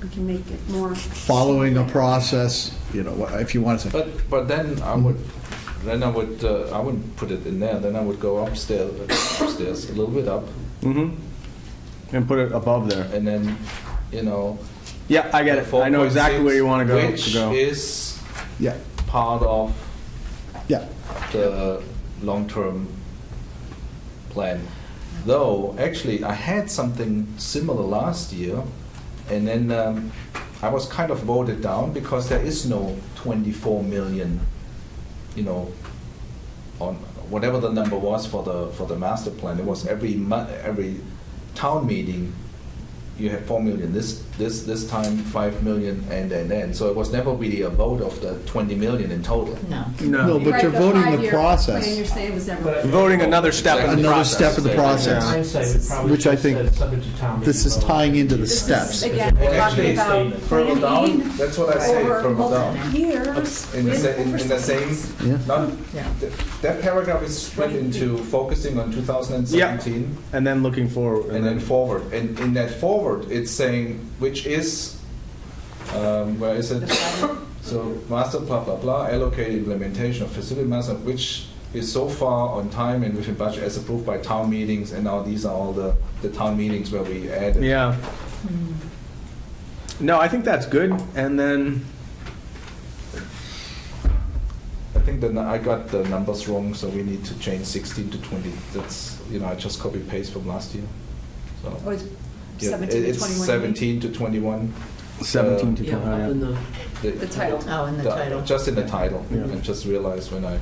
We can make it more. Following a process, if you want to say. But then I wouldn't put it in there. Then I would go upstairs a little bit up, And put it above there. and then, Yeah, I get it. I know exactly where you want to go. Which is Yeah, part of yeah. the long-term plan. Though, actually, I had something similar last year, and then I was kind of voted down because there is no 24 million, on whatever the number was for the master plan. It was every town meeting, you had 4 million. This time 5 million, and so it was never really a vote of the 20 million in total. No. No, but you're voting the process. You're saying was never. Voting another step in the Another process. step of the process. Hindsight would probably Which I just think said subject to town This meeting is vote. tying into the This is, steps. again, we're talking Actually, about further planning down, that's what I say, over further down. multi-years. In the same, Yeah. that paragraph is split into focusing on 2017 And then looking forward. and then forward. And in that forward, it's saying, which is, where is it? So master blah blah blah, allocated implementation of facility master, which is so far on time and within budget as approved by town meetings, and now these are all the town meetings where we added. Yeah. No, I think that's good. And then, I think that I got the numbers wrong, so we need to change 16 to 20. That's, I just copy paste from last year. So Oh, it's yeah, 17 to it's 21. 17 to 21. 17 to Yeah, 20. up in the, The title. Oh, in the title. Just in the title, Yeah. and just realized when I,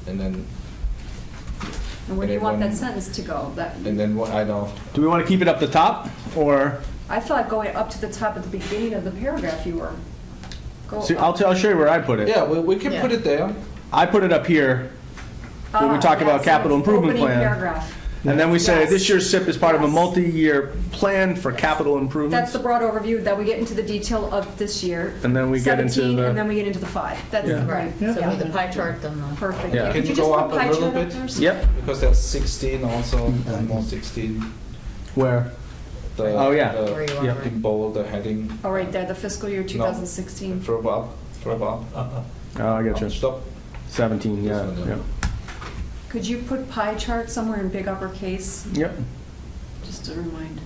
and then, And where do you And want then that sentence to go? That, and then what, I know, Do we want to keep it up the top, or? I thought going up to the top at the beginning of the paragraph you were. Go See, up. I'll show you where I put it. yeah, we can put Yeah. it there. I put it up here, when we talk about Yes, capital improvement opening plan. paragraph. And then we say, Yes. this year's SIP is part of a Yes. multi-year plan for capital That's improvements. the broad overview, that we get into the detail of this year. And then we get into 17, the- and then we get into the 5. That's Yeah. right. So with the pie chart, then the. Perfect. Yeah. Could Can you just go put up a pie little chart up bit? there? Yep, Because there's 16 also, and more 16. where? The, Oh, yeah. Where you are, Yeah. right. in bold, the heading, Oh, right there, the fiscal year 2016. further up, further up. Oh, I get you. Stop. 17, yeah, This one, yeah. Could you put pie chart somewhere in big uppercase, Yep. just to remind?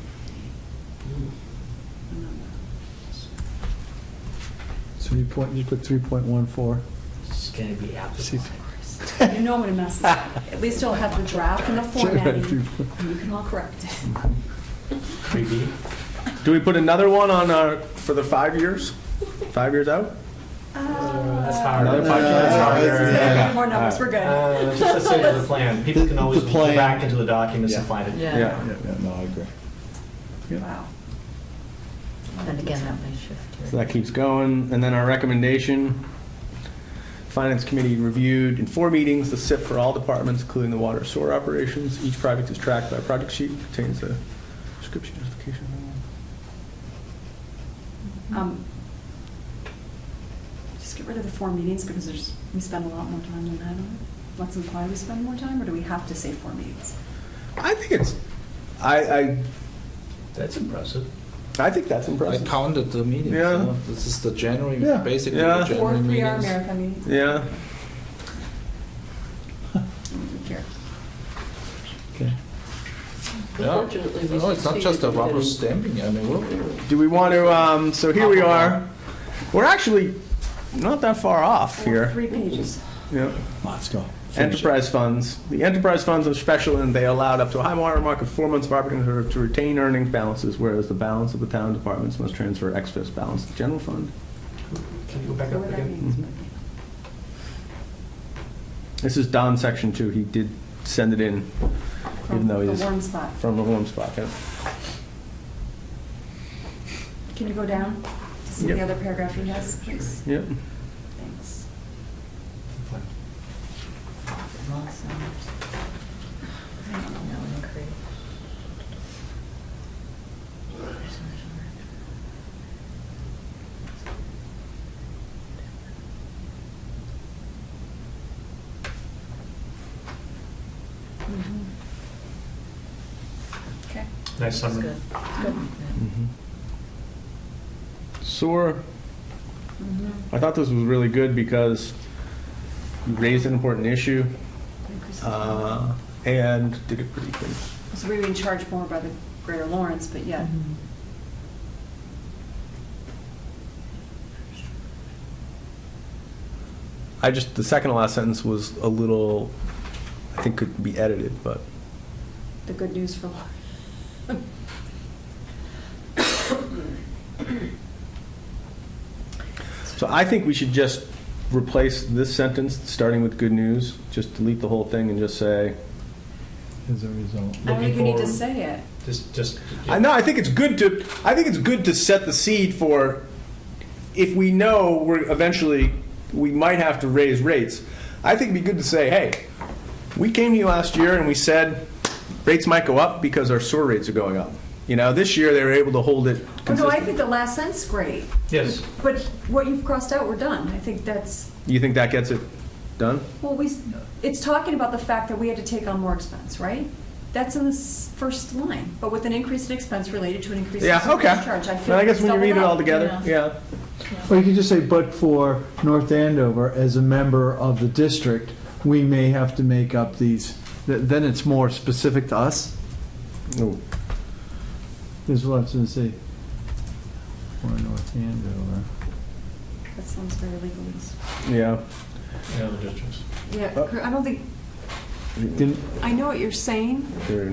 3 point, you put 3.14. It's going to be See, applicable. You know I'm gonna mess it up. At least it'll have the draft and the formatting, and you can all correct it. 3B. Do we put another one on our, for the 5 years? 5 years out? That's hard. Another pie chart? That's harder. Yeah. More numbers, we're good. Just let's say to the plan. People can always The go plan. back into the documents and Yeah. find it. Yeah. Yeah. No, I agree. Wow. And again, that may shift here. So that keeps going. And then our recommendation, Finance Committee reviewed in 4 meetings the SIP for all departments, including the water sewer operations. Each project is tracked by a project sheet, contains a description, justification. Just get rid of the 4 meetings, because we spend a lot more time than that on it. Let's imply we spend more time, or do we have to say 4 meetings? I think it's, I That's impressive. think that's I impressive. counted the meetings. Yeah. So this is the January, Yeah. basically Yeah. the 4 January 3-hour meetings. marathon meetings. Yeah. Who cares? Okay. Yeah. Unfortunately, we No, it's not just a succeeded rubber in stamping. I mean, we're, Do we want to, so here we are. We're actually not that far off here. 3 pages. Yeah. Let's go. Enterprise funds. The enterprise funds are special and they allowed up to a high water mark of 4 months of operating reserve to retain earnings balances, whereas the balance of the town departments must transfer excess balance to the general fund. Can you go back Know up what that again? means? This is Don section 2. He did send it in, From even though the he's warm spot. from the warm spot. Yeah. Can you go down to see Yep. the other paragraph he has, please? Yep. Thanks. Awesome. No increase. Okay. Nice That's summary. good. Good. Yeah. Sewer. I thought this was really good because you raised an important issue and did it pretty quick. So we're being charged more by the Greater Lawrence, but yet. The second to last sentence was a little, I think could be edited, but. The good news for Lawrence. So I think we should just replace this sentence, starting with good news, just delete the whole thing and just say, As a result. I don't think you need to forward. say it. Just. I think it's good to set the seed for, if we know we might have to raise rates, I think it'd be good to say, hey, we came to you last year and we said rates might go up because our sewer rates are going up. This year they were able to hold it Oh, no, consistent. I think the last sentence is great, Yes. but what you've crossed out, we're done. I think that's, You think that gets it done? well, it's talking about the fact that we had to take on more expense, right? That's in the first line, but with an increase in expense related to an increase in Yeah, sewer okay. charge. I feel Well, I guess it's when you read it doubled all up. together, yeah. Or you could just say, but for North Andover, as a member of the district, we may have to make up these, then it's more specific to us. Ooh. This is what I was going to say. For North Andover. That sounds very legalese. Yeah. Yeah, the districts. Yeah, I don't think, Didn't, I know what you're saying. Sure.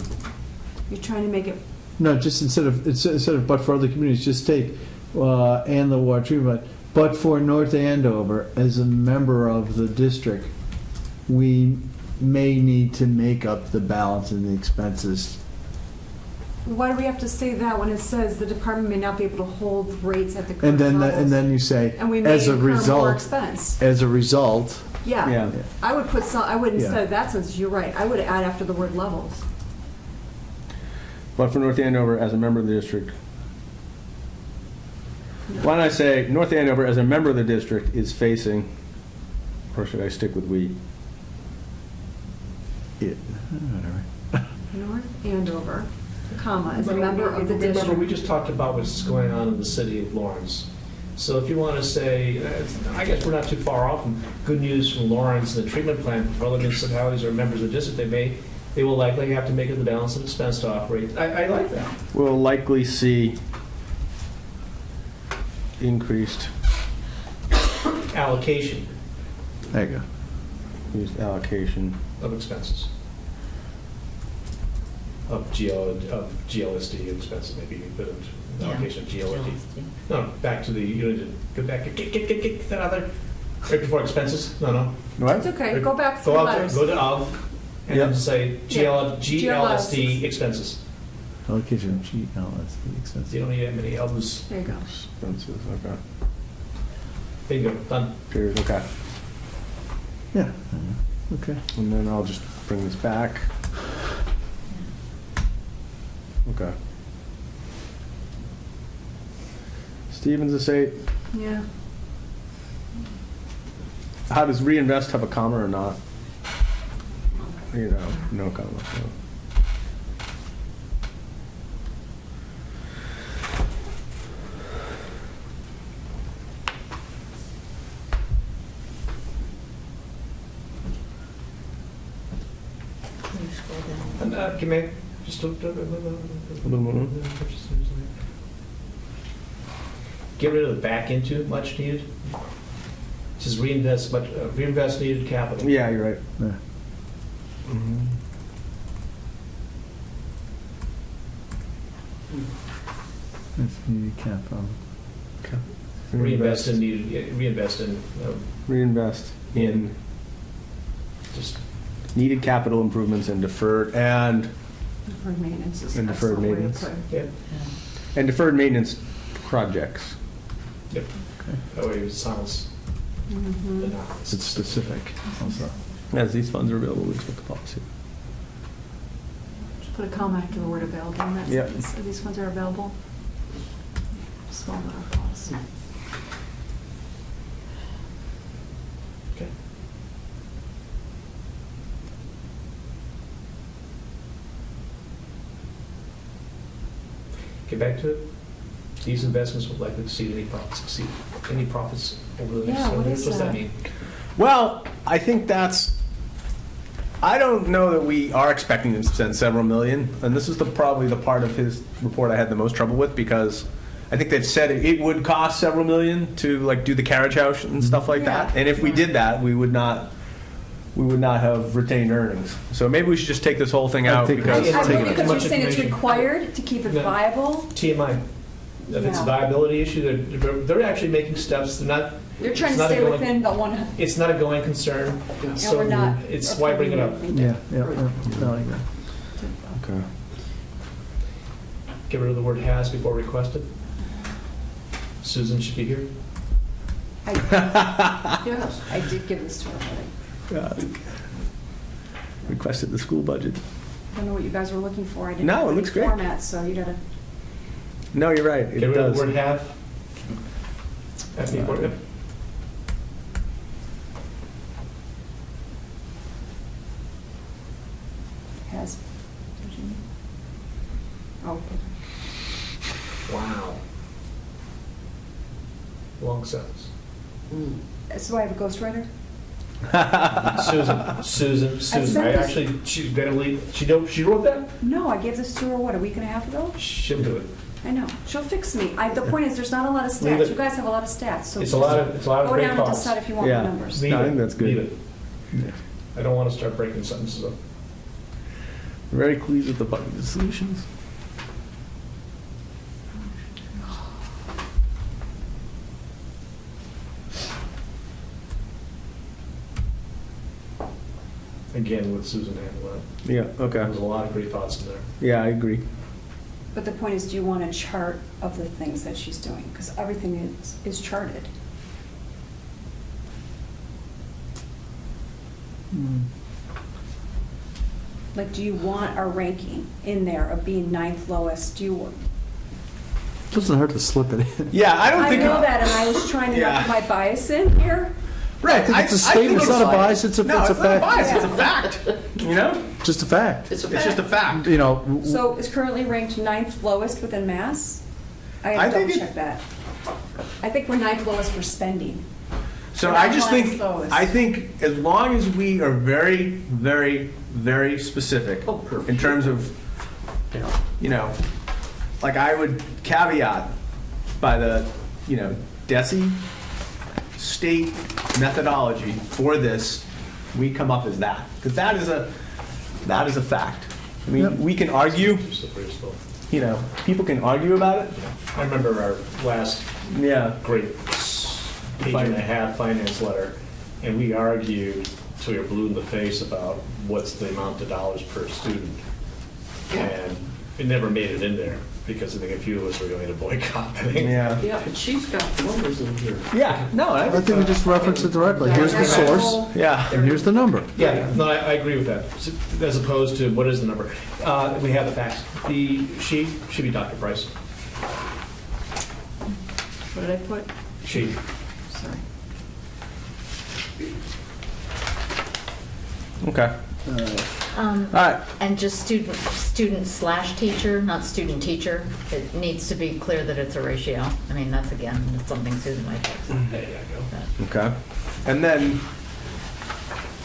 You're trying to make it No, just instead of but for other communities, just take and the water treatment. But for North Andover, as a member of the district, we may need to make up the balance in the expenses. Why do we have to say that when it says the department may not be able to hold rates at the current levels? And then you say, And we may as a incur more result, expense. as a result, Yeah. I would put some, I would, Yeah. instead of that sentence, you're right, I would add after the word levels. But for North Andover, as a member of the district, why don't I say, North Andover, as a member of the district, is facing, or should I stick with we? whatever. North Andover, comma, as a member of the Remember, we district. just talked about what's going on in the city of Lawrence. So if you want to say, I guess we're not too far off, and good news from Lawrence, the treatment plant for other municipalities or members of the district, they will likely have to make it the balance of expense to operate. I like that. We'll likely see increased Allocation There you go. allocation. of expenses. Of GLSD expenses, maybe, but allocation of GLSD. No, back to the, you know, go back, get that other, right before expenses? No. It's okay, go back Go through out, letters. go to of, and then say Yeah. GLSD expenses. Allocation of GLSD expenses. You don't need that many L's. There you go. Expenses, okay. Bingo, done. Period, okay. Yeah. Okay. And then I'll just bring this back. Okay. Stevens estate, Yeah. how does reinvest have a comma or not? You know, no comma. No. And can I just get rid of the back into much needed? It says reinvest needed capital. Yeah, you're right. Yeah. That's needed capital. Reinvest in Reinvest in just needed capital improvements and deferred Deferred maintenance is. And deferred that's the way to maintenance. put it. yeah. and deferred maintenance projects. Yep. That way it sounds Mhm. innocuous. It's specific also. As these funds are available, we expect the policy. Just put a comma after the word available in that Yep. sentence. So these funds are available. Small amount of policy. Okay. Get back to it. These investments will likely exceed any profits over the next Yeah, several what years. is What's that that? mean? Well, I think I don't know that we are expecting them to spend several million, and this is probably the part of his report I had the most trouble with, because I think they've said it would cost several million to like do the carriage house and stuff like that, and if we did that, we would not have retained earnings. So maybe we should just take this whole thing out think because it's I taken really, it. because Much you're saying it's information. required to keep it No. viable. TMI. If it's a Yeah. viability issue, they're actually making steps. They're not. They're trying it's to not a stay going- within the one. It's not a going concern. And So we're not. it's why bring it up. Yeah, yeah, no, I agree. okay. Get rid of the word has before requested. Susan should be here. Yes, I did give this to her. Requested the school budget. I don't know what you guys were looking for. I didn't No, have it any looks great. format, so you gotta. No, you're right. It Get rid of does. the word have. Have before, yep. Has. Oh, Wow. Long sentence. so I have a ghostwriter? Susan. sent I this- actually, she wrote that? No, I gave this to her, what, a week and a half ago? She'll do it. I know. She'll fix me. The point is, there's not a lot of Leave stats. it. You guys have a lot of stats, so It's just a lot of go great down and calls. decide if you want Yeah. the numbers. Leave No, I it. think that's good. Leave it. I don't want to start breaking sentences up. Very pleased with the budget solutions. again, with Susan handling it. Yeah, okay. There's a lot of great thoughts in there. Yeah, I agree. But the point is, do you want a chart of the things that she's doing? Because everything is charted. Like, do you want our ranking in there of being ninth lowest? Do you? Doesn't hurt to slip it in. Yeah, I don't I think. know that, and I was trying to Yeah. put my bias in here. Right. I think it's a statement, it's not a bias, it's a No, it's not a fact. bias, it's a fact. You know? Just a fact. It's a It's just a fact. You know, So it's currently ranked ninth lowest within Mass? I I have to think double check that. I think we're ninth lowest for spending. So We're I not just ninth think, lowest. I think as long as we are very, very, very specific Oh, perfect. in terms of, you know, like I would caveat by the, you know, DESI state methodology for this, we come up as that. Because that is a fact. I mean, Yep. we can argue, Slippery slope. you know, people can argue about it. I remember our last Yeah. great page and a half finance letter, and we argued till we were blue in the face about what's the amount of dollars per student. And it never made it in there, because I think a few of us were going to boycott. I think. Yeah. Yeah, but she's got numbers in here. Yeah, no, I think we just reference it directly. Here's the source, yeah. and here's the number. Yeah, no, I agree with that, as opposed to, what is the number? We have the facts. The sheet should be Dr. Price. What did I put? Sheet. Sorry. Okay. All right. And just student slash teacher, not student teacher. It needs to be clear that it's a ratio. I mean, that's again, that's something Susan might fix. There you go. Okay. And then,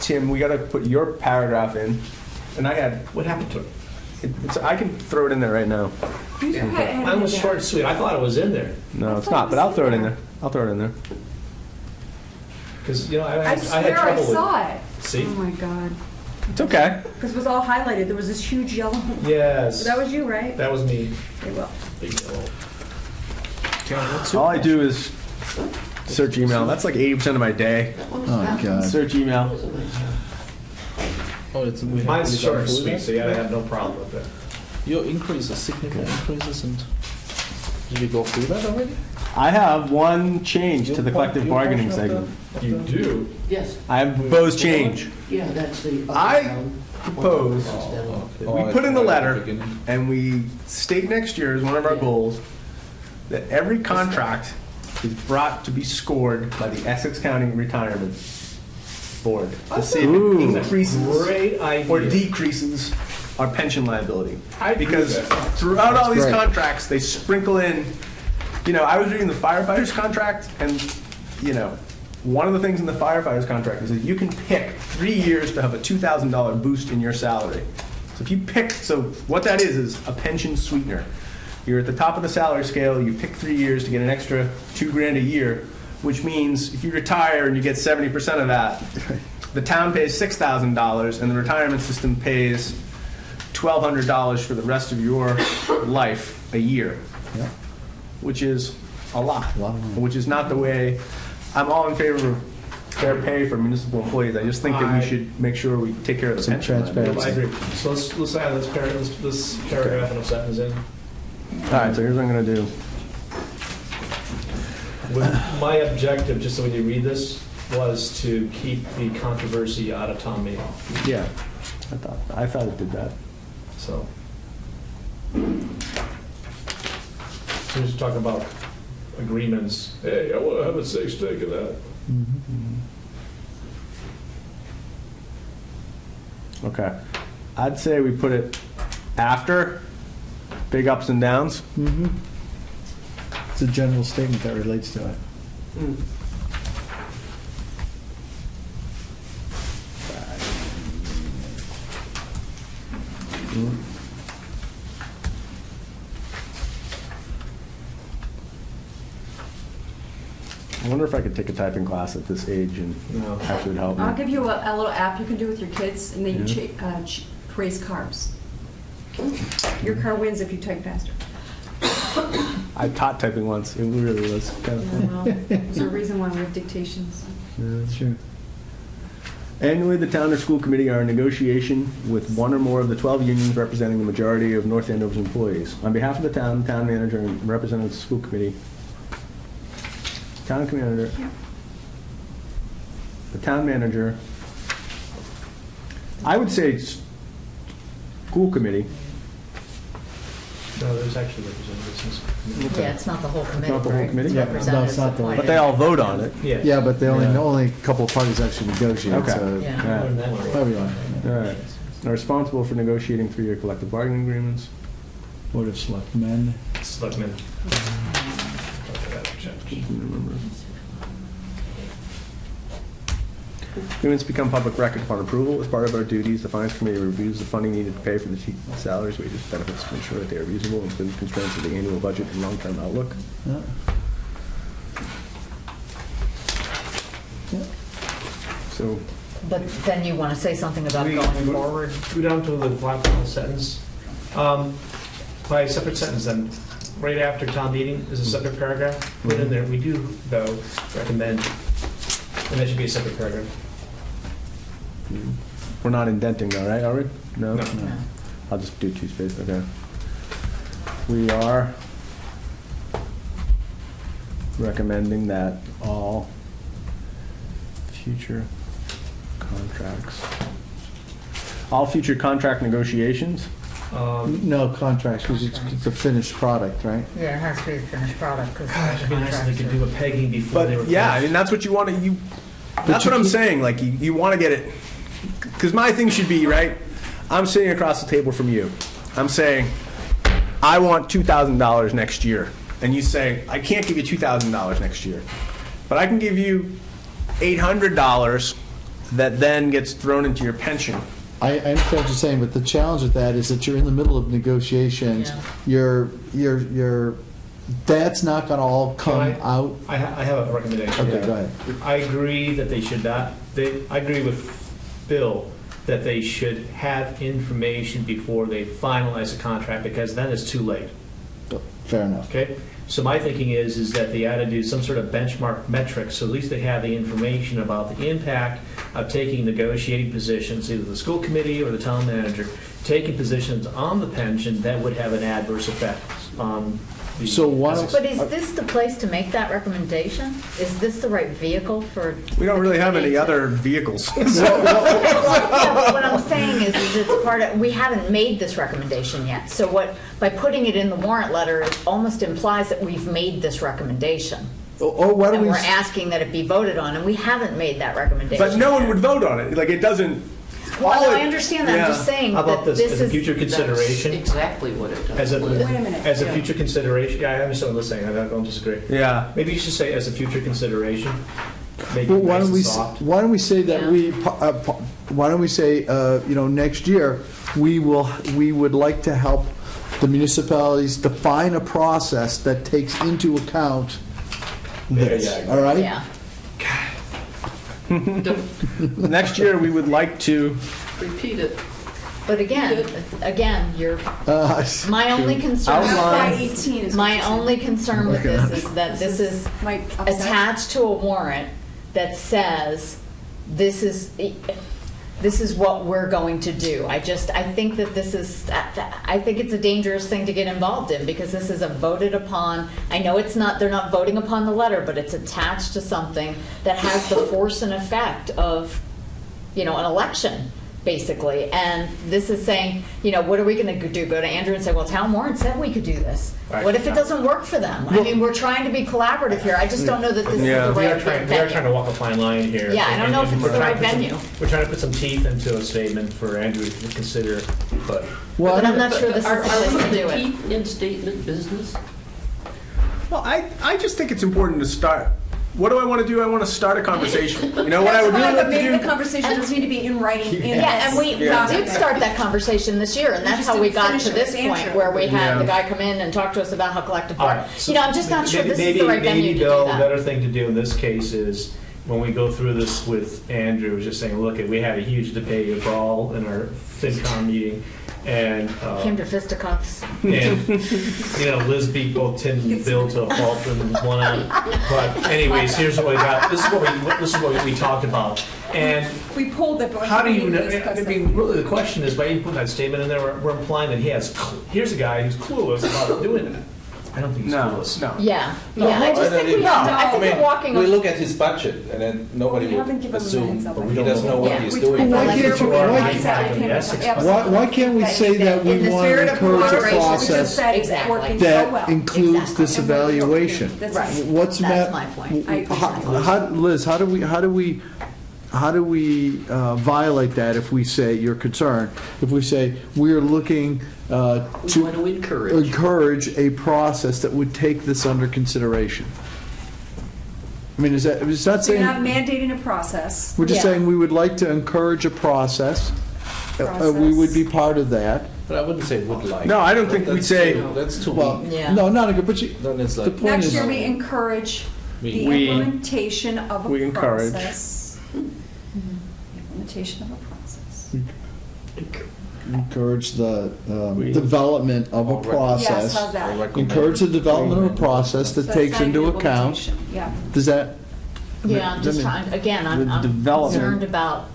Tim, we got to put your paragraph in. And I had, What happened to it? I can throw it in there right now. Mine was short and sweet. I thought it was in there. No, I it's thought not, it but was I'll in throw it in there. there. I'll throw it in there. Because, you know, I I had swear I trouble with. saw it. See? Oh my God. It's okay. Because it was all highlighted. There was this huge yellow. Yes. That was you, right? That was me. Okay, well. Big yellow. All I do is search email. That's like 80% of my day. Oh, God. Search email. Oh, it's Mine's short and sweet, so yeah, I have no problem with that. Your increases, significant increases, and did you go through that already? I have one change to the collective bargaining segment. You do? Yes, I have proposed change. yeah, that's the. I propose Oh, we put in the it's letter at the beginning. and we state next year as one of our goals that every contract is brought to be scored by the Essex County Retirement Board to see if Ooh. it increases Great idea. or decreases our pension liability. I agree Because with that. throughout all these great. contracts, they sprinkle in, you know, I was reading the firefighters contract and, you know, one of the things in the firefighters contract is that you can pick 3 years to have a $2,000 boost in your salary. So if you pick, so what that is a pension sweetener. You're at the top of the salary scale, you pick 3 years to get an extra $2,000 a year, which means if you retire and you get 70% of that, the town pays $6,000 and the retirement system pays $1,200 for the rest of your life a year, Yeah. which is a lot, A lot of money. which is not the way, I'm all in favor of fair pay for municipal employees. I just think that we should make sure we take care of the Some pension. transparency. I agree. So let's add this paragraph and a sentence in. All right, so here's what I'm gonna do. My objective, just so when you read this, was to keep the controversy out of town meeting. Yeah, I thought it did that. So. So we're just talking about agreements. Hey, I want to have a say stake in that. Okay. I'd say we put it after big ups and downs. Mm-hmm. It's a general statement that relates to it. I wonder if I could take a typing class at this age and No. actually would help me. I'll give you a little app you can do with your kids, and then you praise carbs. Your car wins if you type faster. I taught typing once. It really was kind of fun. Well, there's a reason why we have dictations. Yeah, that's true. Annually, the town or school committee are in negotiation with one or more of the 12 unions representing the majority of North Andover's employees. On behalf of the town manager, and representatives of the school committee, the town manager, I would say school committee. No, there's actually representatives. Yeah, it's not the whole committee, Not the whole right? committee? It's Yeah, representatives it's not the- appointed. But they all vote on it. Yeah. Yeah, but they only, Yeah. only a couple of parties actually negotiate, Okay. so. Yeah. Yeah. There we are. All right. Are responsible for negotiating 3-year collective bargaining agreements. Board of Selectmen. Selectmen. Agreements become public record upon approval. As part of our duties, the Finance Committee reviews the funding needed to pay for the salaries, wages, benefits to ensure that they are reasonable and within the constraints of the annual budget and long-term outlook. Yeah. So, But then you want to say something about going forward? Go down to the final sentence. By a separate sentence, then, right after town meeting is a separate paragraph. Put in there, we do, though, recommend, and that should be a separate paragraph. we're not indenting though, right, are we? No? No. No. I'll just do 2 spaces, okay. We are recommending that all future contract negotiations. No contracts, because it's a finished product, right? Yeah, it has to be a finished product, because Gosh, it'd be nice if they could do a pegging before they were But yeah, I finished. mean, that's what you want to, that's what I'm saying, like, you want to get it, because my thing should be, right, I'm sitting across the table from you. I'm saying, I want $2,000 next year. And you say, I can't give you $2,000 next year. But I can give you $800 that then gets thrown into your pension. I understand what you're saying, but the challenge with that is that you're in the middle of negotiations. Yeah. That's not gonna all come Can out. I have a recommendation. Okay, go ahead. I agree that they should not, I agree with Bill that they should have information before they finalize the contract, because then it's too late, Fair enough. okay? So my thinking is that they ought to do some sort of benchmark metrics, so at least they have the information about the impact of taking negotiating positions, either the school committee or the town manager, taking positions on the pension that would have an adverse effect on the. So why don't- But is this the place to make that recommendation? Is this the right vehicle for? We don't really have any other vehicles. Well, yeah, but what I'm saying is it's part of, we haven't made this recommendation yet. So by putting it in the warrant letter, it almost implies that we've made this recommendation. Or why don't And we, we're asking that it be voted on, and we haven't made that recommendation. But no one would vote on it. Like, it doesn't. Well, all no, it- I understand that, I'm just yeah. saying How about that this, as a is. future consideration? That's exactly what it does. As a, Wait a minute. as a Yeah. future consideration, yeah, I understand what you're saying, I don't disagree. Yeah. Maybe you should say as a future consideration, make it well, nice and soft. why don't we say that Yeah. why don't we say, next year, we would like to help the municipalities define a process that takes into account this, Yeah. all right? Yeah. Next year, we would like to. Repeat it. But again, you're, Uh, my only concern. Outline. FY 18 is what My you're saying. only concern with this is that this is Might upset. attached to a warrant that says, this is what we're going to do. I think that I think it's a dangerous thing to get involved in, because this is a voted upon, I know they're not voting upon the letter, but it's attached to something that has the force and effect of, an election, basically. And this is saying, what are we going to do? Go to Andrew and say, well, town warrant said we could do this. Right. What if it doesn't work for them? I mean, we're trying to be collaborative here. I just don't know that this Yeah. is the We are right trying venue. to walk a fine line here. Yeah, I don't know if And it's the we're trying right to put some- venue. We're trying to put some teeth into a statement for Andrew to consider, but. well, But I'm not sure this is Are the place we to do in the it. teeth in statement business? Well, I just think it's important to start. What do I want to do? I want to start a conversation. You know what I would really like to Maybe the do? conversation doesn't need to be in writing. Yeah, and we Yeah. did start that conversation this year, and that's just how we didn't got finish to it this with point, Andrew. where we had Yeah. the guy come in and talk to us about how collective All bargaining. right, so I'm just not sure this is maybe- the right venue Maybe, to do Bill, a that. better thing to do in this case is, when we go through this with Andrew, is just saying, look, we had a huge debate, a brawl in our FinCom meeting, and, Came to fisticuffs. and Liz beat both Tim and Bill to a fault and won out. But anyways, here's what we got. This is what we talked about. And We pulled it, but how do you we know? discussed I it. mean, really, the question is, by even putting that statement in there, we're implying that he has. Here's a guy who's clueless about doing that. I don't think he's clueless. No. Yeah, I just think we have to, I think we're walking. We look at his budget, and then nobody We haven't would given him assume an answer. he doesn't know what Yeah. he's We doing. told Why him can't that you- we why- were why- exactly him. Absolutely. Why can't we say that we In the want to spirit of encourage a cooperation, we process just said it's Exactly. working so that well. includes Exactly. this evaluation? That's Right. What's That's met? my point. I agree. Liz, how do we violate that if we say you're concerned? If we say we're looking We want to encourage a process that would take this under consideration. I mean, is that So you're not saying, mandating a process. we're just Yeah. saying we would like to encourage a process. We would be part of that. But I wouldn't say would like. No, I don't think we'd say- That's too Well, weak. Yeah. no, not a good, but you, Then it's the like. point Next is. year, we encourage the We- implementation of we a encourage. process. Implementation of a process. Encourage the We- development of a Yes, process. Yes, how's that? Encourage the development of a process So that that's takes not into even account, implementation. Yeah. does that, Yeah, I'm just Then- trying, again, I'm The I'm development- concerned about,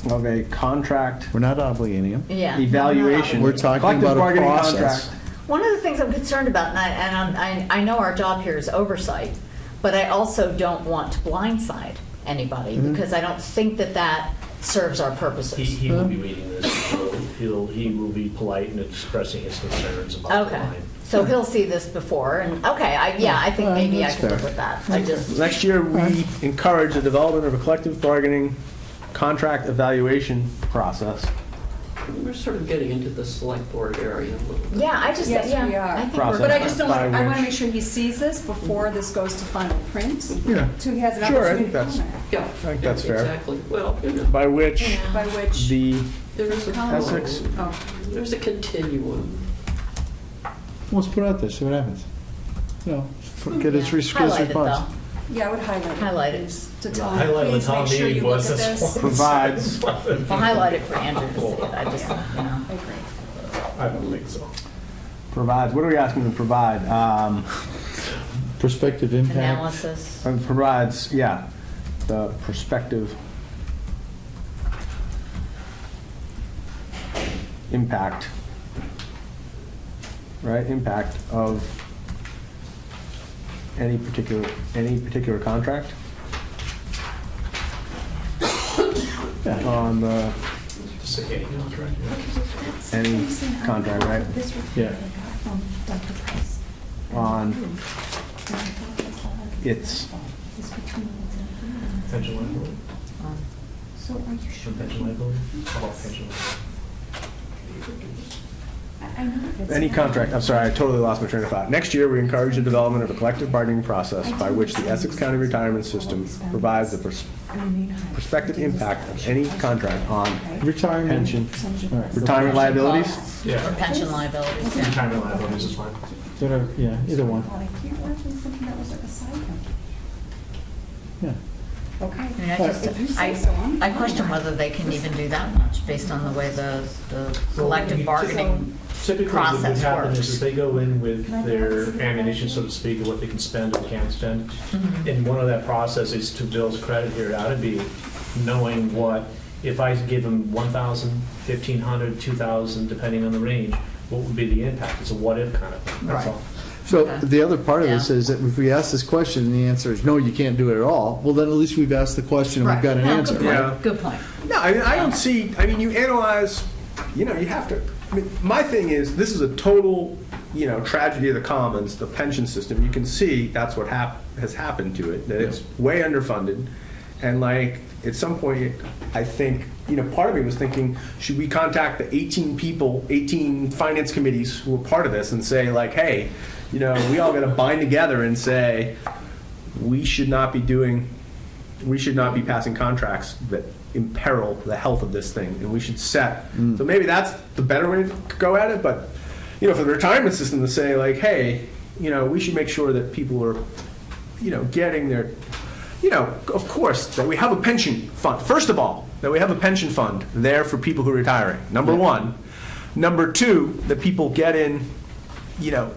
Of a contract we're not obligating them. yeah. evaluation. We're talking collective about a bargaining process. contract. One of the things I'm concerned about, I know our job here is oversight, but I also don't want to blindside anybody, because I don't think that that serves our purposes. He will be reading this. He will be polite in expressing his concerns about the Okay, line. so he'll see this before, and, okay, I think maybe I That's can live fair. with that. I just, Next year, we encourage the development of a collective bargaining contract evaluation process. We're sort of getting into the select board area a little bit. yeah, I just, Yes, yeah. we are. I think Process. we're- But I just don't, By I want which- to make sure he sees this before this goes to final print. Yeah. So he has an Sure, I opportunity think to that's- comment. Yeah. I think that's fair. Exactly. Well, By which By which, the there is a, Essex. oh, there's a continuum. Let's put it out there, see what happens. No, get his Yeah. Highlight it, response. though. yeah, I would highlight it. Highlight it. please, To tell him, Highlight what please Tom make sure meeting you look was at this this. provides Well, highlight it for Andrew to see it, I just, you know. I agree. I don't think so. provides. What are we asking them to provide? Prospective impact. Analysis. Provides, yeah, the prospective impact, right? Impact of any particular contract on the Just say any contract. any contract, right? Yeah. On its Pension liability. So are you sure? Pension liability. How about pension liability? I know that's any not- contract. I'm sorry, I totally lost my train of thought. Next year, we encourage the development of a collective bargaining process by which the Essex County retirement system provides the prospective impact of any contract on Retirement. pension, retirement liabilities. Yeah. Or pension liabilities, yeah. Retirement liabilities is fine. Whatever, yeah, either one. I can't remember something that was like a side note. Yeah. Okay. I mean, I If you just, say so, I'm I fine. question whether they can even do that much based on the way the collective bargaining Typically, what would process happen works. is they go in with their ammunition, so to speak, of what they can spend and can't spend. Mhm. And one of that process is, to Bill's credit here, it ought to be knowing what, if I give them 1,000, 1,500, 2,000, depending on the range, what would be the impact? It's a what-if kind of thing, that's Right. all. So Okay. the other part of this Yeah. is that if we ask this question and the answer is no, you can't do it at all, well, then at least we've asked the question and we've got an No, answer, good right? point. Good point. No, I mean, I don't see, I mean, you analyze, you know, you have to, I mean, my thing is, this is a total, you know, tragedy of the commons, the pension system. You can see that's what has happened to it, that it's way underfunded. And like, at some point, I think, you know, part of me was thinking, should we contact the 18 people, 18 finance committees who are part of this and say like, hey, you know, we all got to bind together and say, we should not be passing contracts that imperil the health of this thing, and we should set. So maybe that's the better way to go at it, but, you know, for the retirement system to say like, hey, you know, we should make sure that people are, you know, getting their, you know, of course, that we have a pension fund. First of all, that we have a pension fund there for people who are retiring, number one. Number two, that people get in, you know,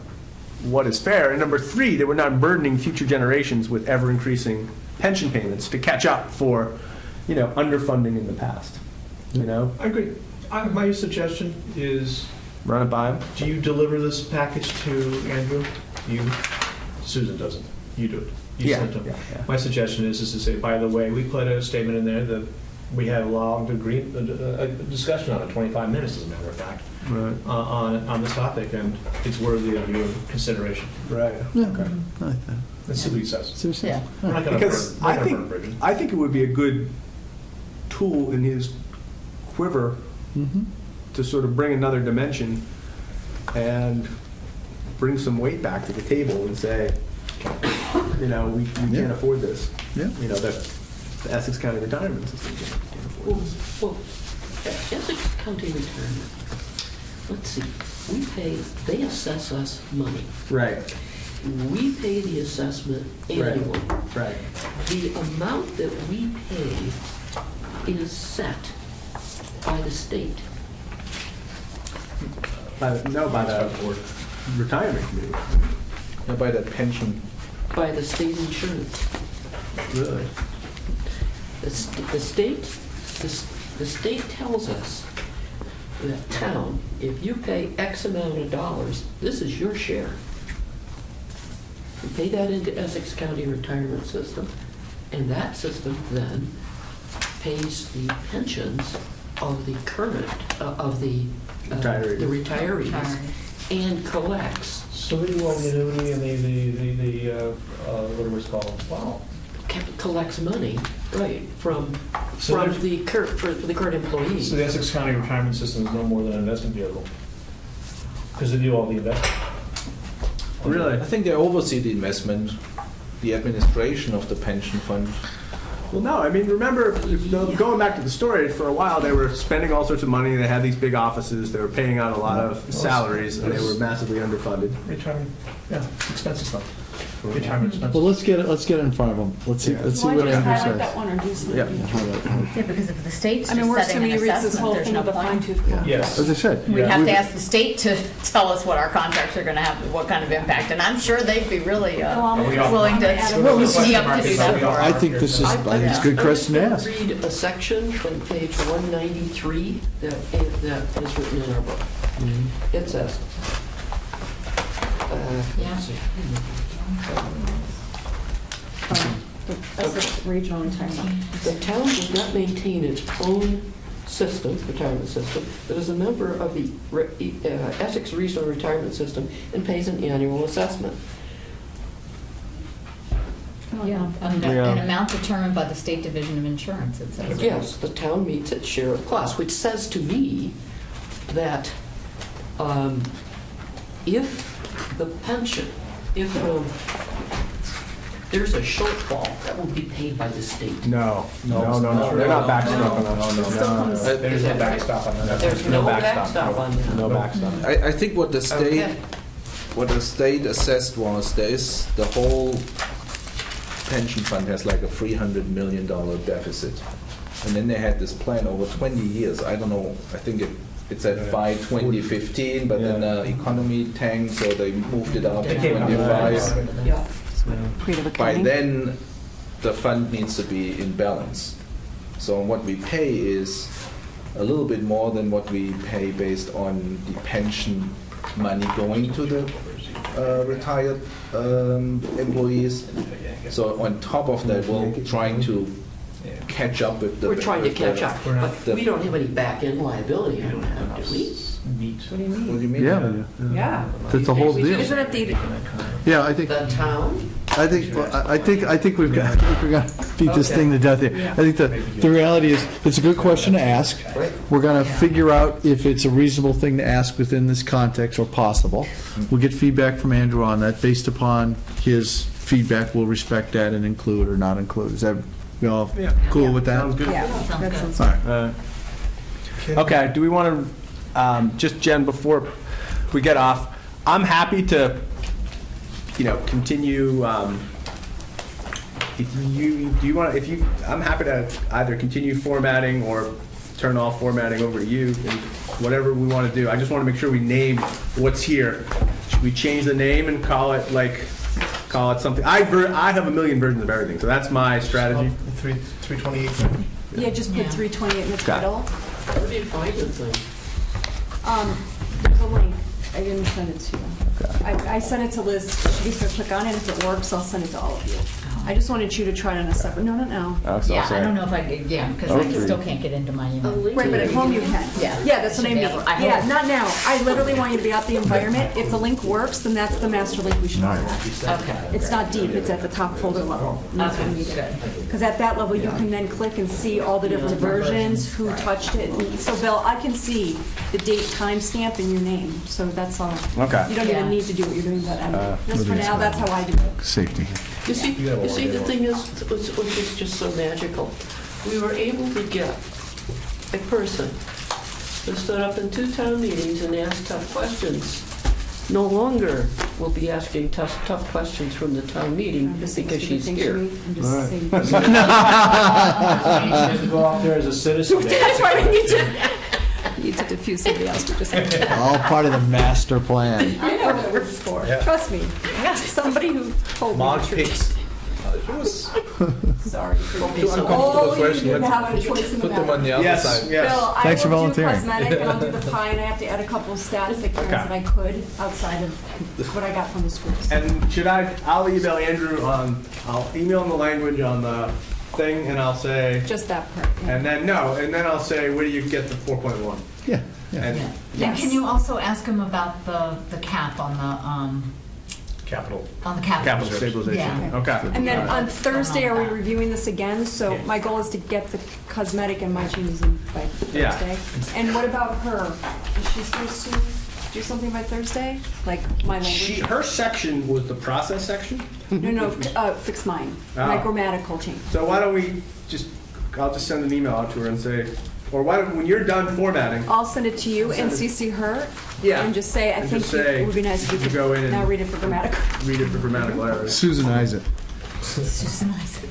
what is fair. And number three, that we're not burdening future generations with ever-increasing pension payments to catch up for, underfunding in the past. I agree. My suggestion is, Run it by them. do you deliver this package to Andrew? Susan doesn't. You do it. You send it to him. Yeah. My suggestion is to say, by the way, we put a statement in there that we had a long a discussion on it, 25 minutes as a matter of fact, Right. on this topic, and it's worthy of your consideration. Right. Yeah, Okay. I like that. Let's see what he says. Seriously? Yeah. We're not gonna Because burn- we're not gonna burn bridges. I think it would be a good tool in his quiver Mm-hmm. to sort of bring another dimension and bring some weight back to the table and say, we Yeah. can't afford this. Yeah. The Essex County retirement system can't afford this. Well, Essex County Retirement, let's see, they assess us money. Right. We pay the assessment annually. Right. The amount that we pay is set by the state. By the retirement committee. By that pension. By the state insurance. Really? The state tells us that town, if you pay X amount of dollars, this is your share. You pay that into Essex County Retirement System, and that system then pays the pensions of the current, of the Retirees. the retirees, and collects. So we do own the annuity and the whatever it's called. Wow. Collects money, right, from So there's- the current employees. So the Essex County retirement system is no more than an investment vehicle, because they do all the investment. Really? I think they oversee the investment, the administration of the pension fund. Well, no. I mean, remember, going back to the story, for a while they were spending all sorts of money. They had these big offices. They were paying out a lot of salaries, and they were massively underfunded. Retirement, yeah, expensive stuff. Retirement expenses. Well, let's get it in front of them. Let's see what Why don't you Andrew highlight that says. one or do something? Yeah. Yeah, because if the state's I mean, we're just setting assuming an he reads this assessment, whole there's thing no with a point. fine-tooth comb. Yes. As I said. We'd have we've- to ask the state to tell us what our contracts are going to have, what kind of impact, and I'm sure they'd be really willing to Well, be up to do that for I us. think this is, I think it's a good question to ask. Read a section from page 193 that is written in our book. It says, let's see. Essex Regional Retirement. The town does not maintain its own system, retirement system, that is a member of the Essex Regional Retirement System and pays an annual assessment. Yeah, an amount determined by the State Division of Insurance, it says. Yes, the town meets its share of costs, which says to me that if the pension, if there's a shortfall, that will be paid by the state. No. They're not backstopping on that. There's no backstop on that. There's no backstop on that. No backstop. I think what the state, Okay. assessed was there is the whole pension fund has like a $300 million deficit, and then they had this plan over 20 years. I don't know. I think it's at by 2015, but then the economy tanked, so they moved it out to They came out with 25. Yeah. Creative By accounting. then, the fund needs to be in balance. So what we pay is a little bit more than what we pay based on the pension money going to the retired employees. So on top of that, we're trying to catch up with the... We're trying to catch up, We're not- but we don't have any back-end liability, I don't have, do we? Meat. What do you mean? What do you mean? Yeah, Yeah. that's the whole deal. Isn't it the, Yeah, I think, The town? I think we're gonna beat this thing to death here. I think the reality is, it's a good question to ask. We're gonna figure out if it's a reasonable thing to ask within this context or possible. We'll get feedback from Andrew on that. Based upon his feedback, we'll respect that and include or not include. Is that, we all cool with that? Sounds good. Yeah, Sounds that good. sounds All right. Okay, do we want to, just Jen, before we get off, I'm happy to, continue, I'm happy to either continue formatting or turn all formatting over to you, and whatever we want to do. I just want to make sure we name what's here. Should we change the name and call it something? I have a million versions of everything, so that's my strategy. 328. Yeah, just put Yeah. 328 in the Got it. title. That would be a fine good thing. There's a link. I didn't send it to you. I sent it to Liz. She gets to click on it. If it works, I'll send it to all of you. I just wanted you to try it on a separate, no. Yeah, I don't know if I could, yeah, because I still can't get into my email. Right, but at home you can. Yeah. Yeah, that's what I Should be mean. able- I Yeah, hope. not now. I literally want you to be out the environment. If the link works, then that's the master link we should all have. Okay. It's not deep, it's at the top folder level. Okay, good. Because at that level, you can then click and see all the different versions, who touched it. And so Bill, I can see the date, timestamp, and your name, so that's all. Okay. You don't Yeah. even need to do what you're doing, but just for now, that's how I do it. Safety. You see, the thing is, which is just so magical, we were able to get a person who stood up in 2 town meetings and asked tough questions. No longer will be asking tough questions from the town meeting because she's here. I'm just saying. You have to go out there as a citizen. That's why we need to diffuse somebody else. Just All part of the master plan. I know what it was for. Trust me. Somebody who told me the truth. Sorry. Uncomfortable Oh, you question. didn't have a choice in the Put them on matter. the other Yes, side. yes. Bill, Thanks for I will do volunteering. cosmetic and I'll do the fine. I have to add a couple of static things that I could outside of what I got from the schools. And I'll email Andrew I'll email him the language on the thing, and I'll say, Just that part. yeah. and then I'll say, where do you get the 4.1? Yeah. And And Yes. can you also ask him about the cap on Capital. the capital? capital stabilization. Yeah. Okay. And then on Thursday, are we that. reviewing this again? So my goal is to get the cosmetic and my changes in by Yeah. Thursday. And what about her? Is she supposed to do something by Thursday? Like my language? Her section was the process section. No, fix mine. Oh. My grammatical change. So why don't we I'll just send an email out to her and say, or when you're done formatting, I'll send it to you and CC her. Yeah. And just say, I And think just say, it would be nice if you you could go in and- now read it for grammatical. read it for grammatical errors. Susan Isaac. Susan Isaac.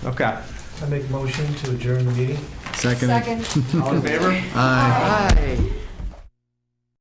Okay. I make motion to adjourn the meeting. Second. Second. All in favor? Aye. Aye.